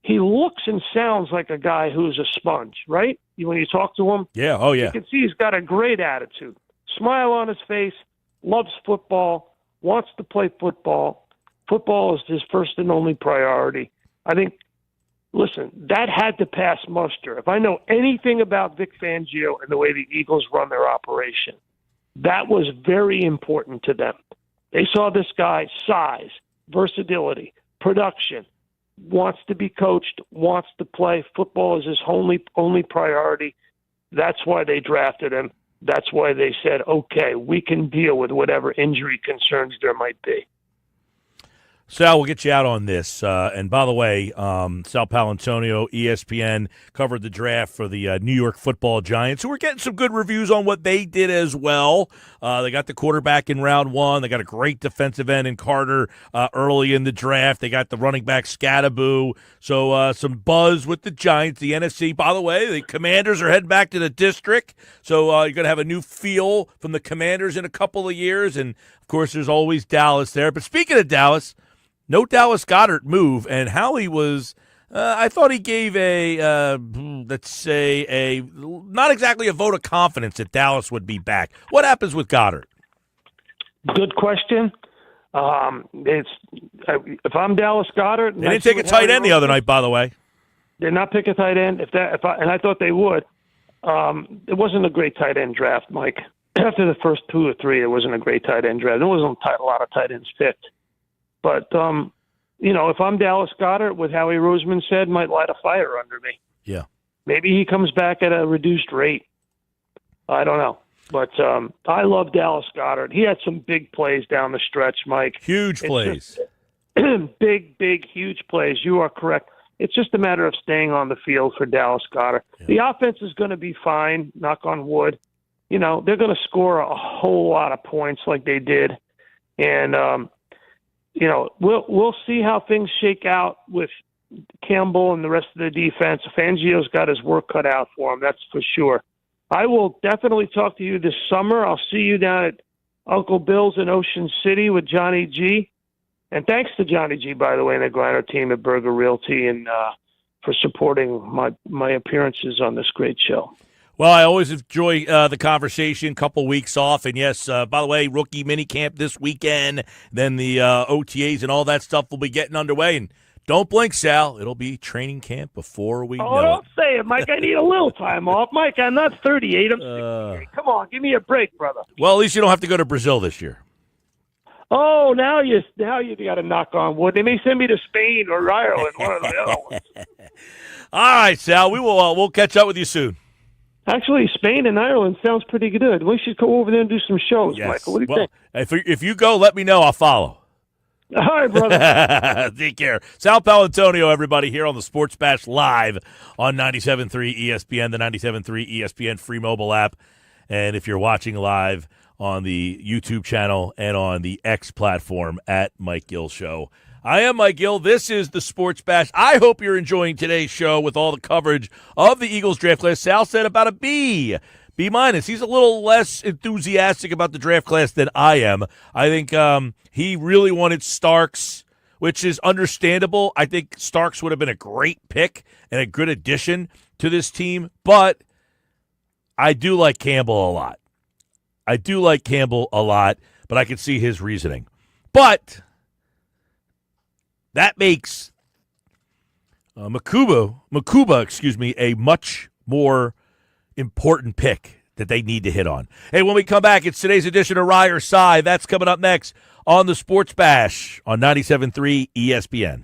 He looks and sounds like a guy who's a sponge, right? When you talk to him. Yeah, oh yeah. You can see he's got a great attitude. Smile on his face, loves football, wants to play football. Football is his first and only priority. I think, listen, that had to pass muster. If I know anything about Vic Fangio and the way the Eagles run their operation, that was very important to them. They saw this guy, size, versatility, production, wants to be coached, wants to play. Football is his only priority. That's why they drafted him. That's why they said, okay, we can deal with whatever injury concerns there might be. Sal, we'll get you out on this. And by the way, Sal Palantonio, ESPN, covered the draft for the New York Football Giants, who are getting some good reviews on what they did as well. They got the quarterback in round one. They got a great defensive end in Carter early in the draft. They got the running back Scadaboo. So some buzz with the Giants, the NFC. By the way, the Commanders are heading back to the district. So you're going to have a new feel from the Commanders in a couple of years. And, of course, there's always Dallas there. But speaking of Dallas, no Dallas Goedert move, and Howie was, I thought he gave let's say, not exactly a vote of confidence that Dallas would be back. What happens with Goedert? Good question. If I'm Dallas Goedert, they didn't take a tight end the other night, by the way. Did not pick a tight end. And I thought they would. It wasn't a great tight end draft, Mike. After the first 2 or 3, it wasn't a great tight end draft. There wasn't a lot of tight ends picked. But, if I'm Dallas Goedert, what Howie Roseman said might light a fire under me. Yeah. Maybe he comes back at a reduced rate. I don't know. But I love Dallas Goedert. He had some big plays down the stretch, Mike. Huge plays. Big, huge plays. You are correct. It's just a matter of staying on the field for Dallas Goedert. Yeah. The offense is going to be fine, knock on wood. They're going to score a whole lot of points like they did. And, we'll see how things shake out with Campbell and the rest of the defense. Fangio's got his work cut out for him, that's for sure. I will definitely talk to you this summer. I'll see you down at Uncle Bill's in Ocean City with Johnny G. And thanks to Johnny G, by the way, and the Griner team at Berger Realty, and for supporting my appearances on this great show. Well, I always enjoy the conversation, couple weeks off. And, yes, by the way, rookie minicamp this weekend, then the OTAs and all that stuff will be getting underway. And Don't blink, Sal. It'll be training camp before we know don't it. say it, Mike. I need a little time off. Mike, I'm not 38. I'm 68. Come on, give me a break, brother. Well, at least you don't have to go to Brazil this year. Oh, now you got to knock on wood. They may send me to Spain or Ireland, one of the other ones. All right, Sal. We'll catch up with you soon. Actually, Spain and Ireland sounds pretty good. We should go over there and do some shows, Yes. Michael. What do you think? If you go, let me know. I'll follow. All right, brother. Take care. Sal Palantonio, everybody, here on the Sports Bash live on 97.3 ESPN, the 97.3 ESPN free mobile app. And if you're watching live on the YouTube channel and on the X platform at Mike Gill Show. I am Mike Gill. This is the Sports Bash. I hope you're enjoying today's show with all the coverage of the Eagles draft class. Sal said about a B. B minus. He's a little less enthusiastic about the draft class than I am. I think he really wanted Starks, which is understandable. I think Starks would have been a great pick and a good addition to this team, but I do like Campbell a lot. But I can see his reasoning. But that makes Makuba, a much more important pick that they need to hit on. Hey, when we come back, it's today's edition of Rye or Cy. That's coming up next on the Sports Bash on 97.3 ESPN.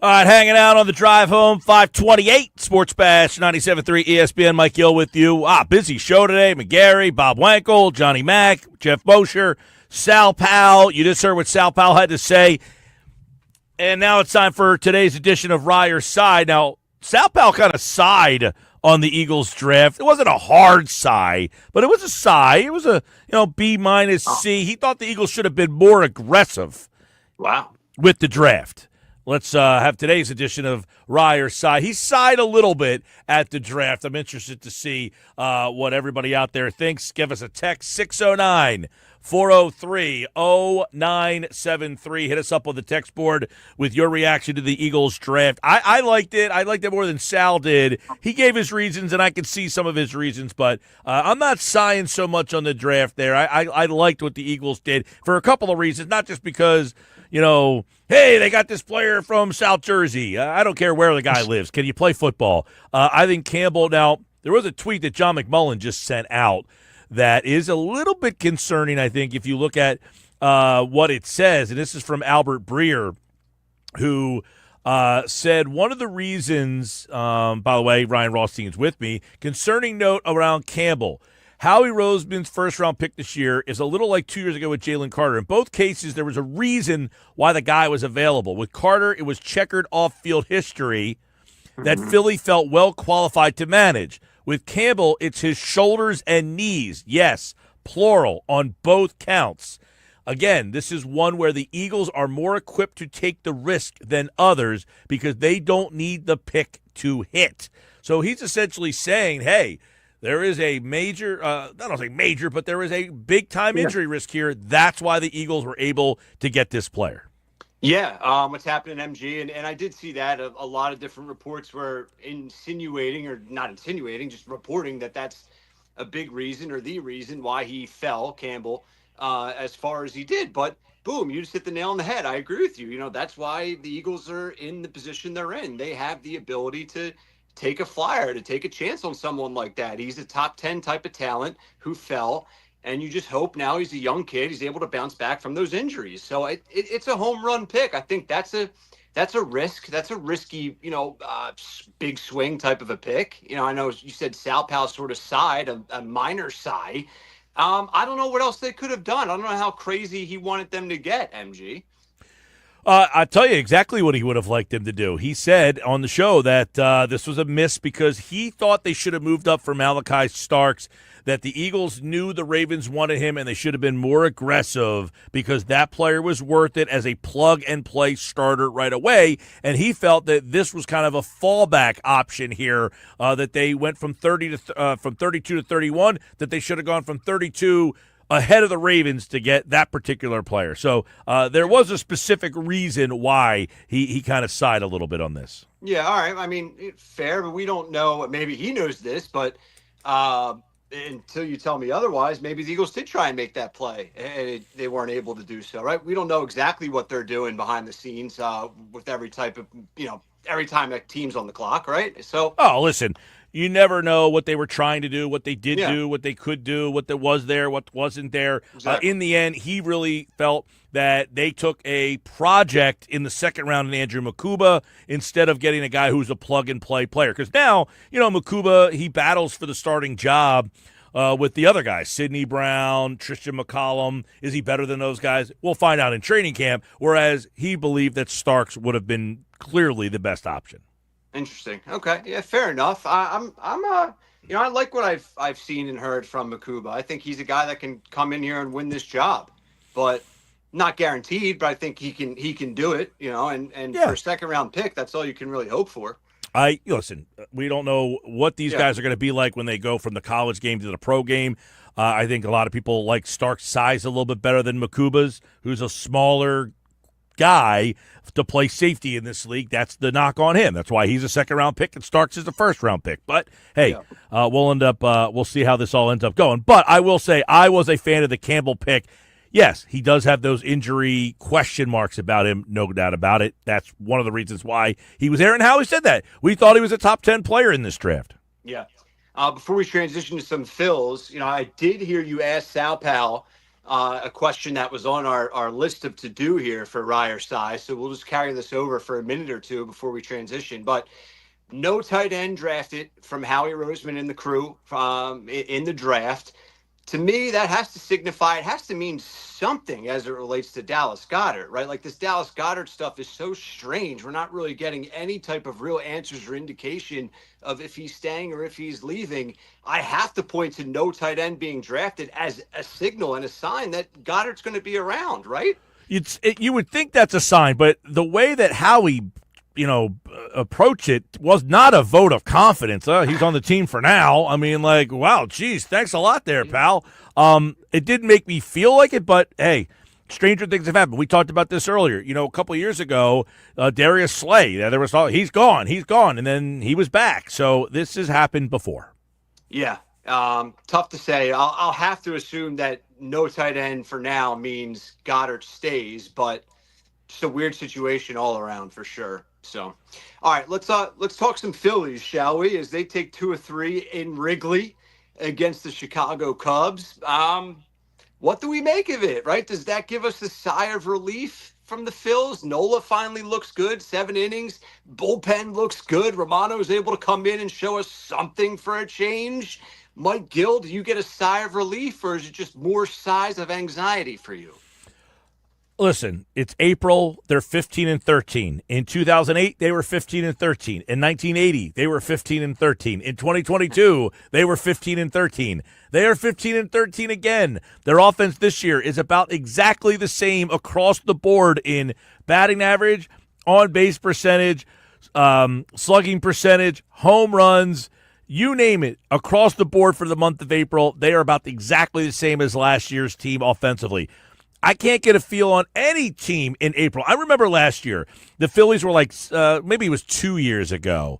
All right, hanging out on the drive home, 528 Sports Bash, 97.3 ESPN. Mike Gill with you. Busy show today. McGarry, Bob Wankel, Johnny Mack, Jeff Mosher, Sal Powell. You just heard what Sal Powell had to say. And now it's time for today's edition of Ryer's Side. Now, Sal Powell kind of sighed on the Eagles draft. It wasn't a hard sigh, but it was a sigh. It was a B minus C. He thought the Eagles should have been more aggressive. Wow. With the draft. Let's have today's edition of Ryer's Side. He sighed a little bit at the draft. I'm interested to see what everybody out there thinks. Give us a text, 609-403-0973. Hit us up on the text board with your reaction to the Eagles draft. I liked it. I liked it more than Sal did. He gave his reasons, and I could see some of his reasons, but I'm not sighing so much on the draft there. I liked what the Eagles did for a couple of reasons, not just because – hey, they got this player from South Jersey. I don't care where the guy lives. Can you play football? I think Campbell, now, there was a tweet that John McMullen just sent out that is a little bit concerning, I think, if you look at what it says. And this is from Albert Breer, who said one of the reasons, by the way, Ryan Rothstein's with me, concerning note around Campbell. Howie Roseman's first-round pick this year is a little like 2 years ago with Jalen Carter. In both cases, there was a reason why the guy was available. With Carter, it was checkered off-field history that Philly felt well qualified to manage. With Campbell, it's his shoulders and knees. Yes, plural, on both counts. Again, this is one where the Eagles are more equipped to take the risk than others because they don't need the pick to hit. So he's essentially saying, hey, there is a major, I don't say major, but there is a big-time injury risk here. That's why the Eagles were able to get this player. Yeah, what's happening in MG, and I did see that. A lot of different reports were insinuating, or not insinuating, just reporting that that's a big reason or the reason why he fell, Campbell, as far as he did. But, boom, you just hit the nail on the head. I agree with you. That's why the Eagles are in the position they're in. They have the ability to take a flyer, to take a chance on someone like that. He's a top 10 type of talent who fell, and you just hope now he's a young kid. He's able to bounce back from those injuries. So it's a home run pick. I think that's a risk. That's a risky, big swing type of a pick. I know you said Sal Powell sort of sighed, a minor sigh. I don't know what else they could have done. I don't know how crazy he wanted them to get, MG. I'll tell you exactly what he would have liked him to do. He said on the show that this was a miss because he thought they should have moved up for Malachi Starks, that the Eagles knew the Ravens wanted him and they should have been more aggressive because that player was worth it as a plug-and-play starter right away, and he felt that this was kind of a fallback option here, that they went from 32 to 31, that they should have gone from 32 ahead of the Ravens to get that particular player. So there was a specific reason why he kind of sighed a little bit on this. Yeah, all right. I mean, fair, but we don't know. Maybe he knows this, but until you tell me otherwise, maybe the Eagles did try and make that play, and they weren't able to do so, right? We don't know exactly what they're doing behind the scenes with every type of, every time that team's on the clock, right? So, listen, you never know what they were trying to do, what they did do, what they could do, what there was there, what wasn't there. Exactly. In the end, he really felt that they took a project in the second round in Andrew Makuba instead of getting a guy who's a plug-and-play player. Because now, Makuba, he battles for the starting job with the other guys, Sidney Brown, Tristan McCollum. Is he better than those guys? We'll find out in training camp, whereas he believed that Starks would have been clearly the best option. Interesting. Okay. Yeah, fair enough. I like what I've seen and heard from Makuba. I think he's a guy that can come in here and win this job, but not guaranteed, but I think he can do it, and for a second round pick, that's all you can really hope for. Listen, we don't know what these guys are going to be like when they go from the college game to the pro game. I think a lot of people like Stark's size a little bit better than Makuba's, who's a smaller guy to play safety in this league. That's the knock on him. That's why he's a second-round pick and Starks is the first-round pick. But, hey, we'll see how this all ends up going. But I will say I was a fan of the Campbell pick. Yes, he does have those injury question marks about him, no doubt about it. That's one of the reasons why he was there and how he said that. We thought he was a top 10 player in this draft. Yeah. Before we transition to some fills, I did hear you ask Sal Powell a question that was on our list of to do here for Rye or Cy. So we'll just carry this over for a minute or two before we transition. But no tight end drafted from Howie Roseman and the crew in the draft. To me, that has to signify, it has to mean something as it relates to Dallas Goedert, right? Like this Dallas Goedert stuff is so strange. We're not really getting any type of real answers or indication of if he's staying or if he's leaving. I have to point to no tight end being drafted as a signal and a sign that Goddard's going to be around, right? You would think that's a sign, but the way that Howie approach it was not a vote of confidence. He's on the team for now. I mean, like, wow, geez, thanks a lot there, pal. It didn't make me feel like it, but hey, stranger things have happened. We talked about this earlier. A couple of years ago, Darius Slay, there was he's gone, and then he was back. So this has happened before. Yeah, tough to say. I'll have to assume that no tight end for now means Goddard stays, but just a weird situation all around for sure. So, all right, let's talk some Phillies, shall we? As they take 2 of 3 in Wrigley against the Chicago Cubs. What do we make of it, right? Does that give us a sigh of relief from the Phils? Nola finally looks good, 7 innings. Bullpen looks good. Romano is able to come in and show us something for a change. Mike Gill, do you get a sigh of relief, or is it just more sighs of anxiety for you? Listen, it's April. They're 15-13. In 2008, they were 15-13. In 1980, they were 15-13. In 2022, they were 15-13. They are 15-13 again. Their offense this year is about exactly the same across the board in batting average, on-base percentage, slugging percentage, home runs, you name it. Across the board for the month of April, they are about exactly the same as last year's team offensively. I can't get a feel on any team in April. I remember last year, the Phillies were like, maybe it was 2 years ago,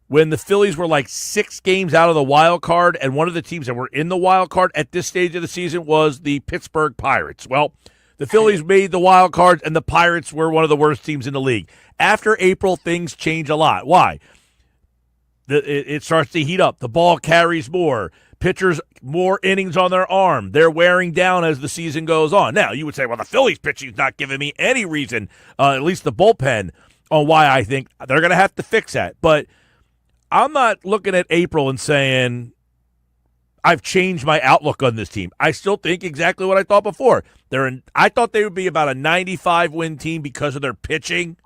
when the Phillies were like 6 games out of the wild card, and one of the teams that were in the wild card at this stage of the season was the Pittsburgh Pirates. Well, the Phillies made the wild cards, and the Pirates were one of the worst teams in the league. After April, things change a lot. Why? It starts to heat up. The ball carries more. Pitchers, more innings on their arm. They're wearing down as the season goes on. Now, you would say, well, the Phillies pitching's not giving me any reason, at least the bullpen, on why I think they're going to have to fix that. But I'm not looking at April and saying I've changed my outlook on this team. I still think exactly what I thought before. I thought they would be about a 95-win team because of their pitching.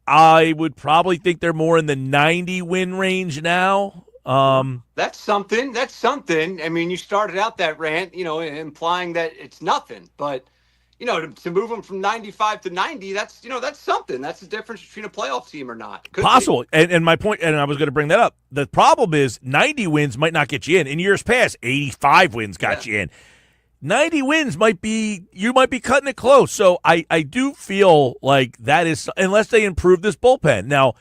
I would probably think they're more in the 90-win range now. That's something. I mean, you started out that rant, implying that it's nothing. But, to move them from 95 to 90, that's something. That's the difference between a playoff team or not. Could possible. And my point, and I was going to bring that up, the problem is 90 wins might not get you in. In years past, 85 wins got you in. 90 wins you might be cutting it close. So I do feel like that is, unless they improve this bullpen. Now,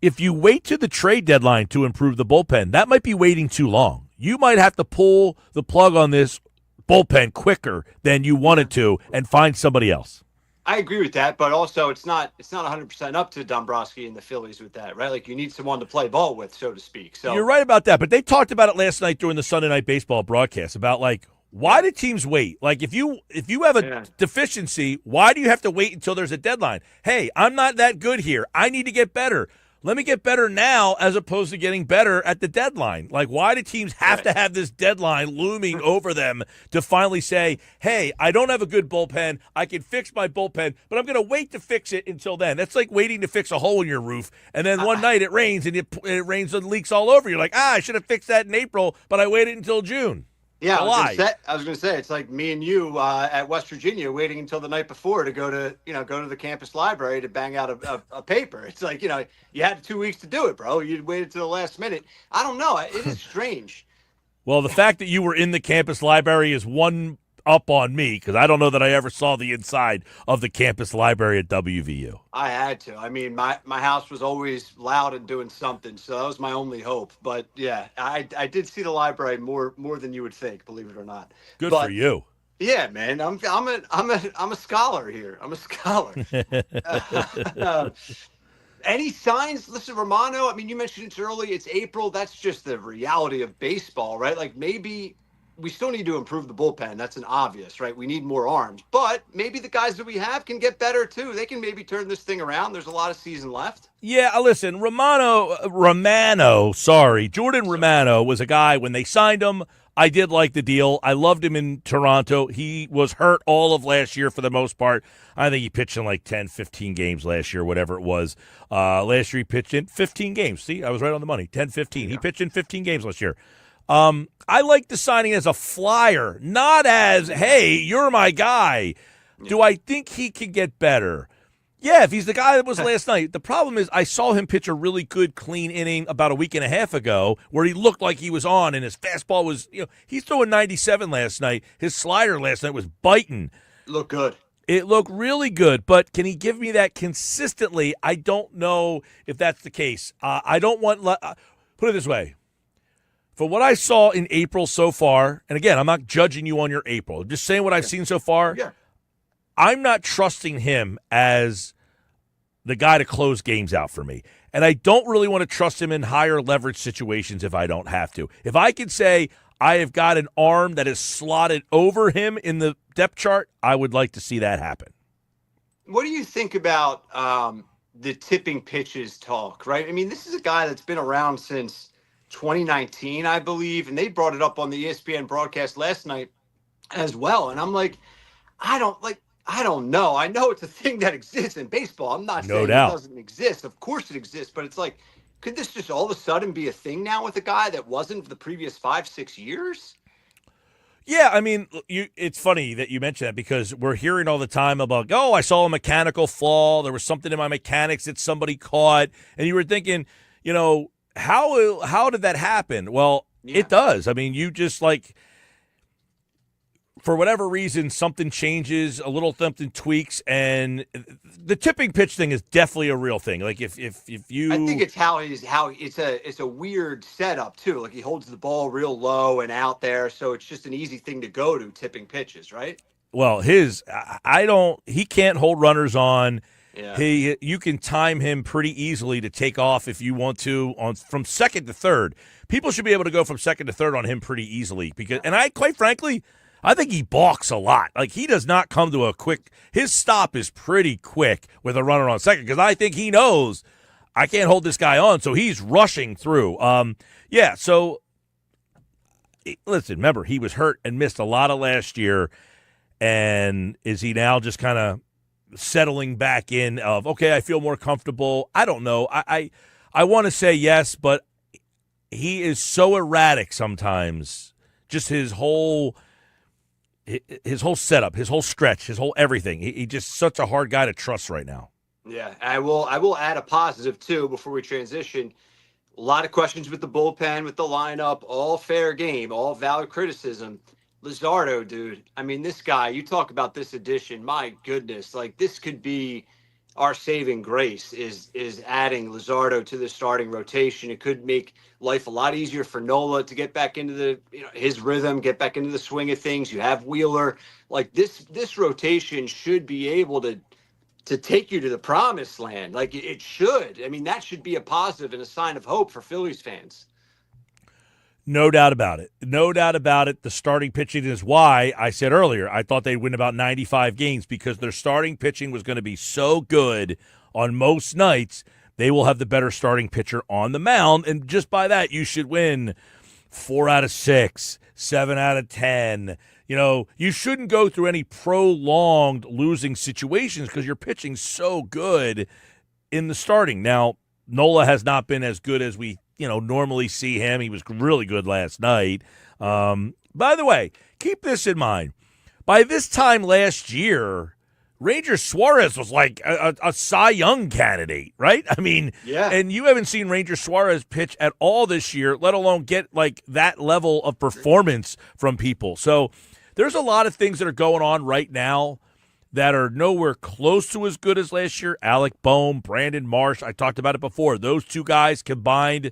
if you wait to the trade deadline to improve the bullpen, that might be waiting too long. You might have to pull the plug on this bullpen quicker than you wanted to and find somebody else. I agree with that, but also it's not 100% up to Dombrowski and the Phillies with that, right? Like you need someone to play ball with, so to speak. So you're right about that, but they talked about it last night during the Sunday Night Baseball broadcast about like, why do teams wait? Like if you have a deficiency, why do you have to wait until there's a deadline? Hey, I'm not that good here. I need to get better. Let me get better now as opposed to getting better at the deadline. Like, why do teams have to have this deadline looming over them to finally say, hey, I don't have a good bullpen. I can fix my bullpen, but I'm going to wait to fix it until then. That's like waiting to fix a hole in your roof. And then one night it rains and it rains and leaks all over. You're like, I should have fixed that in April, but I waited until June. Yeah, I was going to say it's like me and you at West Virginia waiting until the night before to go to the campus library to bang out a paper. It's like, you had 2 weeks to do it, bro. You waited to the last minute. I don't know. It is strange. Well, the fact that you were in the campus library is one up on me because I don't know that I ever saw the inside of the campus library at WVU. I had to. I mean, my house was always loud and doing something, so that was my only hope. But yeah, I did see the library more than you would think, believe it or not. Good for you. Yeah, man. I'm a scholar here. I'm a scholar. Any signs? Listen, Romano, I mean, you mentioned it early. It's April. That's just the reality of baseball, right? Like maybe we still need to improve the bullpen. That's an obvious, right? We need more arms, but maybe the guys that we have can get better too. They can maybe turn this thing around. There's a lot of season left. Yeah, listen, Jordan Romano was a guy when they signed him. I did like the deal. I loved him in Toronto. He was hurt all of last year for the most part. I think he pitched in like 10, 15 games last year, whatever it was. Last year he pitched in 15 games. See, I was right on the money. 10, 15. He pitched in 15 games last year. I like the signing as a flyer, not as, hey, you're my guy. Do I think he can get better? Yeah, if he's the guy that was last night. The problem is I saw him pitch a really good, clean inning about a week and a half ago where he looked like he was on and his fastball was, he's throwing 97 last night. His slider last night was biting. Look good. It looked really good, but can he give me that consistently? I don't know if that's the case. I don't want put it this way. For what I saw in April so far, and again, I'm not judging you on your April. I'm just saying what I've seen so far. Yeah. I'm not trusting him as the guy to close games out for me. And I don't really want to trust him in higher leverage situations if I don't have to. If I could say I have got an arm that is slotted over him in the depth chart, I would like to see that happen. What do you think about the tipping pitches talk, right? I mean, this is a guy that's been around since 2019, I believe, and they brought it up on the ESPN broadcast last night as well. And I'm like, I don't know. I know it's a thing that exists in baseball. I'm not saying it doesn't exist. Of course it exists, but it's like, could this just all of a sudden be a thing now with a guy that wasn't for the previous 5-6 years? Yeah, I mean, it's funny that you mentioned that because we're hearing all the time about, I saw a mechanical flaw. There was something in my mechanics that somebody caught. And you were thinking, how did that happen? Well, It does. I mean, you just for whatever reason, something changes, a little something tweaks, and the tipping pitch thing is definitely a real thing. Like if you, I think it's how it's a weird setup too. Like he holds the ball real low and out there, so it's just an easy thing to go to tipping pitches, right? Well, he can't hold runners on. Yeah. You can time him pretty easily to take off if you want to from second to third. People should be able to go from second to third on him pretty easily quite frankly, I think he balks a lot. Like, he does not come to his stop is pretty quick with a runner on second because I think he knows I can't hold this guy on, so he's rushing through. So listen, remember, he was hurt and missed a lot of last year, and is he now just kind of settling back in of, okay, I feel more comfortable? I don't know. I want to say yes, but he is so erratic sometimes. Just his whole setup, his whole stretch, his whole everything. He just such a hard guy to trust right now. Yeah, I will add a positive too before we transition. A lot of questions with the bullpen, with the lineup, all fair game, all valid criticism. Luzardo, dude. I mean, this guy, you talk about this addition, my goodness, like this could be our saving grace is adding Luzardo to the starting rotation. It could make life a lot easier for Nola to get back into his rhythm, get back into the swing of things. You have Wheeler. Like this rotation should be able to take you to the promised land. Like it should. I mean, that should be a positive and a sign of hope for Phillies fans. No doubt about it. No doubt about it. The starting pitching is why I said earlier I thought they'd win about 95 games because their starting pitching was going to be so good on most nights. They will have the better starting pitcher on the mound, and just by that, you should win 4 out of 6, 7 out of 10. You shouldn't go through any prolonged losing situations because you're pitching so good in the starting. Now, Nola has not been as good as we normally see him. He was really good last night. By the way, keep this in mind. By this time last year, Ranger Suarez was like a Cy Young candidate, right? I mean, yeah. And you haven't seen Ranger Suarez pitch at all this year, let alone get like that level of performance from people. So there's a lot of things that are going on right now that are nowhere close to as good as last year. Alec Boehm, Brandon Marsh, I talked about it before. Those two guys combined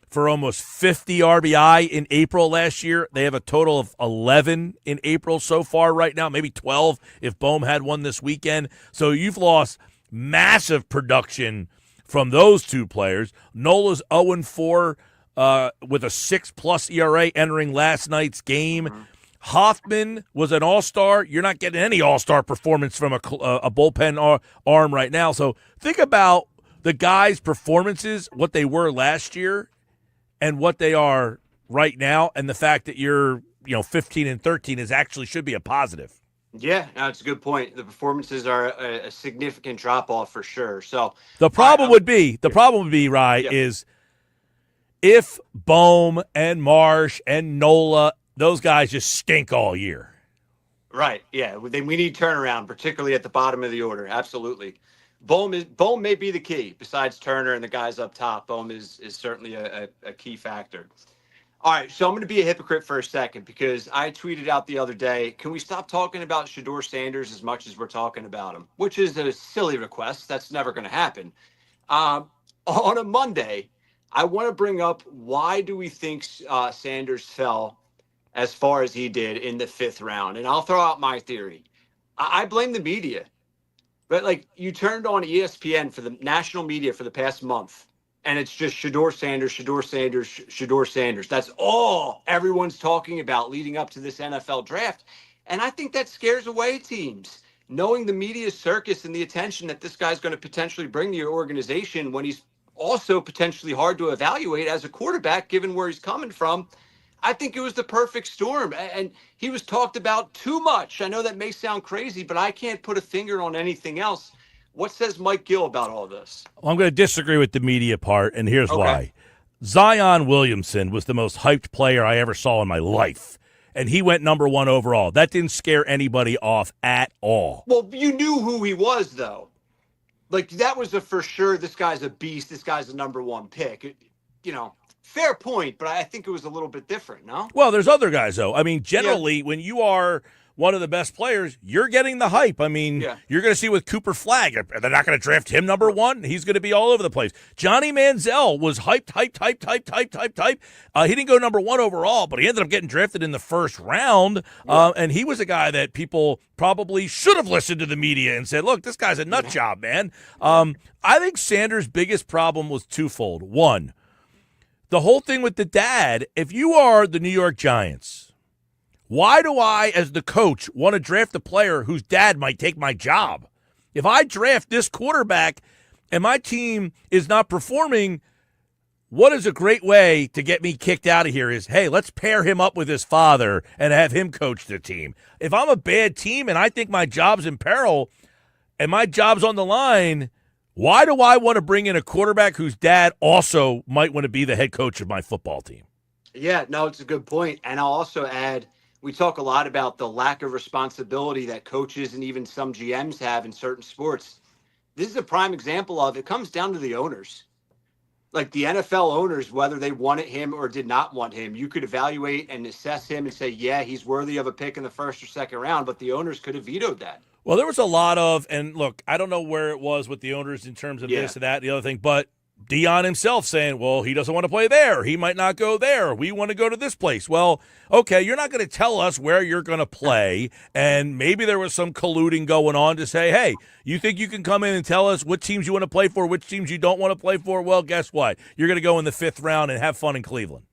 for almost 50 RBI in April last year. They have a total of 11 in April so far right now, maybe 12 if Boehm had one this weekend. So you've lost massive production from those two players. Nola's 0-4 with a 6+ ERA entering last night's game. Hoffman was an all-star. You're not getting any all-star performance from a bullpen arm right now. So think about the guys' performances, what they were last year and what they are right now, and the fact that you're 15-13 is actually should be a positive. Yeah, no, it's a good point. The performances are a significant drop-off for sure. So the problem would be, Rye, is if Bohm and Marsh and Nola, those guys just stink all year. Right. Yeah. Then we need turnaround, particularly at the bottom of the order. Absolutely. Bohm may be the key. Besides Turner and the guys up top, Bohm is certainly a key factor. All right, so I'm going to be a hypocrite for a second because I tweeted out the other day, can we stop talking about Shedeur Sanders as much as we're talking about him? Which is a silly request. That's never going to happen. On a Monday, I want to bring up why do we think Sanders fell as far as he did in the 5th round? And I'll throw out my theory. I blame the media. But, like, you turned on ESPN for the national media for the past month, and it's just Shedeur Sanders, Shedeur Sanders, Shedeur Sanders. That's all everyone's talking about leading up to this NFL draft. And I think that scares away teams, knowing the media circus and the attention that this guy's going to potentially bring to your organization when he's also potentially hard to evaluate as a quarterback, given where he's coming from. I think it was the perfect storm, and he was talked about too much. I know that may sound crazy, but I can't put a finger on anything else. What says Mike Gill about all this? Well, I'm going to disagree with the media part, and here's why. Zion Williamson was the most hyped player I ever saw in my life, and he went number 1 overall. That didn't scare anybody off at all. Well, you knew who he was, though. Like, that was a for sure, this guy's a beast, this guy's a number 1 pick. Fair point, but I think it was a little bit different, no? Well, there's other guys, though. I mean, generally, when you are one of the best players, you're getting the hype. I mean, you're going to see with Cooper Flagg. They're not going to draft him number 1. He's going to be all over the place. Johnny Manziel was hyped. He didn't go number 1 overall, but he ended up getting drafted in the 1st round. And he was a guy that people probably should have listened to the media and said, look, this guy's a nut job, man. I think Sanders' biggest problem was twofold. One, the whole thing with the dad. If you are the New York Giants, why do I, as the coach, want to draft a player whose dad might take my job? If I draft this quarterback and my team is not performing, what is a great way to get me kicked out of here is, hey, let's pair him up with his father and have him coach the team. If I'm a bad team and I think my job's in peril and my job's on the line, why do I want to bring in a quarterback whose dad also might want to be the head coach of my football team? Yeah, no, it's a good point. And I'll also add, we talk a lot about the lack of responsibility that coaches and even some GMs have in certain sports. This is a prime example of it comes down to the owners. Like the NFL owners, whether they wanted him or did not want him, you could evaluate and assess him and say, yeah, he's worthy of a pick in the 1st or 2nd round, but the owners could have vetoed that. Well, there was a lot of, and look, I don't know where it was with the owners in terms of this and that, the other thing, but Dion himself saying, well, he doesn't want to play there. He might not go there. We want to go to this place. Well, okay, you're not going to tell us where you're going to play, and maybe there was some colluding going on to say, hey, you think you can come in and tell us what teams you want to play for, which teams you don't want to play for? Well, guess what? You're going to go in the 5th round and have fun in Cleveland.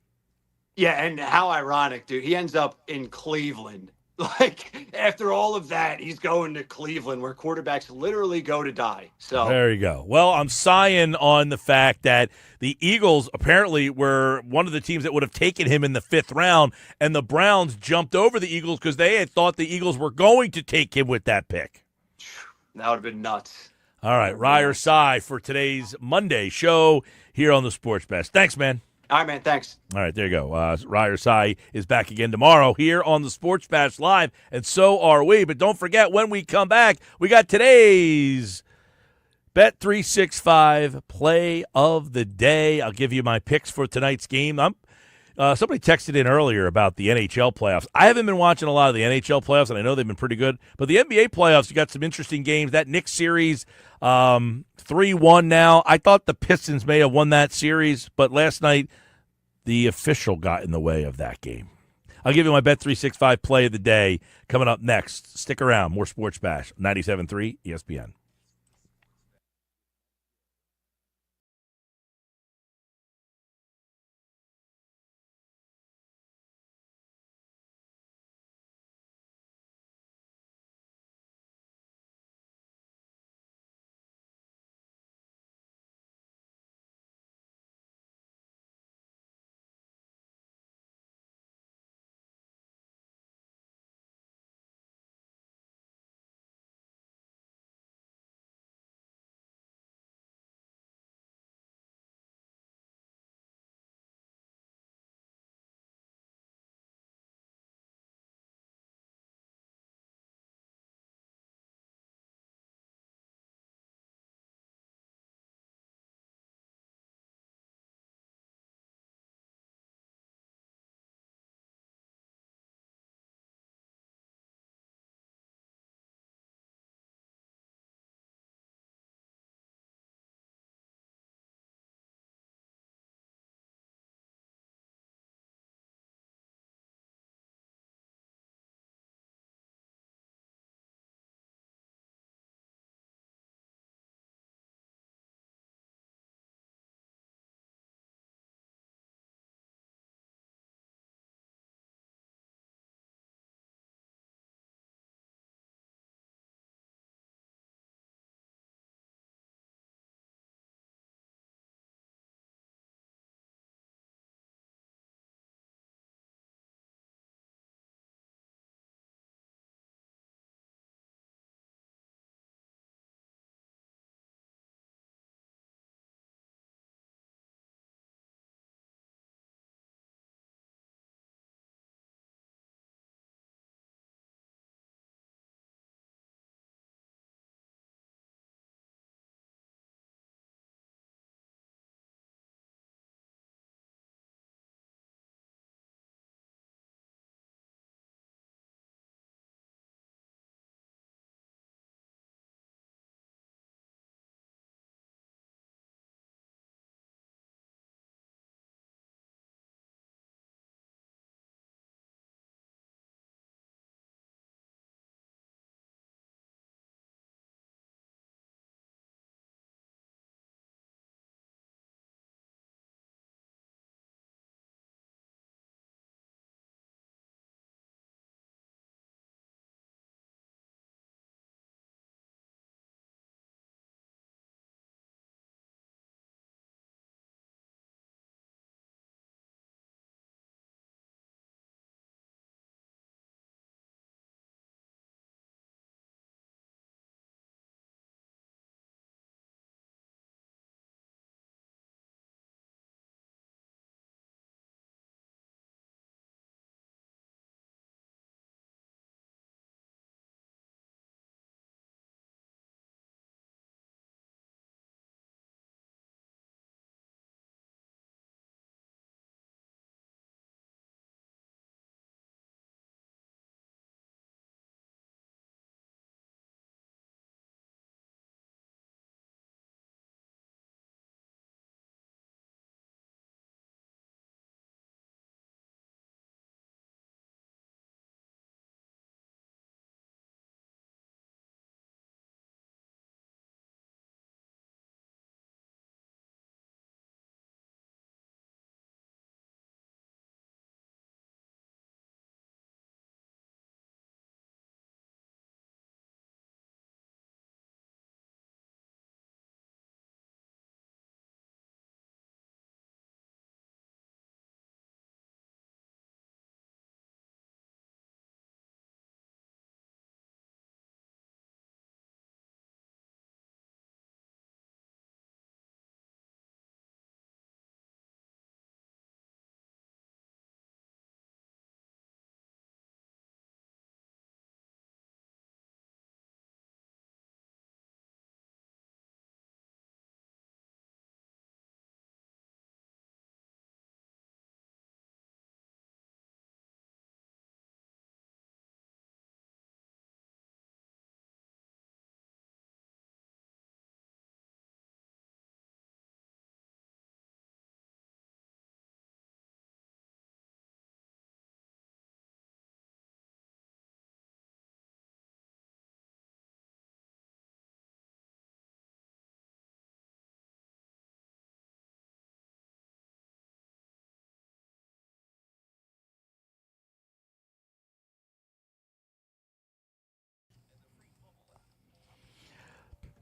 Yeah, and how ironic, dude. He ends up in Cleveland. Like, after all of that, he's going to Cleveland where quarterbacks literally go to die. So there you go. Well, I'm sighing on the fact that the Eagles apparently were one of the teams that would have taken him in the 5th round, and the Browns jumped over the Eagles because they had thought the Eagles were going to take him with that pick. That would have been nuts. All right, Ryer Cy for today's Monday show here on the Sports Best. Thanks, man. All right, man. Thanks. All right, there you go. Ryer Cy is back again tomorrow here on the Sports Bash Live, and so are we. But don't forget, when we come back, we got today's Bet365 Play of the Day. I'll give you my picks for tonight's game. Somebody texted in earlier about the NHL playoffs. I haven't been watching a lot of the NHL playoffs, and I know they've been pretty good. But the NBA playoffs, you got some interesting games. That Knicks series, 3-1 now. I thought the Pistons may have won that series, but last night the official got in the way of that game. I'll give you my Bet365 Play of the Day coming up next. Stick around. More Sports Bash, 97.3 ESPN.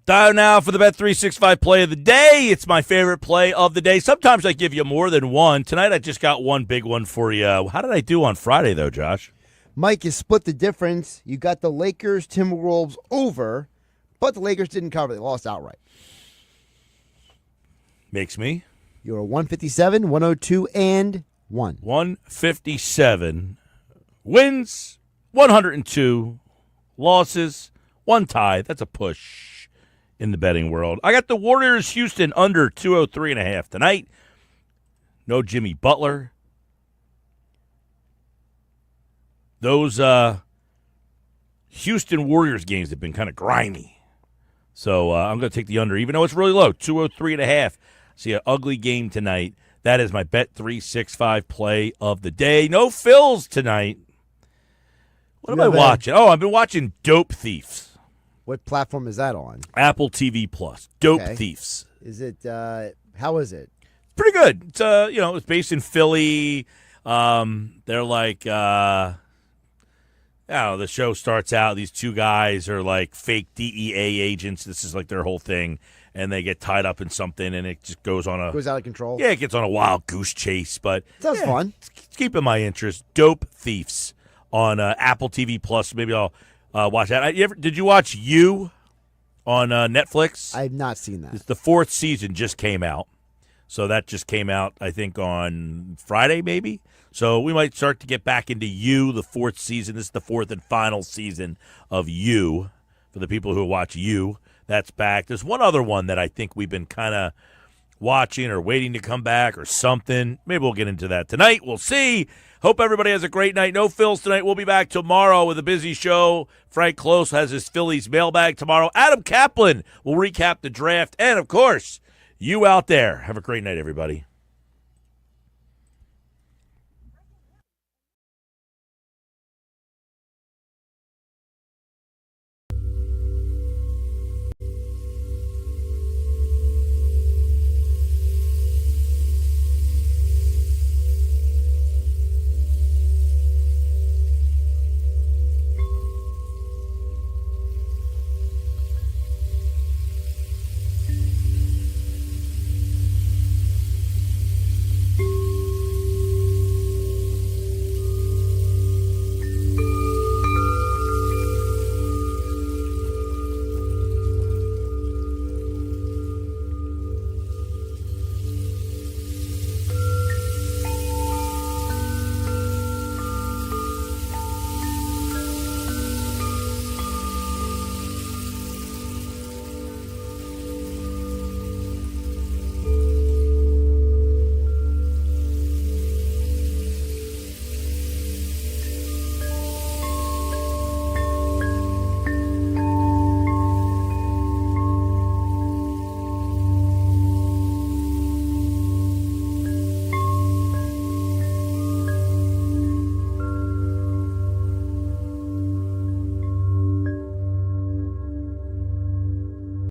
Time now for the Bet365 play of the day. It's my favorite play of the day. Sometimes I give you more than one. Tonight I just got one big one for you. How did I do on Friday, though, Josh? Mike, you split the difference. You got the Lakers Timberwolves over, but the Lakers didn't cover. They lost outright. Makes me? You're 157, 102, and 1. 157 wins, 102 losses, 1 tie. That's a push in the betting world. I got the Warriors Houston under 203.5 tonight. No Jimmy Butler. Those Houston Warriors games have been kind of grimy. So I'm going to take the under, even though it's really low, 203.5. See an ugly game tonight. That is my Bet365 play of the day. No Phils tonight. What am I watching? Oh, I've been watching Dope Thieves. What platform is that on? Apple TV Plus. Dope Thieves. Is it? How is it? Pretty good. It's it's based in Philly. They're like, the show starts out. These two guys are like fake DEA agents. This is like their whole thing. And they get tied up in something, and it just goes out of control. Yeah, it gets on a wild goose chase, but sounds fun. It's keeping my interest. Dope Thieves on Apple TV Plus. Maybe I'll watch that. Did you watch You on Netflix? I have not seen that. It's the 4th season just came out, so that just came out I think on Friday maybe. So we might start to get back into You, the 4th season. This is the 4th and final season of You for the people who watch You. That's back. There's one other one that I think we've been kind of watching or waiting to come back or something. Maybe we'll get into that tonight. We'll see. Hope everybody has a great night. No Phils tonight. We'll be back tomorrow with a busy show. Frank Close has his Phillies mailbag tomorrow. Adam Kaplan will recap the draft. And, of course, you out there. Have a great night, everybody.